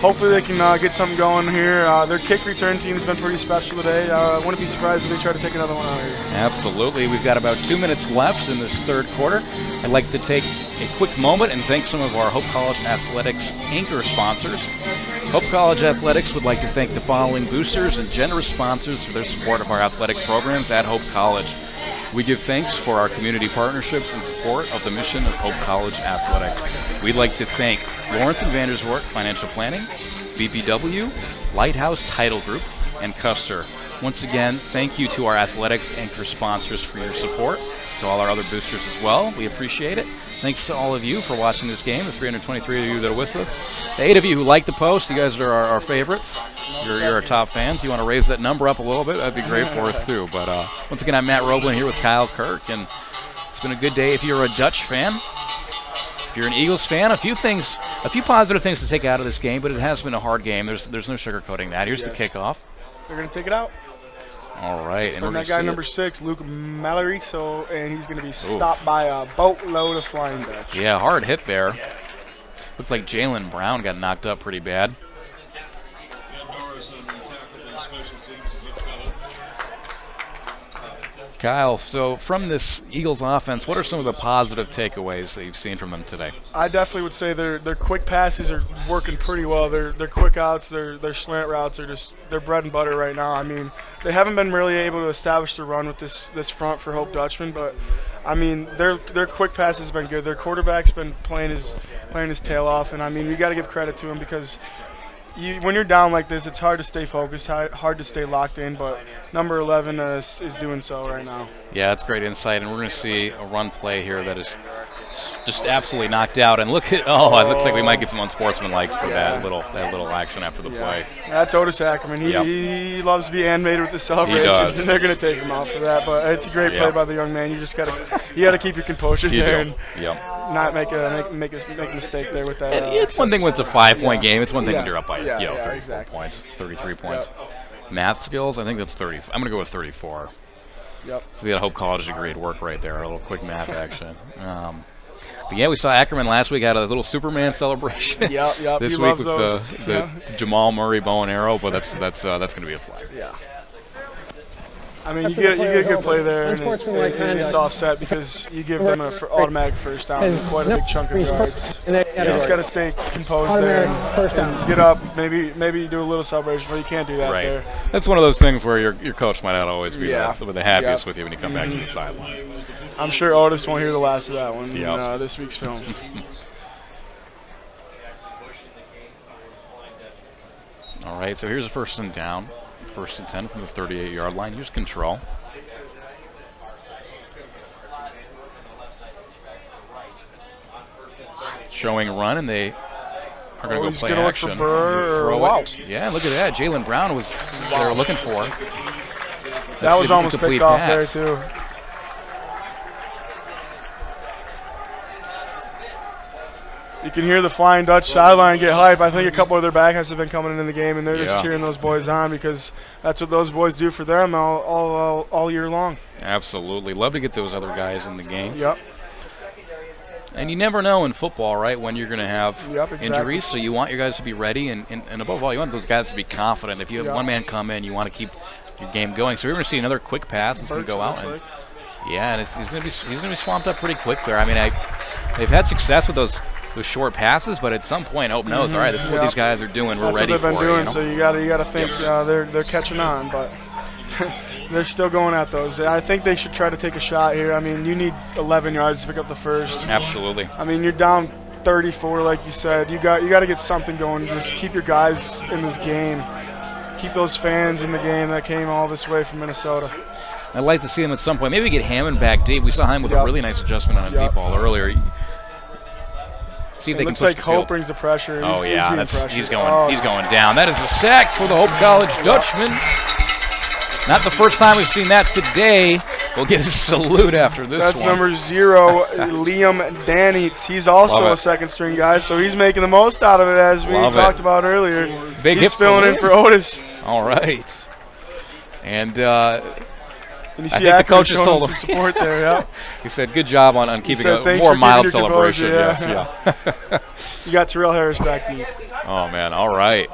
hopefully they can get something going here. Their kick return team has been pretty special today. I wouldn't be surprised if they try to take another one out here. Absolutely. We've got about 2 minutes left in this 3rd quarter. I'd like to take a quick moment and thank some of our Hope College Athletics anchor sponsors. Hope College Athletics would like to thank the following boosters and generous sponsors for their support of our athletic programs at Hope College. We give thanks for our community partnerships and support of the mission of Hope College Athletics. We'd like to thank Lawrence and Vanderswerk Financial Planning, BPW, Lighthouse Title Group, and Custer. Once again, thank you to our athletics anchor sponsors for your support, to all our other boosters as well. We appreciate it. Thanks to all of you for watching this game, the 323 of you that are with us. The 8 of you who like the post, you guys are our favorites. You're our top fans. You want to raise that number up a little bit, that'd be great for us too. But once again, I'm Matt Roblin here with Kyle Kirk, and it's been a good day. If you're a Dutch fan, if you're an Eagles fan, a few positive things to take out of this game, but it has been a hard game. There's no sugarcoating that. Here's the kickoff. They're going to take it out. All right, and that guy number 6, Luke Mallory, and he's going to be stopped by a boatload of Flying Dutch. Yeah, hard hit there. Looked like Jalen Brown got knocked up pretty bad. Kyle, so from this Eagles offense, what are some of the positive takeaways that you've seen from them today? I definitely would say their quick passes are working pretty well. Their quick outs, their slant routes are just their bread and butter right now. I mean, they haven't been really able to establish the run with this front for Hope Dutchman, but I mean their quick passes have been good. Their quarterback's been playing his tail off, and I mean you got to give credit to him because when you're down like this, it's hard to stay focused, hard to stay locked in, but number 11 is doing so right now. Yeah, that's great insight, and we're going to see a run play here that is just absolutely knocked out. And look at, it looks like we might get some unsportsmanlike for that little action after the play. That's Otis Ackerman. He loves to be animated with the celebrations, and they're going to take him out for that. But it's a great play by the young man. You just got to keep your composure there and not make a mistake there with that. It's one thing when it's a 5-point game. It's one thing when you're up by 34 exactly. points, 33 points. Math skills, I think that's 30. I'm going to go with 34. Yep. So we got Hope College degree at work right there. A little quick math action. But yeah, we saw Ackerman last week had a little Superman celebration. Yep. This week with the Jamal Murray bow and arrow, but that's going to be a flag. Yeah. I mean, you get a good play there, and it's offset because you give them an automatic first down. It's quite a big chunk of yards. You just got to stay composed there and get up. Maybe you do a little celebration, but you can't do that there. That's one of those things where your coach might not always be the happiest with you when you come back to the sideline. I'm sure Otis won't hear the last of that one in this week's film. All right, so here's a 1st and down. 1st and 10 from the 38-yard line. Here's control. Showing run, and they are going to go play action. Throw it. Yeah, look at that. Jalen Brown was they were looking for. That was almost picked off there, too. You can hear the Flying Dutch sideline get hype. I think a couple of their backups have been coming into the game, and they're just cheering those boys on because that's what those boys do for them all year long. Absolutely. Love to get those other guys in the game. Yep. And you never know in football, right, when you're going to have injuries, so you want your guys to be ready, and above all, you want those guys to be confident. If you have one man come in, you want to keep your game going. So we're going to see another quick pass. It's going to go out. And he's going to be swamped up pretty quick there. I mean, they've had success with those short passes, but at some point, Hope knows, all right, this is what these guys are doing. We're ready for it. That's what they've been doing, so you got to think they're catching on, but they're still going at those. I think they should try to take a shot here. I mean, you need 11 yards to pick up the first. Absolutely. I mean, you're down 34, like you said. You got to get something going. Just keep your guys in this game. Keep those fans in the game that came all this way from Minnesota. I'd like to see him at some point. Maybe get Hammond back deep. We saw him with a really nice adjustment on a deep ball earlier. See if they can push the field. Looks like Hope brings the pressure. He's going down. That is a sack for the Hope College Dutchman. Not the first time we've seen that today. We'll get a salute after this That's one. number 0, Liam Danitz. He's also a second-string guy, so he's making the most out of it, as we talked about earlier. He's filling in for Otis. All right. And you see I think the coach has told him some support there. Yeah. He said, "Good job on keeping a more mild celebration." Yeah. You got Terrell Harris back deep. Oh man! All right.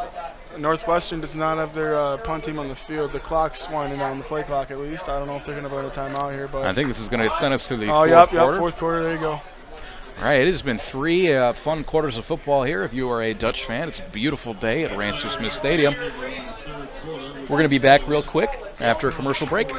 Northwestern does not have their punt team on the field. The clock's winding down, the play clock at least. I don't know if they're going to burn a timeout here, but I think this is going to send us to the fourth quarter. Fourth quarter. There you go. All right, it has been 3 fun quarters of football here. If you are a Dutch fan, it's a beautiful day at Ransom Smith Stadium. We're going to be back real quick after a commercial break.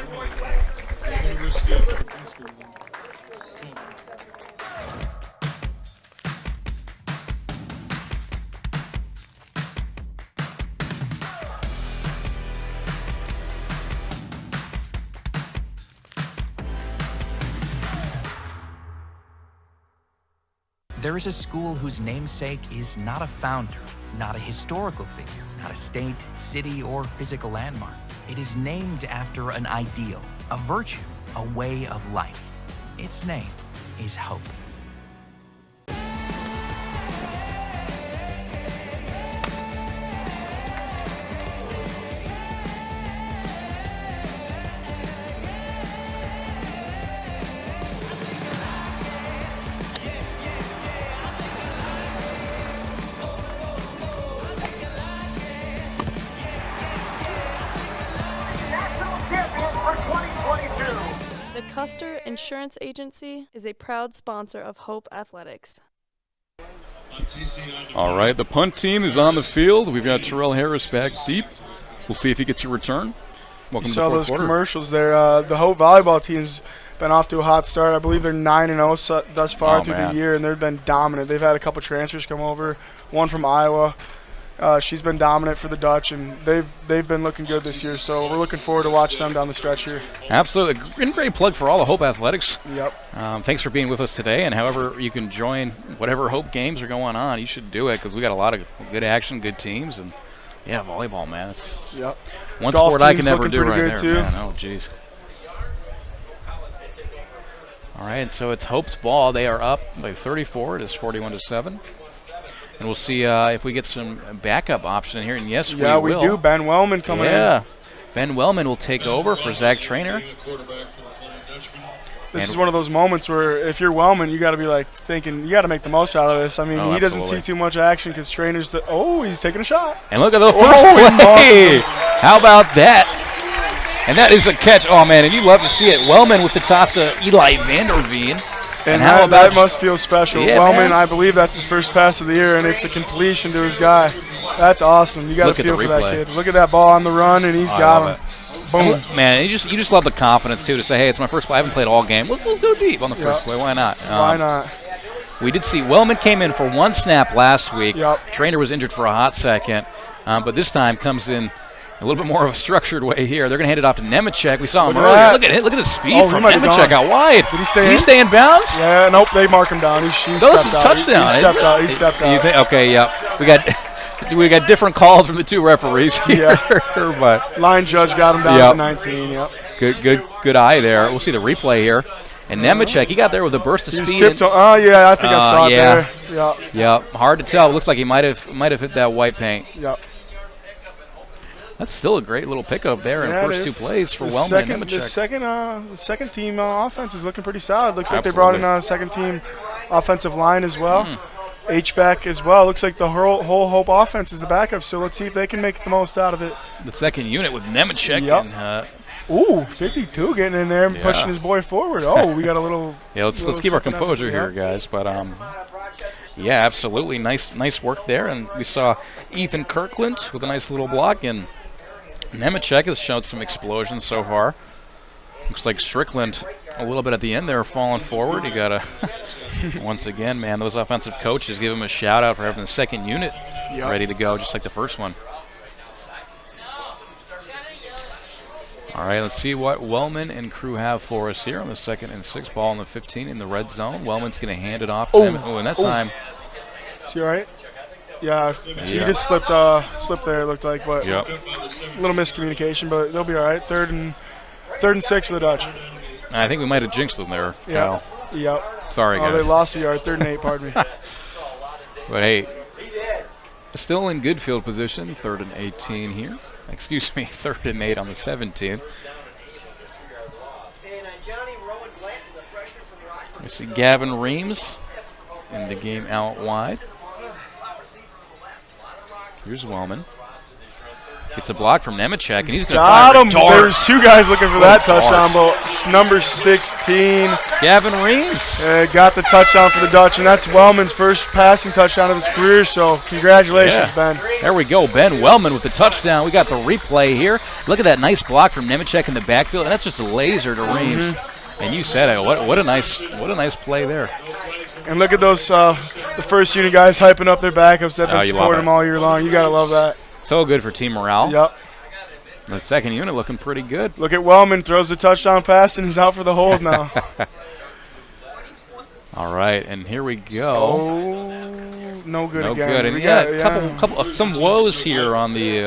There is a school whose namesake is not a founder, not a historical figure, not a state, city, or physical landmark. It is named after an ideal, a virtue, a way of life. Its name is hope. The Custer Insurance Agency is a proud sponsor of Hope Athletics. All right, the punt team is on the field. We've got Terrell Harris back deep. We'll see if he gets a return. Welcome to the saw fourth those quarter. commercials there. The Hope volleyball team's been off to a hot start. I believe they're 9-0 thus far through the year, and they've been dominant. They've had a couple transfers come over, one from Iowa. She's been dominant for the Dutch, and they've been looking good this year. So we're looking forward to watch them down the stretch here. Absolutely. Great plug for all the Hope Athletics. Yep. Thanks for being with us today, and however you can join whatever Hope games are going on, you should do it because we got a lot of good action, good teams, and yeah, volleyball, man. It's one Golf sport I can team's never looking do pretty right good, there, too. man. Oh, jeez. All right, and so it's Hope's ball. They are up by 34. It is 41-7. And we'll see if we get some backup option here. And yes, we will. Yeah, we do. Ben Wellman coming in. Yeah. Ben Wellman will take over for Zach Trainer. This is one of those moments where if you're Wellman, you got to be like thinking, you got to make the most out of this. I mean, he doesn't see too much action because Trainer's he's taking a shot. And look at the first play. How about that? And that is a catch. Oh, man, and you love to see it. Wellman with the toss to Eli Vanderveen. And how about that must feel special. Yeah, Wellman, I believe that's his first pass of the year, and it's a completion to his guy. That's awesome. You got to feel for that kid. Look at that ball on the run, and he's got him. Boom. Man, you just love the confidence, too, to say, hey, it's my first play. I haven't played all game. Let's go deep on the first play. Why not? Why not? We did see Wellman came in for one snap last week. Trainer was injured for a hot second, but this time comes in a little bit more of a structured way here. They're going to hand it off to Nemechek. We saw him earlier. Look at it. Look at the speed from Nemechek out wide. Did he stay in bounds? Yeah, nope. They mark him down. He stepped That's a out. touchdown. He stepped out. You think? Okay, yeah. We got different calls from the two referees here. But line judge got him down to 19. Yep. Good eye there. We'll see the replay here. And Nemechek, he got there with a burst of speed. Oh yeah, I think I saw it there. Yeah. Yeah. Hard to tell. It looks like he might have hit that white paint. Yep. That's still a great little pickup there in the first two plays for Wellman and Nemechek. The second team offense is looking pretty solid. Looks like they brought in a second team offensive line as well. H-back as well. Looks like the whole Hope offense is the backup, so let's see if they can make the most out of it. The second unit with Nemechek. And, 52 getting in there and pushing his boy forward. Oh, we got a little. Let's keep our composure here, guys. But yeah, absolutely nice work there. And we saw Ethan Kirkland with a nice little block, and Nemechek has shown some explosions so far. Looks like Strickland a little bit at the end there falling forward. You got to, once again, man, those offensive coaches give him a shout out for having the second unit ready to go, just like the first one. All right, let's see what Wellman and crew have for us here on the 2nd and 6 ball in the 15 in the red zone. Wellman's going to hand it off to him. Oh, and that time. Is he all right? Yeah, he just slipped there, it looked like. But a little miscommunication, but they'll be all right. Third and 6 for the Dutch. I think we might have jinxed them there, Kyle. Yep. Sorry, guys. Oh, they lost a yard. 3rd and 8, pardon me. But, hey, still in good field position. 3rd and 18 here. Excuse me, 3rd and 8 on the 17th. We see Gavin Reams in the game out wide. Here's Wellman. Gets a block from Nemechek, and he's going to got him. There's two guys looking for that touchdown, but number 16. Gavin Reams. Got the touchdown for the Dutch, and that's Wellman's first passing touchdown of his career, so congratulations, Ben. There we go, Ben Wellman with the touchdown. We got the replay here. Look at that nice block from Nemechek in the backfield, and that's just a laser to Reams. And you said it. What a nice play there. And look at those the first unit guys hyping up their backups that have been supporting them all year long. You got to love that. So good for team morale. Yep. That second unit looking pretty good. Look at Wellman, throws the touchdown pass, and he's out for the hold now. All right, and here we go. Oh, no good no again. Good. And yeah, some woes here on the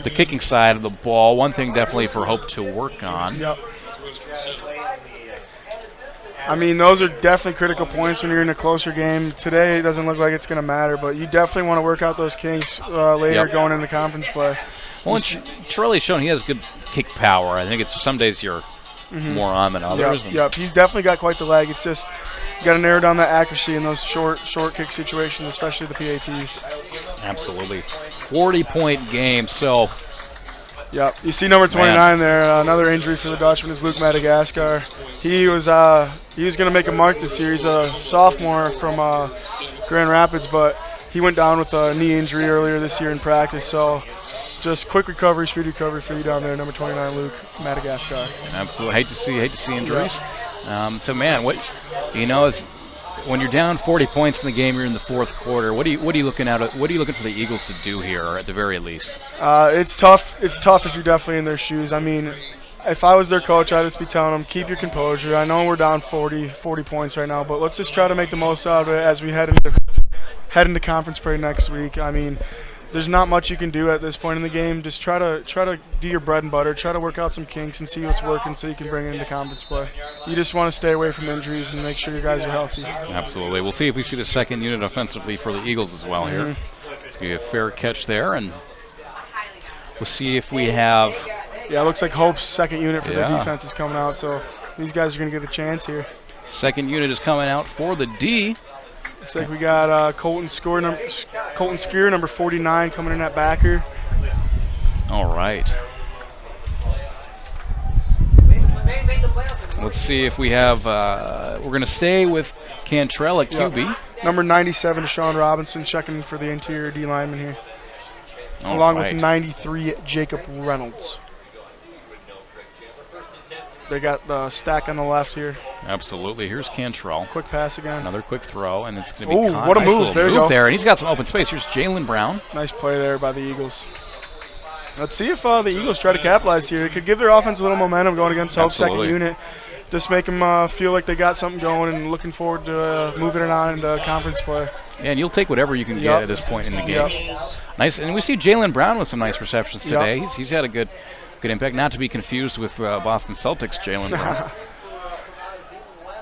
the kicking side of the ball. One thing definitely for Hope to work on. Yep. I mean, those are definitely critical points when you're in a closer game. Today, it doesn't look like it's going to matter, but you definitely want to work out those kinks later going into conference play. Well, Charlie's shown he has good kick power. I think it's just some days you're more on than others. Yep, he's definitely got quite the leg. It's just got to narrow down that accuracy in those short kick situations, especially the PATs. Absolutely. 40-point game, so... Yep, you see number 29 there. Another injury for the Dutchman is Luke Madagascar. He was going to make a mark this year. He's a sophomore from Grand Rapids, but he went down with a knee injury earlier this year in practice. So just quick recovery, speed recovery for you down there, number 29, Luke Madagascar. Absolutely. Hate to see injuries. Yeah. So man, is when you're down 40 points in the game, you're in the fourth quarter. What are you looking at? What are you looking for the Eagles to do here, or at the very least? It's tough. It's tough if you're definitely in their shoes. I mean, if I was their coach, I'd just be telling them, keep your composure. I know we're down 40 points right now, but let's just try to make the most out of it as we head into conference play next week. I mean, there's not much you can do at this point in the game. Just try to do your bread and butter. Try to work out some kinks and see what's working so you can bring it into conference play. You just want to stay away from injuries and make sure your guys are healthy. Absolutely. We'll see if we see the second unit offensively for the Eagles as well here. It's going to be a fair catch there, and we'll see if we have... Yeah, it looks like Hope's second unit for their defense is coming out, so these guys are going to get a chance here. Second unit is coming out for the D. Looks like we got Colton Skeer, number 49, coming in at backer. All right. Let's see if we have. We're going to stay with Cantrell at QB. Yep. Number 97, Deshaun Robinson, checking for the interior D lineman here. Along with 93, Jacob Reynolds. They got the stack on the left here. Absolutely. Here's Cantrell. Quick pass again. Another quick throw, and it's going to be what a nice move. There you go. There, and he's got some open space. Here's Jalen Brown. Nice play there by the Eagles. Let's see if the Eagles try to capitalize here. It could give their offense a little momentum going against Hope's second unit. Just make them feel like they got something going and looking forward to moving it on into conference play. Yeah, and you'll take whatever you can get at this point in the game. Nice, and we see Jalen Brown with some nice receptions today. He's had a good impact, not to be confused with Boston Celtics Jalen Brown.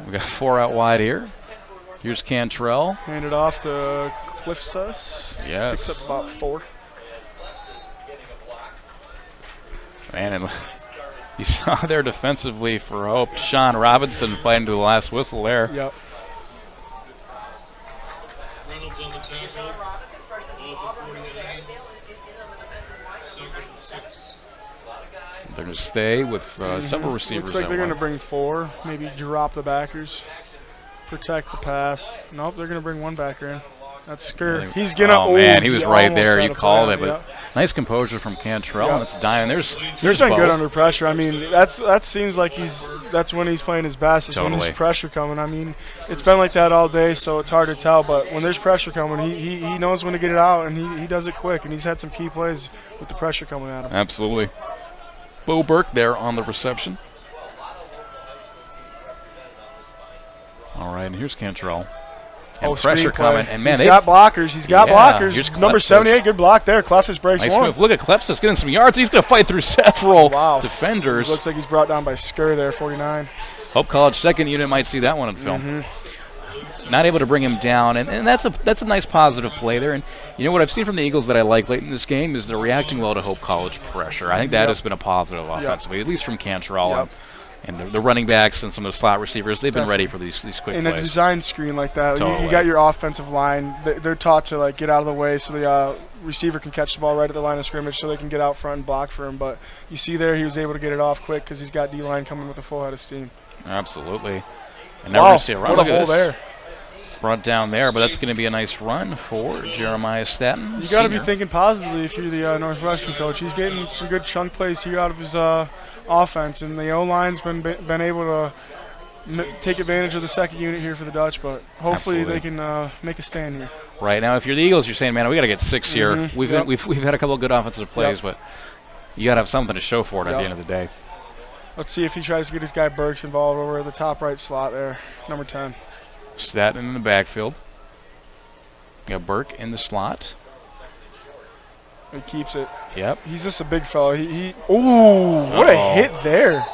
We got 4 out wide here. Here's Cantrell. Hand it off to Cliffsus. Yes. Picks up about 4. Man, and you saw there defensively for Hope. Sean Robinson fighting to the last whistle there. Yep. Reynolds on the tackle. They're going to stay with several receivers. Looks like they're going to bring 4, maybe drop the backers, protect the pass. Nope, they're going to bring 1 backer in. That's Skur. He's going to. Oh, man, he was right there. You called it, but nice composure from Cantrell, and it's dying. There's been good under pressure. I mean, that seems like that's when he's playing his best. Is when there's pressure coming. I mean, it's been like that all day, so it's hard to tell. But when there's pressure coming, he knows when to get it out, and he does it quick. And he's had some key plays with the pressure coming at him. Absolutely. Bo Burke there on the reception. All right, and here's Cantrell. And pressure coming. And man, he's got blockers. He's got blockers. Here's number 78, good block there. Cleftis breaks nice 1. Move. Look at Cleftis getting some yards. He's going to fight through several defenders. Looks like he's brought down by Skur there, 49. Hope College second unit might see that one in film. Not able to bring him down, and that's a nice positive play there. And you know what I've seen from the Eagles that I like late in this game is they're reacting well to Hope College pressure. I think that has been a positive offensively, at least from Cantrell and the running backs and some of the slot receivers. They've been ready for these quick plays. In a design screen like that, you got your offensive line. They're taught to get out of the way so the receiver can catch the ball right at the line of scrimmage so they can get out front and block for him. But you see there he was able to get it off quick because he's got D-line coming with a full head of steam. Absolutely. And now we're going to see a run. What a hole there. Brought down there, but that's going to be a nice run for Jeremiah Staton. You got to be thinking positively if you're the Northwestern coach. He's getting some good chunk plays here out of his offense, and the O-line's been able to take advantage of the second unit here for the Dutch, but hopefully they can make a stand here. Right now, if you're the Eagles, you're saying, man, we got to get 6 here. We've had a couple of good offensive plays, but you got to have something to show for it at the end of the day. Let's see if he tries to get his guy Burks involved over at the top right slot there, number 10. Staten in the backfield. Got Burke in the slot. He keeps it. Yep. He's just a big fellow. Ooh, what a hit there.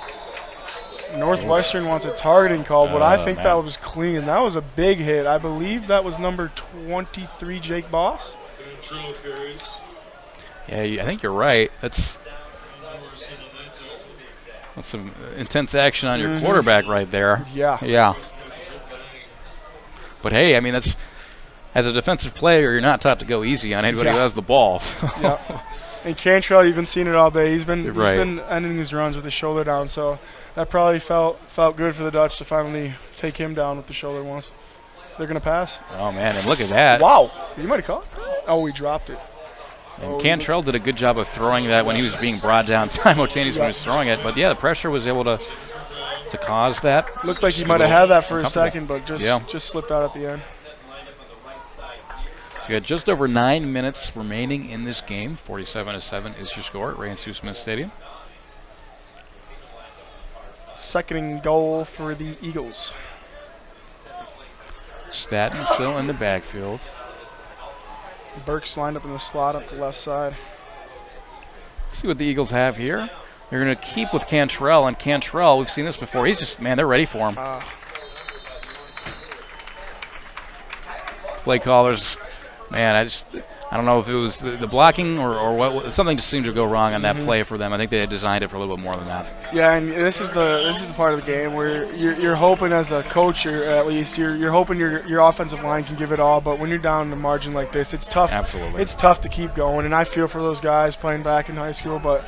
Northwestern wants a targeting call, but I think that was clean. That was a big hit. I believe that was number 23, Jake Boss. Yeah, I think you're right. That's some intense action on your quarterback right there. Yeah. Yeah. But hey, I mean, that's, as a defensive player, you're not taught to go easy on anybody who has the ball. So. Yeah. And Cantrell, you've been seeing it all day. He's been ending his runs with his shoulder down, so that probably felt good for the Dutch to finally take him down with the shoulder once. They're going to pass. Oh, man, and look at that. Wow. You might have caught it. Oh, he dropped it. And Cantrell did a good job of throwing that when he was being brought down simultaneously when he was throwing it. But, yeah, the pressure was able to cause that. Looked like he might have had that for a second, but just slipped out at the end. So you got just over 9 minutes remaining in this game. 47-7 is your score at Ray and Sue Smith Stadium. Second and goal for the Eagles. Staten still in the backfield. Burke's lined up in the slot up the left side. Let's see what the Eagles have here. They're going to keep with Cantrell, and Cantrell, we've seen this before. He's just, man, they're ready for him. Play callers, man, I don't know if it was the blocking or what. Something just seemed to go wrong on that play for them. I think they had designed it for a little bit more than that. Yeah, and this is the part of the game where you're hoping as a coach, or at least you're hoping your offensive line can give it all. But when you're down the margin like this, it's tough. Absolutely, it's tough to keep going. And I feel for those guys playing back in high school, but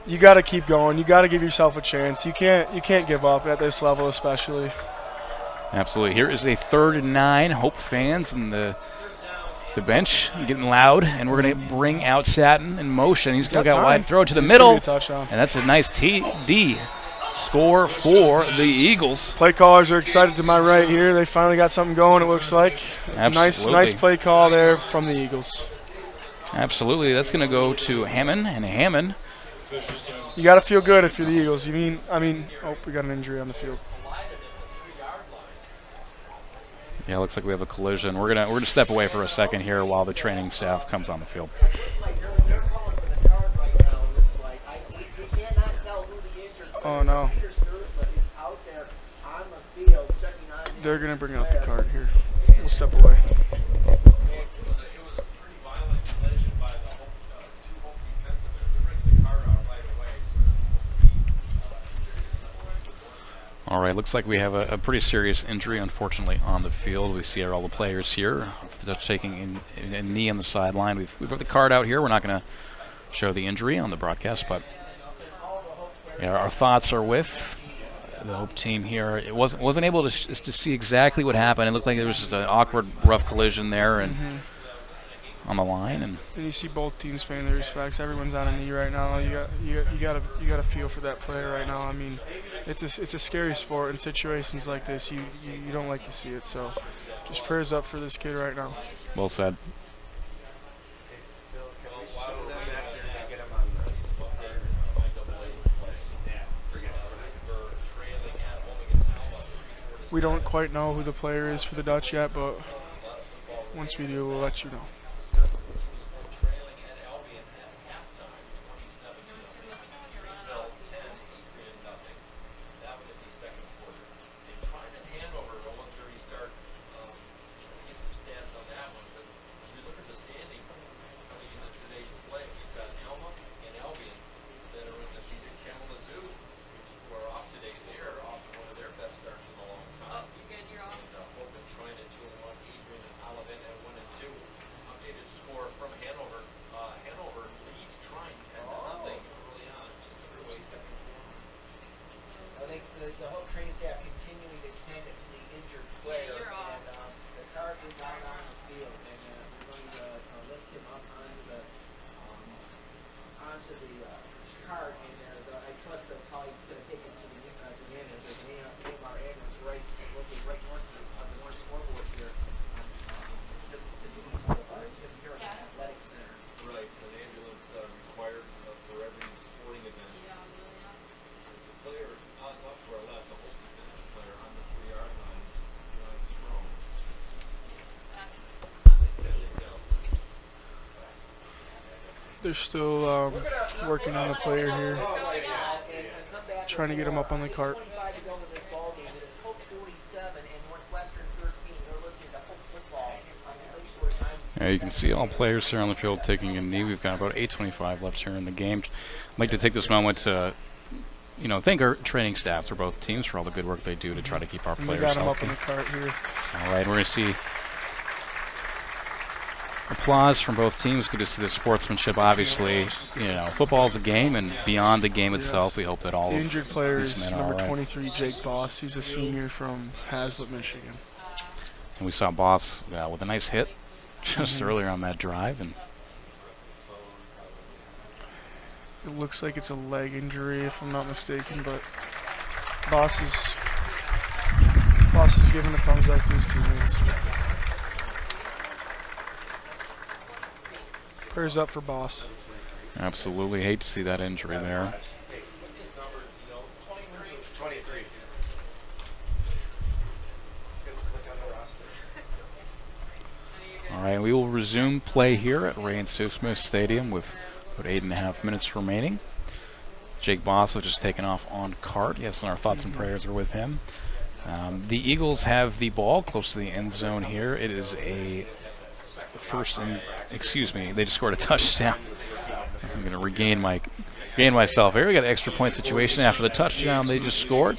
you got to keep going. You got to give yourself a chance. You can't give up at this level, especially. Absolutely. Here is a 3rd and 9. Hope fans and the bench getting loud, and we're going to bring out Staten in motion. He's going to go wide, throw it to the middle, and that's a nice TD score for the Eagles. Play callers are excited to my right here. They finally got something going, it looks like. Absolutely. Nice play call there from the Eagles. Absolutely. That's going to go to Hammond, and Hammond. You got to feel good if you're the Eagles. Oh, we got an injury on the field. Yeah, looks like we have a collision. We're gonna step away for a second here while the training staff comes on the field. Oh no. They're gonna bring out the card here. We'll step away. All right, looks like we have a pretty serious injury, unfortunately, on the field. We see all the players here. The Dutch taking a knee on the sideline. We've got the card out here. We're not going to show the injury on the broadcast, but yeah, our thoughts are with the Hope team here. It wasn't able to see exactly what happened. It looked like there was just an awkward, rough collision there, and on the line. And you see both teams paying their respects. Everyone's on a knee right now. You got to feel for that player right now. I mean, it's a scary sport in situations like this. You don't like to see it. So, just prayers up for this kid right now. Well said. We don't quite know who the player is for the Dutch yet, but once we do, we'll let you know. They're still working on the player here, trying to get him up on the cart. Yeah, you can see all players here on the field taking a knee. We've got about 8:25 left here in the game. I'd like to take this moment to, thank our training staffs for both teams for all the good work they do to try to keep our players healthy. We got him healthy. up on the cart here. All right, we're going to see applause from both teams. Good to see the sportsmanship. Obviously, football is a game, and beyond the game itself, we hope that all the of injured player these is men are number all right. 23, Jake Boss. He's a senior from Hazlet, Michigan. And we saw Boss with a nice hit just earlier on that drive, and it looks like it's a leg injury, if I'm not mistaken, but Boss is giving a thumbs up to his teammates. Prayers up for Boss. absolutely hate to see that injury there. All right, we will resume play here at Ray and Sue Smith Stadium with about 8.5 minutes remaining. Jake Boss has just taken off on cart. Yes, and our thoughts and prayers are with him. The Eagles have the ball close to the end zone here. It is a they just scored a touchdown. I'm going to regain myself here. We got an extra point situation after the touchdown they just scored.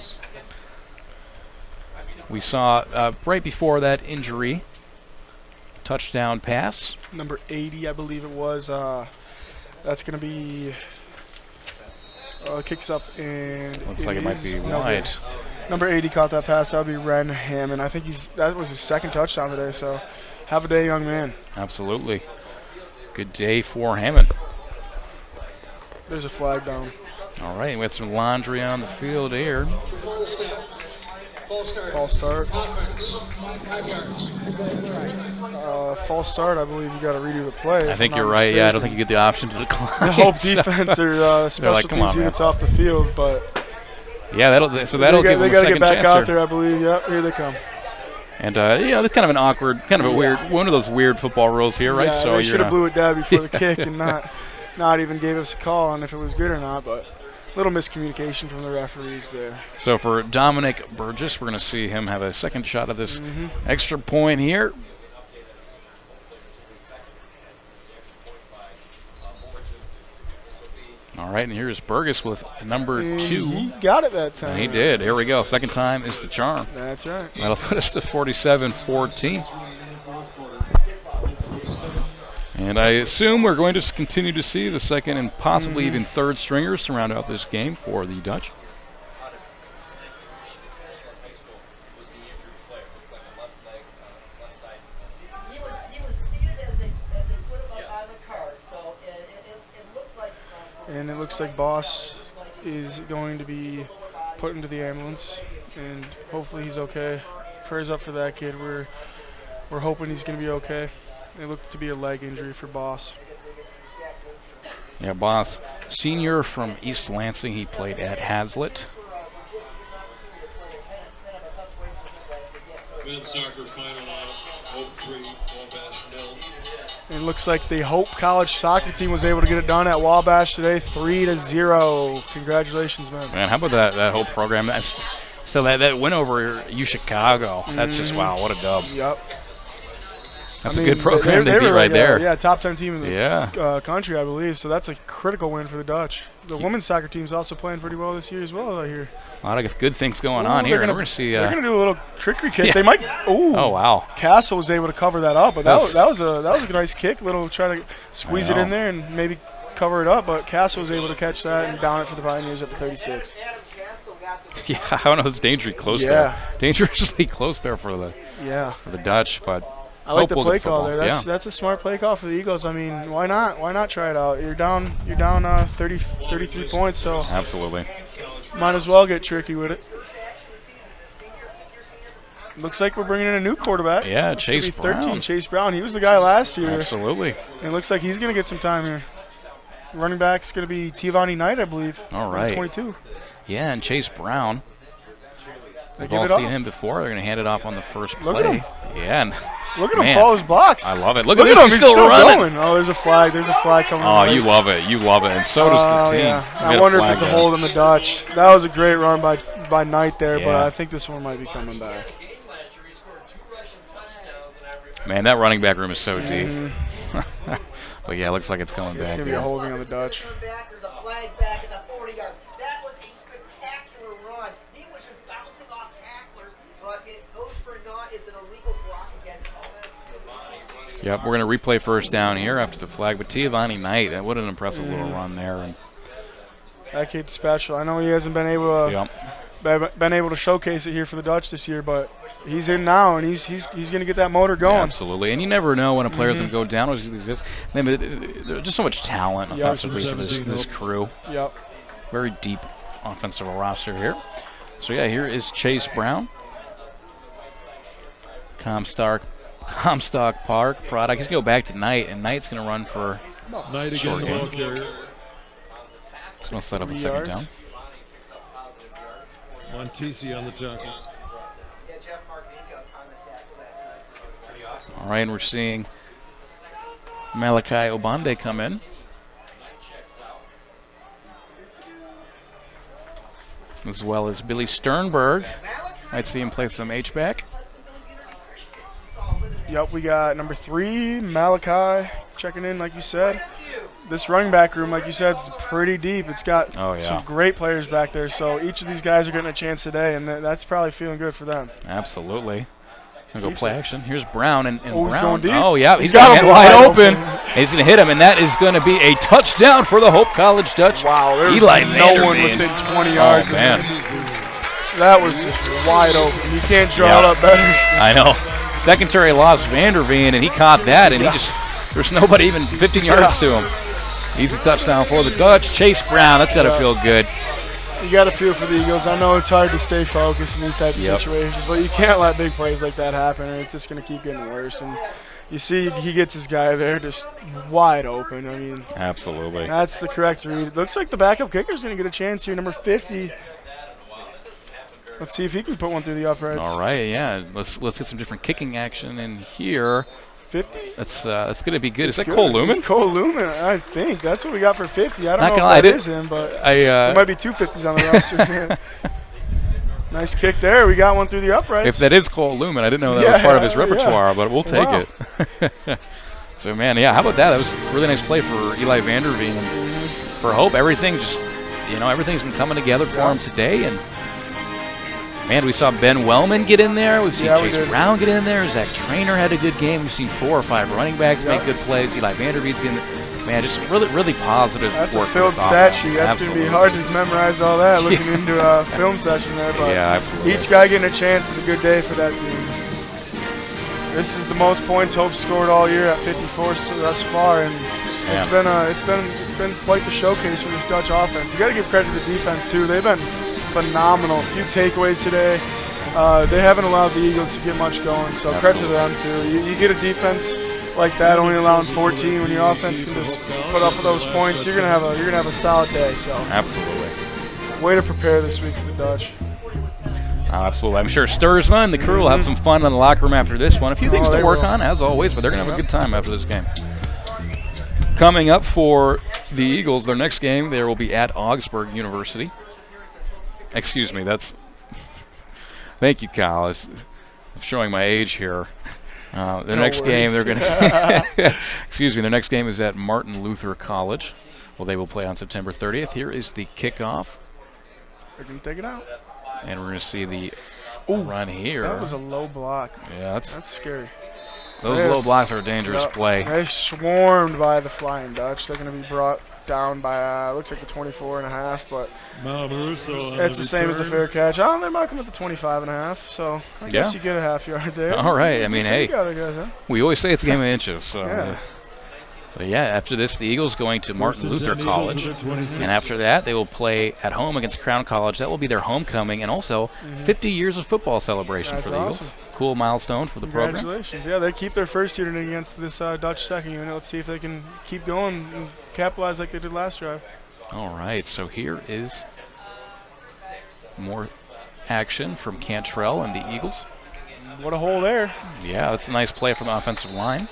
We saw right before that injury, touchdown pass. Number 80, I believe it was. That's going to be kicks up and looks like it might be wide. Number 80 caught that pass. That would be Ren Hammond. I think that was his second touchdown today. So have a day, young man. Absolutely. Good day for Hammond. There's a flag down. All right, we have some laundry on the field here. False start. False start, I believe you got to redo the play. I think you're right. Yeah, I don't think you get the option to decline. The whole defense or special like, teams units off the field, but yeah, that'll give them a second chance. They got to get back out there, I believe. Yep, here they come. And that's kind of an awkward, kind of a weird, one of those weird football rules here, right? Yeah, So they should have blew it down before the Yeah. kick and not even gave us a call on if it was good or not, but little miscommunication from the referees there. So for Dominic Burgess, we're going to see him have a second shot of this extra point here. All right, and here's Burgess with number 2. He got it that time. And he did. Here we go. Second time is the charm. That's right. That'll put us to 47-14. And I assume we're going to continue to see the second and possibly even third stringers to round out this game for the Dutch. He was seated as they put him up on the cart, so it looked like. And it looks like Boss is going to be put into the ambulance, and hopefully he's okay. Prayers up for that kid. We're hoping he's going to be okay. It looked to be a leg injury for Boss. Yeah, Boss, senior from East Lansing. He played at Hazlet. Men's soccer final out. Hope 3, Wabash 0. And it looks like the Hope College soccer team was able to get it done at Wabash today, 3-0. Congratulations, man. Man, how about that whole program? So that win over Chicago. That's just, wow, what a dub. Yep. That's a good program they beat right there. Yeah, top 10 team in the country, I believe. So that's a critical win for the Dutch. The women's soccer team's also playing pretty well this year as well, I hear. A lot of good things going on here. We're going to see. They're going to do a little trickery kick. They might. Ooh. Oh wow. Castle was able to cover that up, but that was a nice kick. Little try to squeeze it in there and maybe cover it up, but Castle was able to catch that and down it for the Pioneers at the 36. Yeah, I don't know. It's dangerously close there. Dangerously close there for the Dutch, but. I like the play call there. That's a smart play call for the Eagles. I mean, why not? Why not try it out? You're down 33 points, so absolutely. Might as well get tricky with it. Looks like we're bringing in a new quarterback. Yeah, Chase Brown. 13, Chase Brown. He was the guy last year. Absolutely. And it looks like he's going to get some time here. Running back's going to be Tivani Knight, I believe. All right. 22. Yeah, and Chase Brown. We've all seen him before. They're going to hand it off on the first play. Look at him. Yeah, and Look at him follow his blocks. I love it. Look at this. him. He's still running. Going. Oh, there's a flag. There's a flag coming. Oh, you love it. You love it. And so does the team. Yeah. I wonder if it's a hold in the Dutch. That was a great run by Knight there, but I think this one might be coming back. Man, that running back room is so deep. But yeah, it looks like it's coming back. It's going to be a holding on the Dutch. There's a flag back at the 40-yard. That was a spectacular run. He was just bouncing off tacklers, but it goes for naught. It's an illegal block against Holland. Yep, we're going to replay first down here after the flag. But Tiavani Knight, what an impressive little run there. And that kid's special. I know he hasn't been able to showcase it here for the Dutch this year, but he's in now, and he's going to get that motor going. Yeah, absolutely. And you never know when a player's going to go down. There's just so much talent offensively for this crew. Yep. Very deep offensive roster here. So, yeah, here is Chase Brown. Comstock Park product. He's going to go back to Knight, and Knight's going to run for Knight again, the ball carrier. Just going to set up a second down. Montesi on the tackle. All right, and we're seeing Malachi Obande come in. As well as Billy Sternberg. Might see him play some H-back. Yep, we got number 3, Malachi, checking in, like you said. This running back room, like you said, is pretty deep. It's got some great players back there, so each of these guys are getting a chance today, and that's probably feeling good for them. Absolutely. Gonna go play action. Here's Brown, and Brown. He's going deep. Oh, yeah, he's got him wide open. And he's going to hit him, and that is going to be a touchdown for the Hope College Dutch. Wow, there's Eli no one within 20 yards. Oh, man. That was just wide open. You can't draw it up better. I know. Secondary lost Vanderveen, and he caught that, and there's nobody even 15 yards to him. Easy touchdown for the Dutch. Chase Brown, that's got to feel good. You got to feel for the Eagles. I know it's hard to stay focused in these types of situations, but you can't let big plays like that happen, or it's just going to keep getting worse. And you see he gets his guy there just wide open. I mean, absolutely. That's the correct read. It looks like the backup kicker is going to get a chance here, number 50. Let's see if he can put one through the uprights. All right, yeah. Let's get some different kicking action in here. 50? That's going to be good. Is that Cole Lumen? It's Cole Lumen, I think. That's what we got for 50. I don't know if that is him, but there might be 2 50s on the roster. Nice kick there. We got one through the uprights. If that is Cole Lumen, I didn't know that was part of his repertoire, but we'll take it. So, man, how about that? That was a really nice play for Eli Vanderveen. And for Hope, everything's been coming together for him today. And man, we saw Ben Wellman get in there. We've seen Chase Brown get in there. Zach Traynor had a good game. We've seen 4 or 5 running backs make good plays. Eli Vanderveen's getting man, just really, really positive. That's a filled stat sheet. That's going to be hard to memorize all that looking into a film session there. But absolutely. Each guy getting a chance is a good day for that team. This is the most points Hope scored all year at 54 thus far, and it's been quite the showcase for this Dutch offense. You got to give credit to the defense too. They've been phenomenal. A few takeaways today. They haven't allowed the Eagles to get much going, so credit to them too. You get a defense like that, only allowing 14, when your offense can just put up those points, you're gonna have a solid day. So absolutely, way to prepare this week for the Dutch. Absolutely, I'm sure Sturzma and the crew will have some fun in the locker room after this one. A few things to work on, as always, but they're gonna have a good time after this game. Coming up for the Eagles, their next game, they will be at Augsburg University. Excuse me, thank you, Kyle. I'm showing my age here. Their next game, they're going to. Excuse me. Their next game is at Martin Luther College. Well, they will play on September 30th. Here is the kickoff. They're going to take it out. And we're going to see the run here. That was a low block. Yeah, that's scary. Those low blocks are a dangerous play. They're swarmed by the Flying Dutch. They're going to be brought down by looks like the 24.5, but it's the same as a fair catch. Oh, they're marking at the 25.5, so I guess you get a half yard there. All right, I mean, hey, we always say it's a game of inches. So, but after this, the Eagles going to Martin Luther College, and after that, they will play at home against Crown College. That will be their homecoming, and also 50 years of football celebration for the Eagles. Cool milestone for the program. Congratulations. Yeah, they keep their first unit against this Dutch second unit. Let's see if they can keep going and capitalize like they did last drive. All right, so here is more action from Cantrell and the Eagles. what a hole there. Yeah, that's a nice play from the offensive line.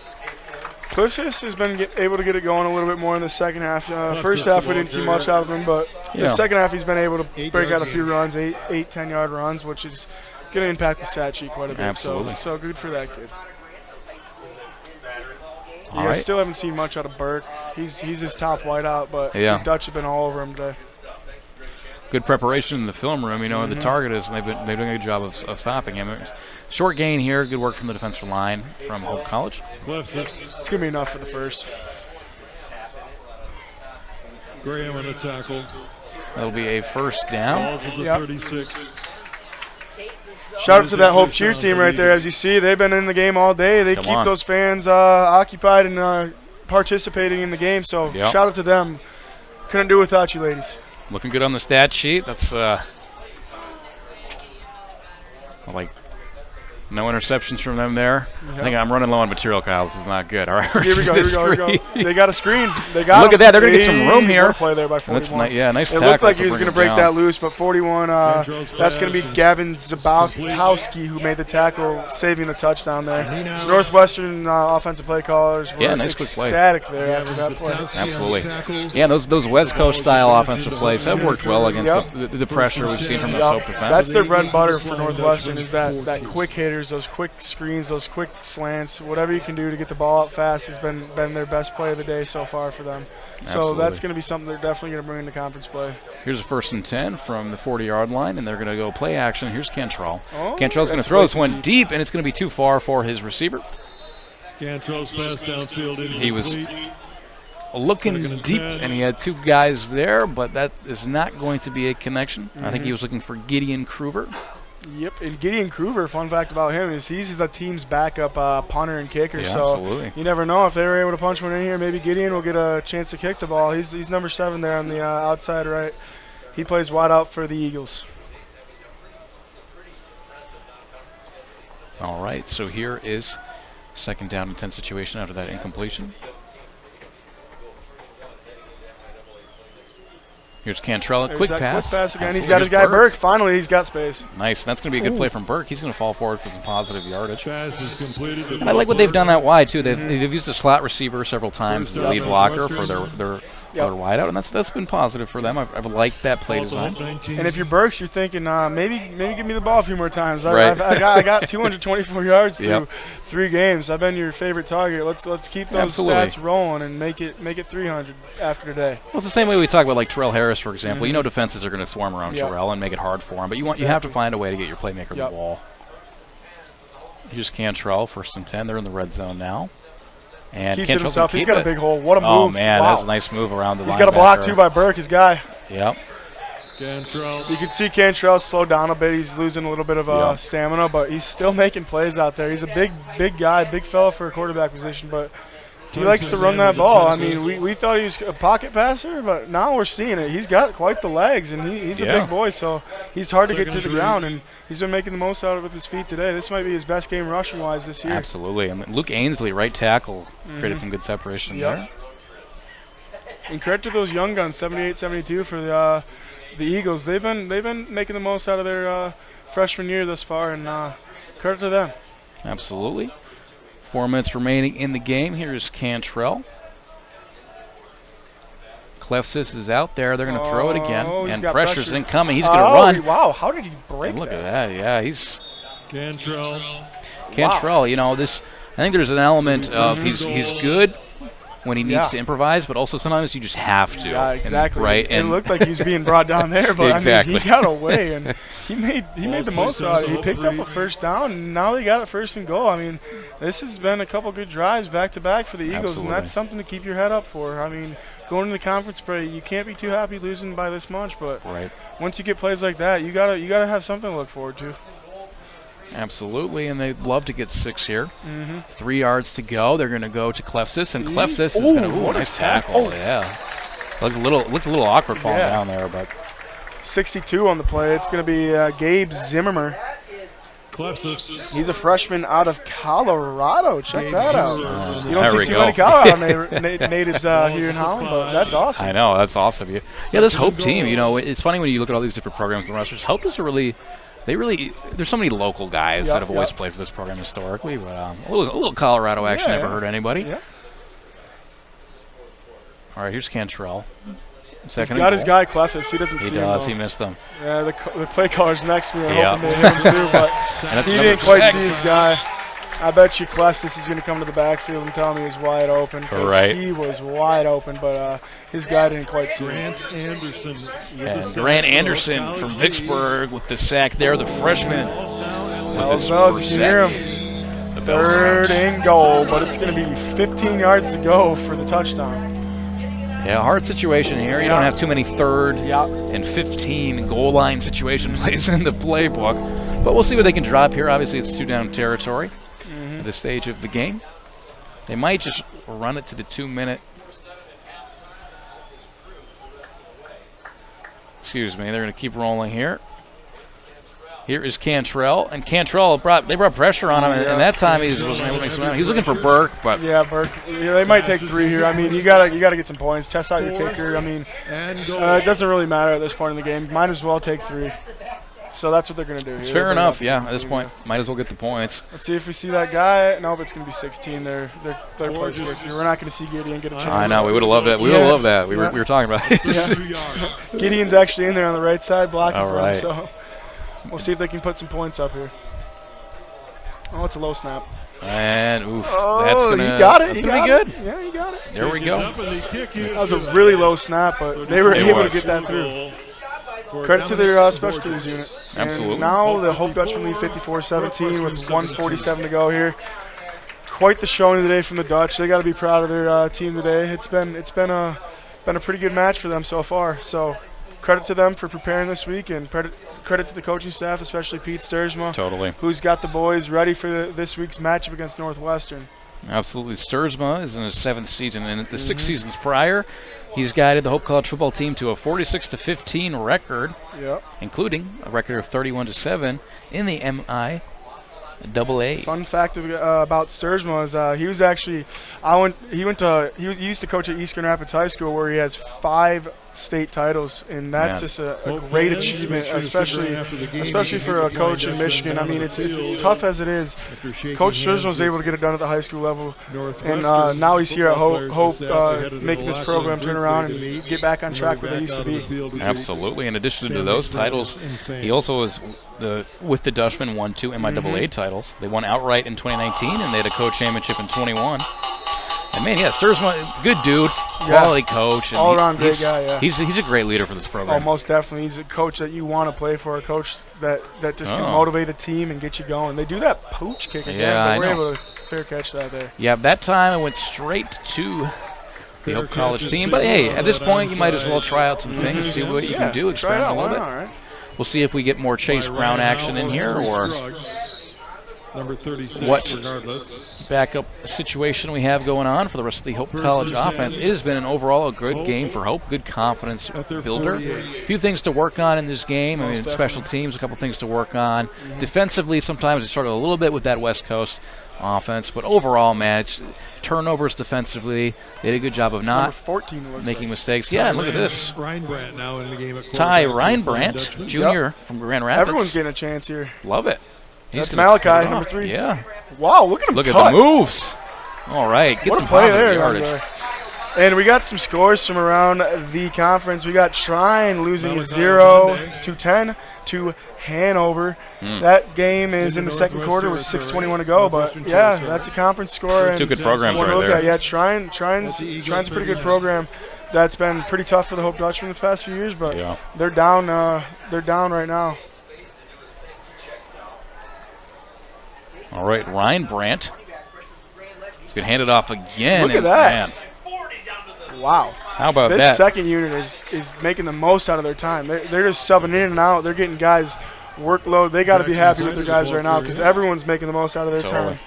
Cliffs has been able to get it going a little bit more in the second half. First half, we didn't see much out of him, but the second half, he's been able to break out a few runs, 8, 10-yard runs, which is going to impact the stat sheet quite a bit. Absolutely. So good for that kid. All I right. still haven't seen much out of Burke. He's his top wideout, but Yeah. the Dutch have been all over him today. Good preparation in the film room. You know, the target is, and they're doing a good job of stopping him. Short gain here. Good work from the defensive line from Hope College. It's going to be enough for the first. Graham on a tackle. That'll be a first down. Balls of the 36. Shout out to that Hope cheer team right there. As you see, they've been in the game all day. They keep those fans occupied and participating in the game. So shout out to them. Couldn't do without you, ladies. Looking good on the stat sheet. That's like no interceptions from them there. I think I'm running low on material, Kyle. This is not good. All right, Here we go. They got a screen. They got Look at that. They're going to get some room here. Play there by 41. Nice tackle. It looked like he was going to break that loose, but 41, that's going to be Gavin Zabowski who made the tackle, saving the touchdown there. Northwestern offensive play callers were nice quick play. ecstatic there after that play. Absolutely. Yeah, those West Coast style offensive plays have worked well against the pressure we've seen from the Hope defense. That's their bread and butter for Northwestern, is that quick hitters, those quick screens, those quick slants, whatever you can do to get the ball out fast has been their best play of the day so far for them. So that's going to be something they're definitely going to bring into conference play. Here's a 1st and 10 from the 40-yard line, and they're going to go play action. Here's Cantrell. Oh, Cantrell's going to throw this one deep, and it's going to be too far for his receiver. Cantrell's pass downfield. He was looking deep, and he had two guys there, but that is not going to be a connection. I think he was looking for Gideon Kruver. Yep, and Gideon Kruver, fun fact about him is he's the team's backup punter and kicker. Yeah, so absolutely. You never know if they were able to punch one in here. Maybe Gideon will get a chance to kick the ball. He's number 7 there on the outside right. He plays wide out for the Eagles. All right, so here is 2nd down and 10 situation after that incompletion. Here's Cantrell, quick pass. Quick pass again. He's got his guy Burke. Finally, he's got space. Nice. And that's going to be a good play from Burke. He's going to fall forward for some positive yardage. Pass is completed. And I like what they've done out wide too. They've used the slot receiver several times as the lead blocker for their wideout, and that's been positive for them. I've liked that play design. And if you're Burks, you're thinking maybe give me the ball a few more times. I got 224 yards through 3 games. I've been your favorite target. Let's keep those stats rolling and make it 300 after today. Well, it's the same way we talk about like Terrell Harris, for example. You know defenses are going to swarm around Terrell and make it hard for him, but you have to find a way to get your playmaker the ball. Here's Cantrell, 1st and 10. They're in the red zone now. And keeps it himself. He's got a big hole. What a move. Oh, man, that's a nice move around the line. He's got a block, too, by Burke, his guy. Yep. Cantrell. You can see Cantrell slow down a bit. He's losing a little bit of stamina, but he's still making plays out there. He's a big guy, big fella for a quarterback position, but he likes to run that ball. I mean, we thought he was a pocket passer, but now we're seeing it. He's got quite the legs, and he's a big boy, so he's hard to get to the ground, and he's been making the most out of it with his feet today. This might be his best game rushing-wise this year. Absolutely. And Luke Ainsley, right tackle, created some good separation there. And credit to those young guns, 78-72 for the Eagles. They've been making the most out of their freshman year thus far, and credit to them. Absolutely. 4 minutes remaining in the game. Here's Cantrell. Clefsis is out there. They're going to throw it again, and pressure's incoming. He's going to run. Wow, how did he break and look at that. Yeah, he's Cantrell. Wow. You know, I think there's an element of he's good when he needs to improvise, but also sometimes you just have to. Yeah, exactly. Right? It looked like he was being brought down there, but exactly. I mean, he got away, and he made the most out of it. He picked up a 1st down, and now they got it 1st and goal. I mean, this has been a couple good drives back-to-back for the Eagles, and that's something to keep your head up for. I mean, going into conference play, you can't be too happy losing by this much, but once you get plays like that, you gotta have something to look forward to. Absolutely, and they'd love to get 6 here. 3 yards to go. They're going to go to Clefsis, and Clefsis is going to nice tackle. Yeah, looked a little awkward falling down there, but 62 on the play. It's going to be Gabe Zimmermer. Clefsis. He's a freshman out of Colorado. Check that out. You don't see too go. many Colorado natives here in Holland, but that's awesome. I know, that's awesome. Yeah, this Hope team, you know, it's funny when you look at all these different programs and rosters. Hope is a really there's so many local guys that have always played for this program historically, but a little Colorado action never hurt anybody. Yeah. All right, here's Cantrell. Second He's got his guy Clefis. He doesn't see him. He does. He missed him. Yeah, the play caller's next to me. I'm hoping to hit him too, but he didn't quite see his guy. I bet you Clefis is going to come to the backfield and tell me he was wide open. Right. He was wide open, but his guy didn't quite see him. Grant Anderson. And Grant Anderson from Vicksburg with the sack there, the freshman. Bells, you can hear him. Third and goal, but it's going to be 15 yards to go for the touchdown. Yeah, hard situation here. You don't have too many third and 15 goal line situation plays in the playbook. But we'll see what they can drop here. Obviously, it's 2-down territory at this stage of the game. They might just run it to the 2-minute. Excuse me. They're going to keep rolling here. Here is Cantrell, and Cantrell brought pressure on him, and that time he wasn't able to make some. He was looking for Burke, but Burke. Yeah, they might take 3 here. I mean, you gotta get some points. Test out your kicker. I mean, it doesn't really matter at this point in the game. Might as well take 3. So that's what they're gonna do. It's fair enough. Yeah, at this point, might as well get the points. Let's see if we see that guy. Nope, it's gonna be 16. They're place kicker. We're not gonna see Gideon get a chance. I know. We would have loved that. We would have loved that. We were talking about it. Gideon's actually in there on the right side blocking for him. Right. So. We'll see if they can put some points up here. Oh, it's a low snap. And that's gonna. He got it. That's gonna be good. Yeah, he got it. There we go. That was a really low snap, but they were able to get that through. Credit to their special teams unit. Absolutely. And now the Hope Dutchmen lead 54-17 with 1:47 to go here. Quite the showing today from the Dutch. They got to be proud of their team today. It's been a pretty good match for them so far. So credit to them for preparing this week, and credit to the coaching staff, especially Pete Sturzma. Totally. Who's got the boys ready for this week's matchup against Northwestern. Absolutely. Sturzma is in his 7th season, and the 6 seasons prior, he's guided the Hope College football team to a 46-15 record, including a record of 31-7 in the MIAA. Fun fact about Sturzma is he was actually he used to coach at East Grand Rapids High School, where he has 5 state titles, and that's just a great achievement, especially for a coach in Michigan. I mean, it's tough as it is. Coach Sturzma was able to get it done at the high school level, and now he's here at Hope making this program turn around and get back on track where they used to be. Absolutely. In addition to those titles, he also was with the Dutchmen won 2 MIAA titles. They won outright in 2019, and they had a co-championship in 21. And man, Sturzma, good dude, quality coach. And all-around great guy, yeah. He's a great leader for this program. Oh, most definitely. He's a coach that you want to play for, a coach that just can motivate a team and get you going. They do that pooch kick again, but we're able to fair catch that there. Yeah, that time it went straight to the Hope College team. But hey, at this point, you might as well try out some things, see what you can do, experiment a little bit. Right. We'll see if we get more Chase Brown action in here, or number 36, what regardless. Backup situation we have going on for the rest of the Hope College offense. It has been overall a good game for Hope, good confidence builder. A few things to work on in this game. I mean, special teams, a couple things to work on. Defensively, sometimes it struggled a little bit with that West Coast offense, but overall, man, it's turnovers defensively. They did a good job of not 14 making mistakes. Yeah, and look at this. Reinbrandt now in the game at Ty Reinbrandt, Jr. from Grand Rapids. Everyone's getting a chance here. Love it. That's Malachi, number 3. Yeah. Wow, look at him Look cut. at the moves. All right, get what some a play positive there, yardage. And we got some scores from around the conference. We got Shrine losing 0-10 to Hanover. That game is in the second quarter with 6:21 to go. But yeah, that's a conference score. Two good programs right there. Yeah, Shrine's a pretty good program. That's been pretty tough for the Hope Dutchmen the past few years, but they're down. They're down right now. All right, Reinbrandt. He's going to hand it off again. Look at that. Man. Wow. How about this that? This second unit is making the most out of their time. They're just subbing in and out. They're getting guys workload. They got to be happy with their guys right now because everyone's making the most out of their time.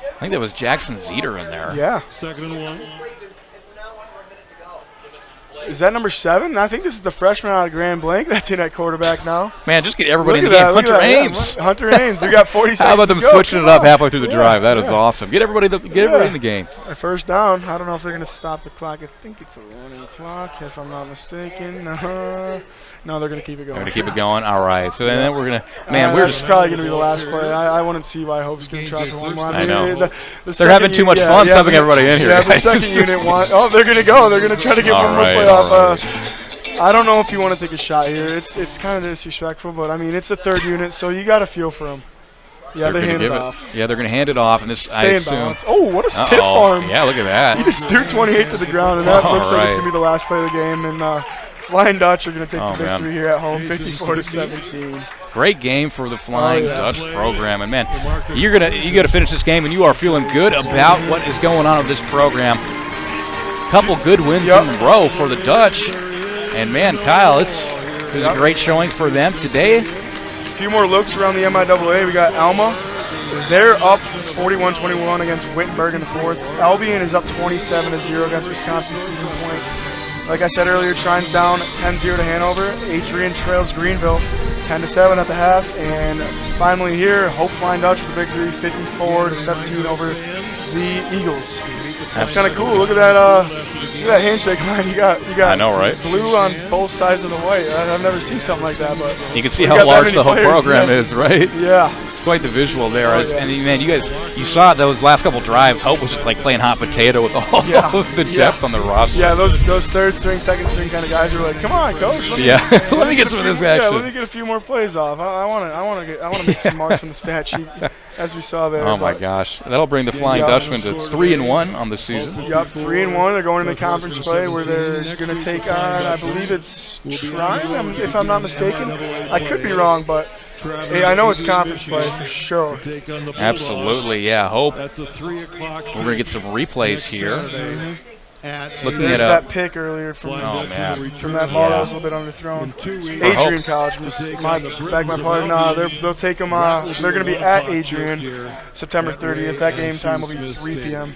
I think that was Jackson Zeter in there. Yeah. 2nd and 1. Is that number 7? I think this is the freshman out of Grand Blanc that's in at quarterback now. Man, just get everybody in Look the at game. that, Hunter look at that. Ames. Yeah, Hunter Ames. They got 40 seconds. How about them to go. switching Come it up on. halfway through the Yeah, drive? That is yeah. awesome. Get everybody in the game. First down. I don't know if they're going to stop the clock. I think it's a running clock, if I'm not mistaken. No, they're going to keep it going. They're going to keep it going? all right. So then we're going to, man, we're that's just. probably going to be the last play. I wouldn't see why Hope's going to try for one more. I know. The They're second having too much fun subbing everybody in here. Yeah, the guys. second unit Oh, they're going to go. They're going to try to get one more play off. I don't know if you want to take a shot here. It's kind of disrespectful, but I mean, it's a third unit, so you got to feel for them. Yeah, they hand it off. Yeah, they're going to hand it off, and this Stay I in assume. balance. Oh, what a stiff arm! Yeah, look at that. He just threw 28 to the ground, and that looks like it's going to be the last play of the game. And Flying Dutch are going to take the victory here at home, 54-17. Great game for the Flying Dutch program, and man, you got to finish this game, and you are feeling good about what is going on with this program. Couple good wins in a row for the Dutch, and man, Kyle, it was a great showing for them today. A few more looks around the MIAA. We got Alma. They're up 41-21 against Wittenberg in the fourth. Albion is up 27-0 against Wisconsin Stephen Point. Like I said earlier, Trine's down 10-0 to Hanover. Adrian trails Greenville 10-7 at the half. And finally here, Hope Flying Dutch with the victory, 54-17 over the Eagles. That's kind of cool. Look at that handshake line. You got I know, right? Blue on both sides of the white. I've never seen something like that, but you can see how large the whole program is, right? Yeah. It's quite the visual there. And man, you saw those last couple drives. Hope was just like playing hot potato with all of the depth on the roster. Yeah, those third string, second string kind of guys were like, "Come on, coach. Let me get some of this action. Yeah, let me get a few more plays off. I want to make some marks on the stat sheet, as we saw there." Oh my gosh, that'll bring the Flying Dutchmen to 3-1 on the season. Yep, 3-1. They're going into conference play where they're going to take on, I believe it's Trine, if I'm not mistaken. I could be wrong, but I know it's conference play for sure. Absolutely, yeah. Hope. That's a 3 o'clock. We're gonna get some replays here. Looking There's at that pick earlier from from that ball that was a little bit underthrown. Adrian College, back my pardon. They'll take them. They're going to be at Adrian September 30th. That game time will be 3 p.m.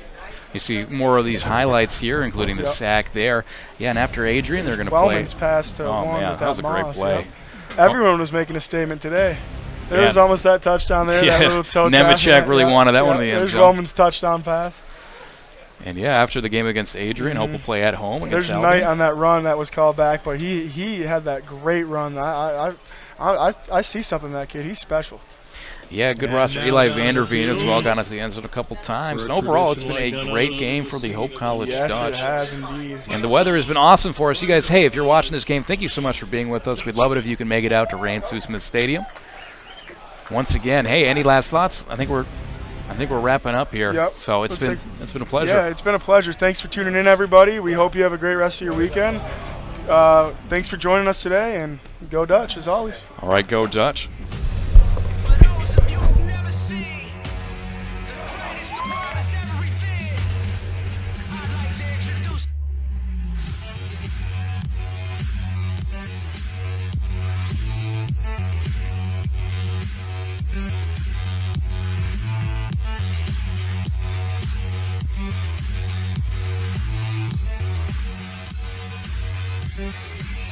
You see more of these highlights here, including the sack there. Yeah, and after Adrian, they're going to play. Wellman's pass to one man, with that was a great play. Yep. Everyone was making a statement today. There was almost that touchdown there. Yeah, that little toe Nemechek really wanted that one in the end There's zone. Wellman's touchdown pass. And yeah, after the game against Adrian, Hope will play at home against There's Albion. Knight on that run that was called back, but he had that great run. I see something in that kid. He's special. Yeah, good roster. Eli Vanderveen as well got us the end zone a couple times. And overall, it's been a great game for the Hope College Dutch. Yes, it has indeed. And the weather has been awesome for us. You guys, hey, if you're watching this game, thank you so much for being with us. We'd love it if you can make it out to Rand-Smith Stadium. Once again, hey, any last thoughts? I think we're wrapping up here. Yep. So it's been a pleasure. Yeah, it's been a pleasure. Thanks for tuning in, everybody. We hope you have a great rest of your weekend. Thanks for joining us today, and go Dutch as always. All right, go Dutch. Thank you.